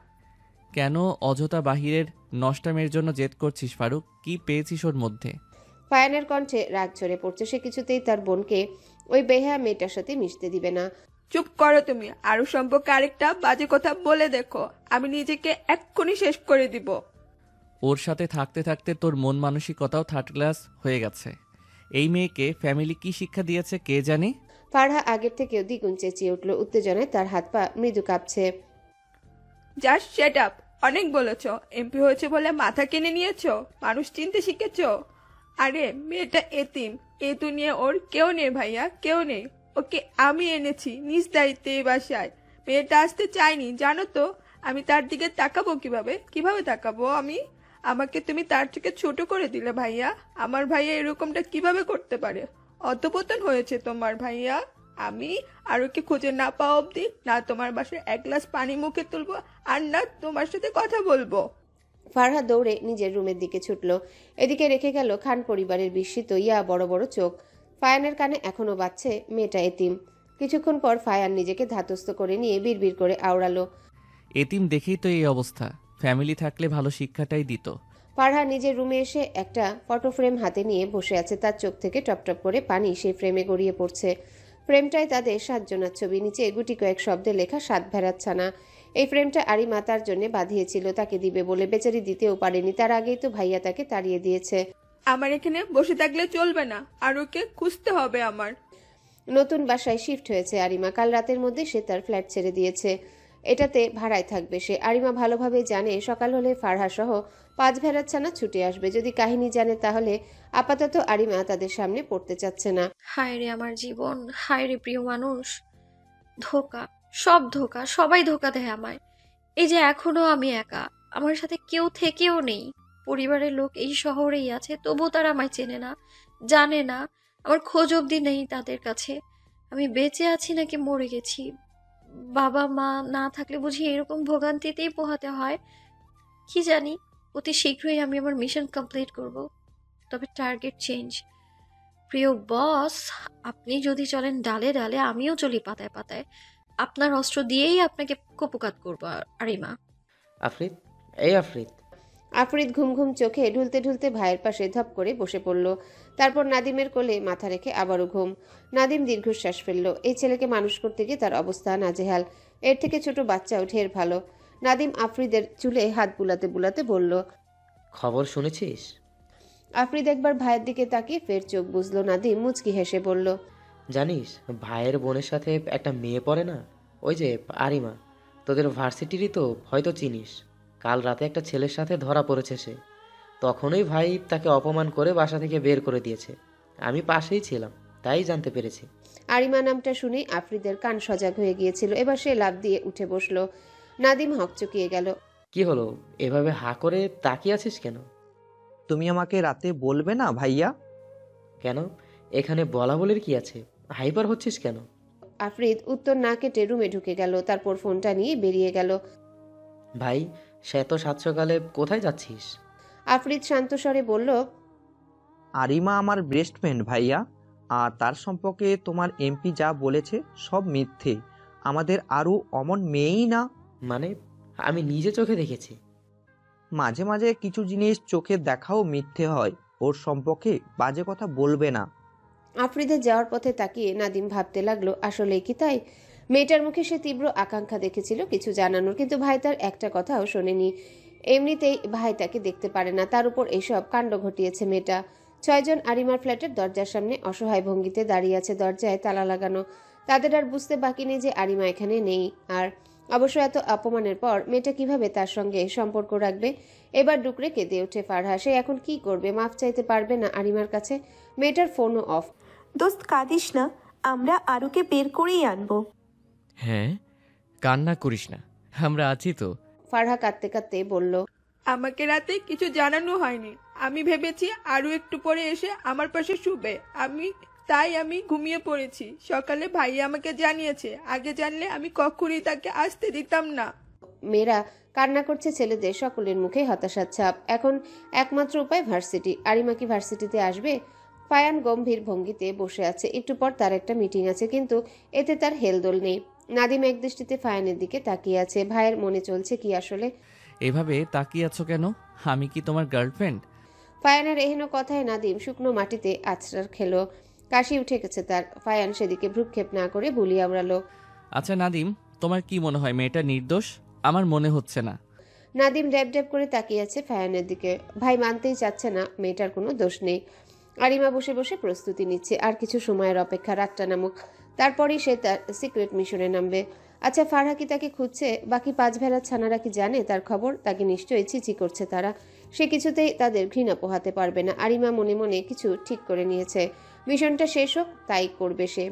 কেন অযথা বাহিরের নষ্টামের জন্য জেদ করছিস ফারুক? কি পেয়েছিস ওর মধ্যে? ফায়ানের কণ্ঠে রাগ ঝরে পড়ছে। সে কিছুতেই তার বোনকে ওই বেহায়া মেয়েটার সাথে মিশতে দিবে না। চুপ করো তুমি। আরো সম্পর্কে আরেকটা বাজে কথা বলে দেখো, আমি নিজেকে এক্ষুনি শেষ করে দিব। ওর সাথে থাকতে থাকতে তোর মন মানসিকতাও থার্ড ক্লাস হয়ে গেছে। এই মেয়েকে ফ্যামিলি কি শিক্ষা দিয়েছে কে জানে? ফারহা আগের থেকেও দ্বিগুণ চেঁচিয়ে উঠল। উত্তেজনায় তার হাত পা মৃদু কাঁপছে। Just shut up. অনেক বলেছ। এমপি হয়েছে বলে মাথা কিনে নিয়েছো, মানুষ চিনতে শিখেছো। আরে মেয়েটা এতিম, এ দুনিয়া ওর কেউ নেই ভাইয়া, কেউ নেই। ওকে আমি এনেছি নিজ দায়িত্বে এই বাসায়। মেয়েটা আসতে চায়নি জানো তো। আমি তার দিকে তাকাবো কিভাবে? কিভাবে তাকাবো আমি? আমাকে তুমি তার থেকে ছোট করে দিলে ভাইয়া। আমার ভাইয়া এরকমটা কিভাবে করতে পারে? অধপতন হয়েছে তোমার ভাইয়া। আমি আর ওকে খুঁজে না পাওয়া অব্দি না তোমার বাসায় এক গ্লাস পানি মুখে তুলবো, আর না তোমার সাথে কথা বলবো। ফারহা দৌড়ে নিজের রুমের দিকে ছুটল। এদিকে রেখে গেল খান পরিবারের বিস্মিত ইয়া বড় বড় চোখ। ফায়ানের কানে এখনো বাজছে মেয়েটা এতিম। কিছুক্ষণ পর ফায়ান নিজেকে ধাতস্থ করে নিয়ে বিড়বিড় করে আওড়ালো, এতিম দেখেই তো এই অবস্থা। ফ্যামিলি থাকলে ভালো শিক্ষাটাই দিত। ফারহা নিজের রুমে এসে একটা ফটো ফ্রেম হাতে নিয়ে বসে আছে। তার চোখ থেকে টপটপ করে পানি সেই ফ্রেমে গড়িয়ে পড়ছে। ফ্রেমটায় তাদের 7 জনের ছবি, নিচে গুটি কয়েক শব্দে লেখা 7 ভেড়ার ছানা। এই ফ্রেমটা আরিমা তার জন্য বাঁধিয়েছিল, তাকে দিবে বলে। বেচারি দিতেও পারেনি, তার আগেই তো ভাইয়া তাকে তাড়িয়ে দিয়েছে। আমার এখানে বসে থাকলে চলবে না, আর ওকে খুঁজতে হবে আমার। নতুন বাসায় শিফট হয়েছে আরিমা। কাল রাতের মধ্যে সে তার ফ্ল্যাট ছেড়ে দিয়েছে। এটাতে ভাড়ায় থাকবে সে। আরিমা ভালোভাবে জানে সকাল হলে ফারহা সহ 5 ভেড়ার ছানা ছুটে আসবে। যদি কাহিনী জানে তাহলে আপাতত আরিমা তাদের সামনে পড়তে চাচ্ছে না। হায় রে আমার জীবন, হায় রে প্রিয় মানুষ। ধোকা, সব ধোকা, সবাই ধোকা দেয় আমায়। এই যে এখনো আমি একা, আমার সাথে কেউ থেকেও নেই। পরিবারের লোক এই শহরেই আছে, তবু তারা আমায় চেনে না, জানে না। আমার খোঁজ অবধি নেই তাদের কাছে। আমি বেঁচে আছি নাকি মরে গেছি। বাবা মা না থাকলে বুঝি এরকম ভোগান্তিতেই পোহাতে হয়। কি জানি, অতি শীঘ্রই আমি আমার মিশন কমপ্লিট করব। তবে টার্গেট চেঞ্জ। প্রিয় বস, আপনি যদি চলেন ডালে ডালে, আমিও চলি পাতায় পাতায়। আপনার অস্ত্র দিয়েই আপনাকে কুপকাত করবো আরিমা। আফরিদ, এই আফরিদ। আফরিদ ঘুম ঘুম চোখে ঢুলতে ঢুলতে ভাইয়ের পাশে ধপ করে বসে পড়ল। তারপর নাদিমের কোলে মাথা রেখে আবারও ঘুম। নাদিম দীর্ঘশ্বাস ফেলল। এই ছেলেকে মানুষ করতে গিয়ে তার অবস্থা নাজেহাল। এর থেকে ছোট বাচ্চাও ঢের ভালো। নাদিম আফরিদের চুলে হাত বুলাতে বুলাতে বলল, খবর শুনেছিস? আফরিদ একবার ভাইয়ের দিকে তাকিয়ে ফের চোখ বুঝলো। নাদিম মুচকি হেসে বলল, জানিস ভাইয়ের বোনের সাথে একটা মেয়ে পড়ে না, ওই যে আরিমা, তোদের ভার্সিটিরই তো, হয়তো চিনিস। কাল রাতে একটা ছেলের সাথে ধরা পড়েছে সে। তখনই ভাই তাকে অপমান করে বাসা থেকে বের করে দিয়েছে। আমি পাশেই ছিলাম, তাই জানতে পেরেছি। আরিমা নামটা শুনে আফরিদের কান সজাগ হয়ে গিয়েছিল। এবার সে লাফ দিয়ে উঠে বসলো। নাদিম হকচকিয়ে গেল। কি হলো, এভাবে হা করে তাকিয়ে আছিস কেন? তুমি আমাকে রাতে বলবে না ভাইয়া? কেন, এখানে বলা বলের কি আছে? হাইপার হচ্ছিস কেন? আফরিদ উত্তর না কেটে রুমে ঢুকে গেল। তারপর ফোনটা নিয়ে বেরিয়ে গেল। ভাই, সে তো 7 সকালে কোথায় যাচ্ছিস? আফরিদ শান্ত স্বরে বলল, আরিমা আমার বেস্ট ফ্রেন্ড ভাইয়া, আর তার সম্পর্কে তোমার এমপি যা বলেছে সব মিথ্যে। আমাদের আরও অমন মেয়েই না। মানে? আমি নিজে চোখে দেখেছি। মাঝে মাঝে কিছু জিনিস চোখে দেখাও মিথ্যে হয়। ওর সম্পর্কে বাজে কথা বলবে না। আফরিদের যাওয়ার পথে তাকিয়ে নাদিম ভাবতে লাগলো, আসলে কি তাই? মেয়েটার মুখে সে তীব্র আকাঙ্ক্ষা দেখেছিল কিছু জানানোর, কিন্তু ভাই তার একটা কথাও শোনেনি। এমনিতেই ভাই তাকে দেখতে পারে না, তার উপর এসব কাণ্ড ঘটিয়েছে মেয়েটা। 6 জন আরিমার ফ্ল্যাটের দরজার সামনে অসহায় ভঙ্গিতে দাঁড়িয়ে আছে, দরজায় তালা লাগানো। তাদের আর বুঝতে বাকি নেই যে আরিমা এখানে নেই। আর অবশ্য এত অপমানের পর মেয়েটা কিভাবে তার সঙ্গে সম্পর্ক রাখবে? এবার ডুকরে কেঁদে ওঠে ফারহা। সে এখন কি করবে? মাফ চাইতে পারবে না আরিমার কাছে। মেয়েটার ফোনও অফ। দোস্ত কাঁদিস না, আমরা আরুকে বের করেই আনবো। হ্যাঁ, কান্না করিস না, আমরা আছি তো। ফারহা কাঁদতে কাঁদতে বলল, আমাকে রাতে কিছু জানানো হয়নি। আমি ভেবেছি আরো একটু পরে এসে আমার পাশে শুবে। তাই আমি ঘুমিয়ে পড়েছি। সকালে ভাইয়া আমাকে জানিয়েছে। আগে জানলে আমি কখনই তাকে আসতে দিতাম না। মেয়েরা কান্না করছে, ছেলেদের সকলের মুখে হতাশার ছাপ। এখন একমাত্র উপায় ভার্সিটি। আরিমা কি ভার্সিটিতে আসবে? ফায়ান গম্ভীর ভঙ্গিতে বসে আছে। একটু পর তার একটা মিটিং আছে, কিন্তু এতে তার হেলদোল নেই। নাদিম একদৃষ্টিতে ফায়ানের দিকে তাকিয়ে আছে। ভাইয়ের মনে চলছে কি আসলে? এভাবে তাকিয়ে আছো কেন? আমি কি তোমার গার্লফ্রেন্ড? ফায়ানের এহেন কথায় নাদিম শুকনো মাটিতে আছড়ার খেলো। কাশি উঠে গেছে তার। ফায়ান সেদিকে ভ্রুক্ষেপ না করে বুলি আওড়ালো, আচ্ছা নাদিম, তোমার কি মনে হয় মেয়েটা নির্দোষ? আমার মনে হচ্ছে না। নাদিম ড্যাব ড্যাব করে তাকিয়ে আছে ফায়ানের দিকে। ভাই মানতেই চাচ্ছে না মেয়েটার কোনো দোষ নেই। আরিমা বসে বসে প্রস্তুতি নিচ্ছে। আর কিছু সময়ের অপেক্ষা, রাতটা নামুক, তারপরই সে তার সিক্রেট মিশনে নামবে। আচ্ছা, ফারহা কি তাকে খুঁজছে? বাকি 5 ভেড়ার ছানারা কি জানে তার খবর? তাকে নিশ্চয়ই চিচি করছে তারা। সে কিছুতেই তাদের ঘৃণা পোহাতে পারবে না। আরিমা মনে মনে কিছু ঠিক করে নিয়েছে, মিশনটা শেষ হোক তাই করবে সে।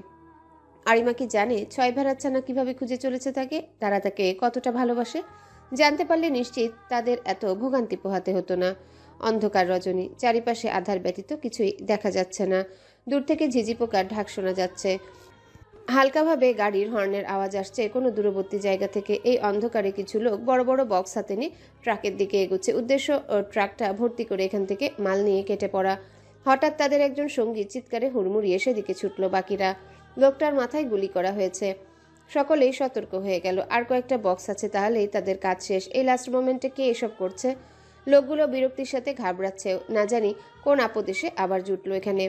আরিমা কি জানে 6 ভেড়াচ্ছানা কিভাবে খুঁজে চলেছে তাকে, তারা তাকে কতটা ভালোবাসে? জানতে পারলে নিশ্চিত তাদের এত ভোগান্তি পোহাতে হতো না। অন্ধকার রজনী, চারিপাশে আধার ব্যতীত কিছুই দেখা যাচ্ছে না। দূর থেকে ঝিঝি পোকার ঢাক শোনা যাচ্ছে, হালকাভাবে গাড়ির হর্নের আওয়াজ আসছে কোনো দূরবর্তী জায়গা থেকে। এই অন্ধকারে কিছু লোক বড় বড় বক্স হাতে নিয়ে ট্রাকের দিকে এগোচ্ছে, উদ্দেশ্য ট্রাকটা ভর্তি করে এখান থেকে মাল নিয়ে কেটে পড়া। হঠাৎ তাদের একজন সঙ্গী চিৎকারে হুড়মুড়িয়ে সেদিকে ছুটল। বাকিরা, লোকটার মাথায় গুলি করা হয়েছে। সকলেই সতর্ক হয়ে গেল, আর কয়েকটা বক্স আছে, তাহলেই তাদের কাজ শেষ। এই লাস্ট মোমেন্টে কে এসব করছে? লোকগুলো বিরক্তির সাথে ঘাবড়াচ্ছে, না জানি কোন আপদেশে আবার জুটলো এখানে।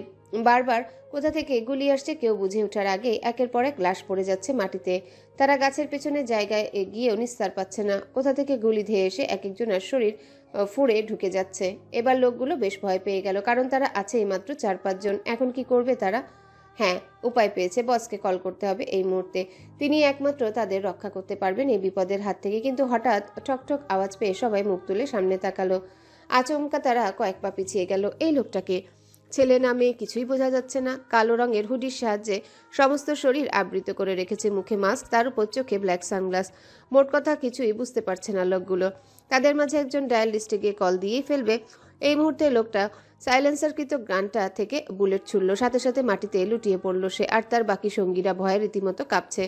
বারবার কোথা থেকে গুলি আসছে কেউ বুঝে ওঠার আগে একের পর এক লাশ পড়ে যাচ্ছে মাটিতে। তারা গাছের পেছনে জায়গায় গিয়েও নিস্তার পাচ্ছে না। কোথা থেকে গুলি ধেয়ে এসে এক একজনের শরীর ফুঁড়ে ঢুকে যাচ্ছে। এবার লোকগুলো বেশ ভয় পেয়ে গেল, কারণ তারা আছে মাত্র 4-5 জন। এখন কি করবে তারা? হ্যাঁ, উপায় পেয়েছে, বসকে কল করতে হবে এই মুহূর্তে। তিনি একমাত্র তাদের রক্ষা করতে পারবেন এই বিপদের হাত থেকে। কিন্তু হঠাৎ ঠকঠক আওয়াজ পেয়ে সবাই মুখ তুলে সামনে তাকালো। আচমকা তারা কয়েক পা পিছিয়ে গেল। এই লোকটাকে ছেলে না মেয়ে কিছুই বোঝা যাচ্ছে না। কালো রঙের হুডির সাহায্যে সমস্ত শরীর আবৃত করে রেখেছে, মুখে মাস্ক, তার উপর চোখে ব্ল্যাক সানগ্লাস। মোট কথা কিছুই বুঝতে পারছে না লোকগুলো। তাদের মাঝে একজন ডায়াল লিস্টে গিয়ে কল দিয়েই ফেলবে। এই মুহূর্তে লোকটা সাইলেন্সারকৃত গানটা থেকে বুলেট ছুড়ল, সাথে সাথে মাটিতে লুটিয়ে পড়ল সে। আর তার বাকি সঙ্গীরা ভয়ে রীতিমতো কাঁপছে।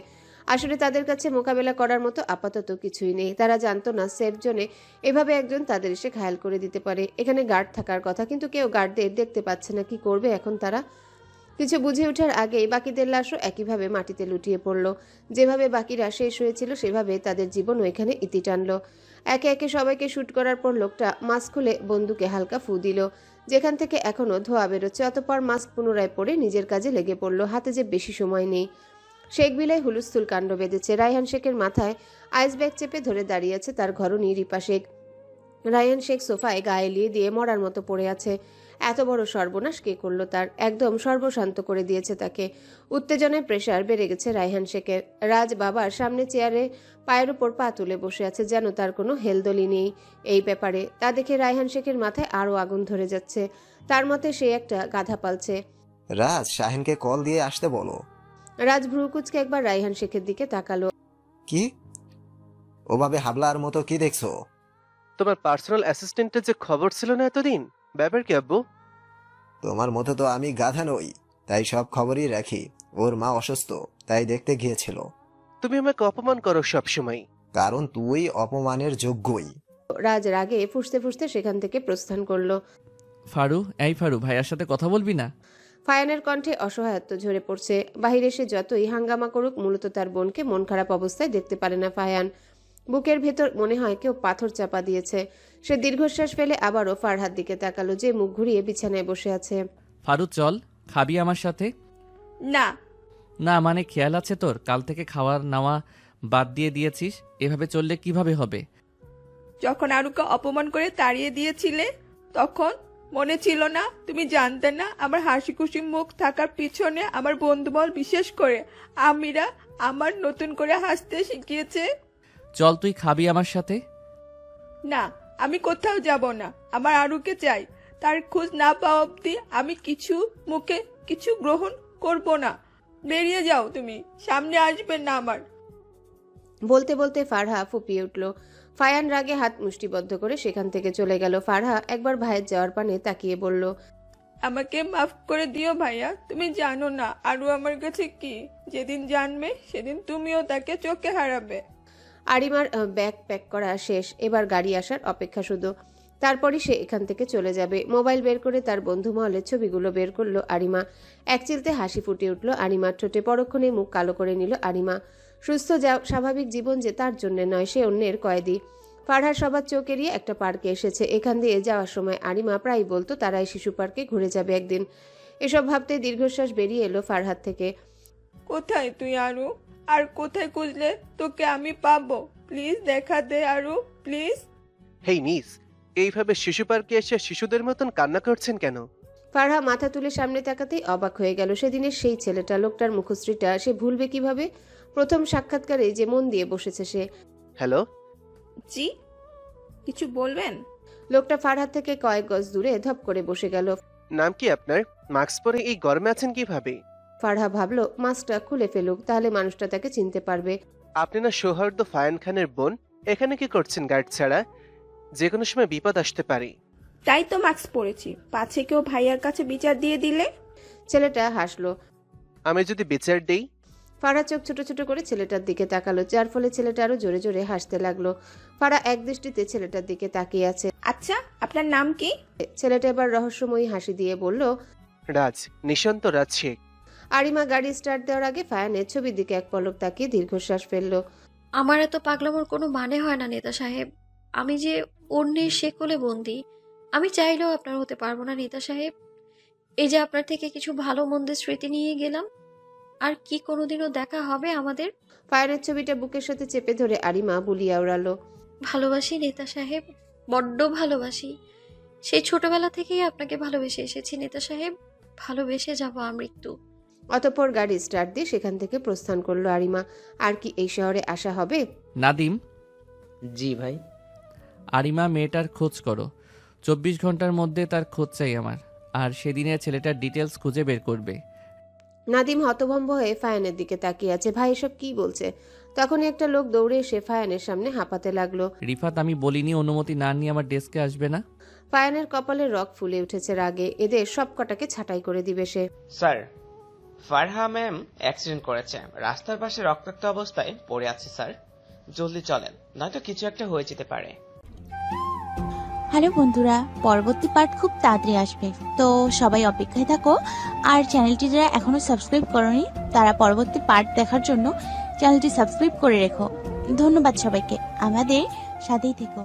আসলে তাদের কাছে মোকাবেলা করার মতো আপাতত কিছুই নেই। তারা জানতো না সেফ জোনে এভাবে একজন তাদের এসে ঘায়াল করে দিতে পারে। এখানে গার্ড থাকার কথা, কিন্তু কেউ গার্ডদের দেখতে পাচ্ছে না। কি করবে এখন তারা? কিছু বুঝে ওঠার আগেই বাকিদের লাশও একইভাবে মাটিতে লুটিয়ে পড়ল। যেভাবে বাকিরা শেষ হয়েছিল সেভাবে তাদের জীবনও এখানে ইতি টানল। একে একে সবাইকে শুট করার পর লোকটা মাস্ক খুলে বন্দুকে হালকা ফু দিল, যেখান থেকে এখনো ধোয়া বেরোচ্ছে। অতঃপর মাস্ক পুনরায় পরে নিজের কাজে লেগে পড়ল। হাতে যে বেশি সময় নেই। শেখ বিলায় হুলস্থুল কাণ্ড বেঁধেছে। রায়হান শেখের মাথায় আইস ব্যাগ চেপে ধরে দাঁড়িয়ে আছে তার ঘরণী রিপা শেখ। রায়হান শেখ সোফায় গায়ে লিয়ে দিয়ে মরার মতো পড়ে আছে। এত বড় সর্বনাশ কে করলো তার? একদম সর্বশান্ত করে দিয়েছে তাকে। উত্তেজনায় প্রেশার বেড়ে গেছে রায়হান শেখের। রাজ বাবার সামনে চেয়ারে পায়ের উপর পা তুলে বসে আছে, যেন তার কোনো হেলদোলি নেই এই ব্যাপারে। তা দেখে রায়হান শেখের মাথায় আরো আগুন ধরে যাচ্ছে। তার মতে সে একটা গাধা পালছে। রাজ, শাহিনকে কল দিয়ে আসতে বলো। রাজ ভ্রুকুচকে একবার রায়হান শেখের দিকে তাকালো। কি ওভাবে হাবলার মতো কি দেখছো? তোমার পার্সোনাল অ্যাসিস্ট্যান্টের যে খবর ছিল না এতদিন, ব্যাপার কি আব্বু? তোমার মতো তো আমি গাধা নই, তাই সব খবরই রাখি। ওর মা অসুস্থ, তাই দেখতে গিয়েছিল। তুমি আমাকে অপমান করো সবসময়। কারণ তুই অপমানের যোগ্যই। রাজ রাগে ফুঁসতে ফুঁসতে সেখান থেকে প্রস্থান করলো। ফারু, এই ফারু, ভাইয়ার সাথে কথা বলবি না? ফায়ানের কণ্ঠে অসহায়ত্ব ঝরে পড়ছে। বাহিরে সে যতই হাঙ্গামা করুক, মূলত তার বোনকে মন খারাপ অবস্থায় দেখতে পারে না ফায়ান। বুকের ভেতর মনে হয় কেউ পাথর চাপা দিয়েছে। সে দীর্ঘশ্বাস ফেলে আবারও ফারহার দিকে তাকালো, যে মুখ ঘুরিয়ে বিছানায় বসে আছে। ফারু চল, খাবি আমার সাথে? না। না মানে খেয়াল আছে তোর? কাল থেকে খাওয়ার নাওয়া বাদ দিয়ে দিয়েছিস। এভাবে চললে কিভাবে হবে? যখন আরুকে অপমান করে তাড়িয়ে দিয়েছিলে তখন মনে ছিল না? তুমি জানতে না আমার হাসি খুশি মুখ থাকার পিছনে আমার বন্ধুবল, বিশেষ করে আমিরা, আমার নতুন করে হাসতে শিখিয়েছে। চল তুই খাবি আমার সাথে? না, আমি কোথাও যাব না। আমার আরুকে চাই। তার খোঁজ না পাওয়া অব্দি আমি মুখে কিছু গ্রহণ করব না। বেরিয়ে যাও তুমি, সামনে আসবে না আমার। বলতে বলতে ফারহা ফুপিয়ে উঠল। ফায়ান রাগে হাত মুষ্টিবদ্ধ করে সেখান থেকে চলে গেল। ফারহা একবার ভাইয়ের যাওয়ার পানে তাকিয়ে বলল, আমাকে মাফ করে দিও ভাইয়া। তুমি জানো না আরু আমার কাছে কি। যেদিন জানবে সেদিন তুমিও তাকে চোখে হারাবে। আরিমার ব্যাগ প্যাক করা শেষ, এবার গাড়ি আসার অপেক্ষা শুধু। তারপরই সে এখান থেকে চলে যাবে। মোবাইল বের করে তার বন্ধু মহলের ছবিগুলো বের করলো আরিমা। একচিলতে হাসি ফুটে উঠল আরিমার ঠোঁটে। পরক্ষণে মুখ কালো করে নিল আরিমা। সুস্থ স্বাভাবিক জীবন যে তার জন্য নয়, সে অন্যের কয়েদি। ফারহার সবার চোখ এড়িয়ে একটা পার্কে এসেছে। এখান দিয়ে যাওয়ার সময় আরিমা প্রায় বলতো তারা এই শিশু পার্কে ঘুরে যাবে একদিন। এসব ভাবতে দীর্ঘশ্বাস বেরিয়ে এলো ফারহার থেকে। কোথায় তুই আরু? আর কোথায় খুঁজলে তোকে আমি পাবো? প্লিজ দেখা দে আরু, প্লিজ। হেই মিস, এইভাবে শিশু পার্কে এসে শিশুদের মতন কান্না করছেন কেন? ফারহা মাথা তুলে সামনে তাকাতেই অবাক হয়ে গেল। সেদিনের সেই ছেলেটা, লোকটার মুখশ্রীটা সে ভুলবে কিভাবে? প্রথম সাক্ষাৎকারে যে মন দিয়ে বসেছে সে। হ্যালো। জি, কিছু বলবেন? লোকটা ফারহাদ থেকে কয়েক গজ দূরে ধপ করে বসে গেল। নাম কি আপনার? মাস্ক পরে এই গরমে আছেন কিভাবে? ফারহা ভাবলো মাস্কটা খুলে ফেলুক, তাহলে মানুষটা তাকে চিনতে পারবে। আপনি না সৌহার্দ্য ফায়ান খানের বোন? এখানে কি করছেন গার্ড ছাড়া? যে কোনো সময় বিপদ আসতে পারে। তাই তো মাস্ক পরেছি, পাছে কেউ ভাইয়ার কাছে বিচার দিয়ে দিলে। ছেলেটা হাসলো। আমি যদি বিচার দেই? ফারহা চোখ ছোট ছোট করে ছেলেটার দিকে তাকালো, যার ফলে ছেলেটা আরো জোরে জোরে হাসতে লাগলো। ফারহা এক দৃষ্টিতে ছেলেটার দিকে তাকিয়ে আছে। আচ্ছা, আপনার নাম কি? ছেলেটা এবার রহস্যময়ী হাসি দিয়ে বলল, রাজ, নিশান্ত রাজ শেখ। আরিমা গাড়ি স্টার্ট দেওয়ার আগে ফায়ানের ছবির দিকে এক পলক তাকিয়ে দীর্ঘশ্বাস ফেললো। আমার এত পাগলামোর কোনো মানে হয় না নেতা সাহেব। আমি যে অন্যের শেকলে বন্দি, আমি চাইলেও আপনার হতে পারবো না নেতা সাহেব। এই যে আপনার থেকে কিছু ভালো মন্দের স্মৃতি নিয়ে গেলাম, আর কি কোনোদিনও দেখা হবে আমাদের? ফায়ানের ছবিটা বুকের সাথে চেপে ধরে আরিমা বুলিয়া উড়ালো। ভালোবাসি নেতা সাহেব, বড্ড ভালোবাসি। সেই ছোটবেলা থেকেই আপনাকে ভালোবেসে এসেছি নেতা সাহেব, ভালোবেসে যাবো আমৃত্যু। অতঃপর গাড়ি স্টার্ট দিয়ে সেখান থেকে প্রস্থান করলো আরিমা। আর কি এই শহরে আসা হবে? নাদিম। জি ভাই। আরিমা মেয়েটার খোঁজ করো, 24 ঘন্টার মধ্যে তার খোঁজ চাই আমার। আর সেদিনের ছেলেটার ডিটেলস খুঁজে বের করবে। নাদিম হতভম্ব হয়ে ফায়ানের দিকে তাকিয়ে আছে। ভাই এসব কি বলছে? তখনই একটা লোক দৌড়ে এসে ফায়ানের সামনে হাঁপাতে লাগলো। রিফাত, আমি বলিনি অনুমতি না নিয়ে আমার ডেস্কে আসবে না? ফায়ানের কপালে রক ফুলে উঠেছে রাগে। এদের সব কটাকে ছাঁটাই করে দিবে সে। স্যার, ফারহা ম্যাম অ্যাক্সিডেন্ট করেছে, রাস্তার পাশে রক্তাক্ত অবস্থায় পড়ে আছে স্যার। জলদি চলেন, নয়তো কিছু একটা হয়ে যেতে পারে। হ্যালো বন্ধুরা, পরবর্তী পার্ট খুব তাড়াতাড়ি আসবে, তো সবাই অপেক্ষায় থাকো। আর চ্যানেলটি যারা এখনো সাবস্ক্রাইব করোনি তারা পরবর্তী পার্ট দেখার জন্য চ্যানেলটি সাবস্ক্রাইব করে রেখো। ধন্যবাদ সবাইকে, আমাদের সাথেই থেকো।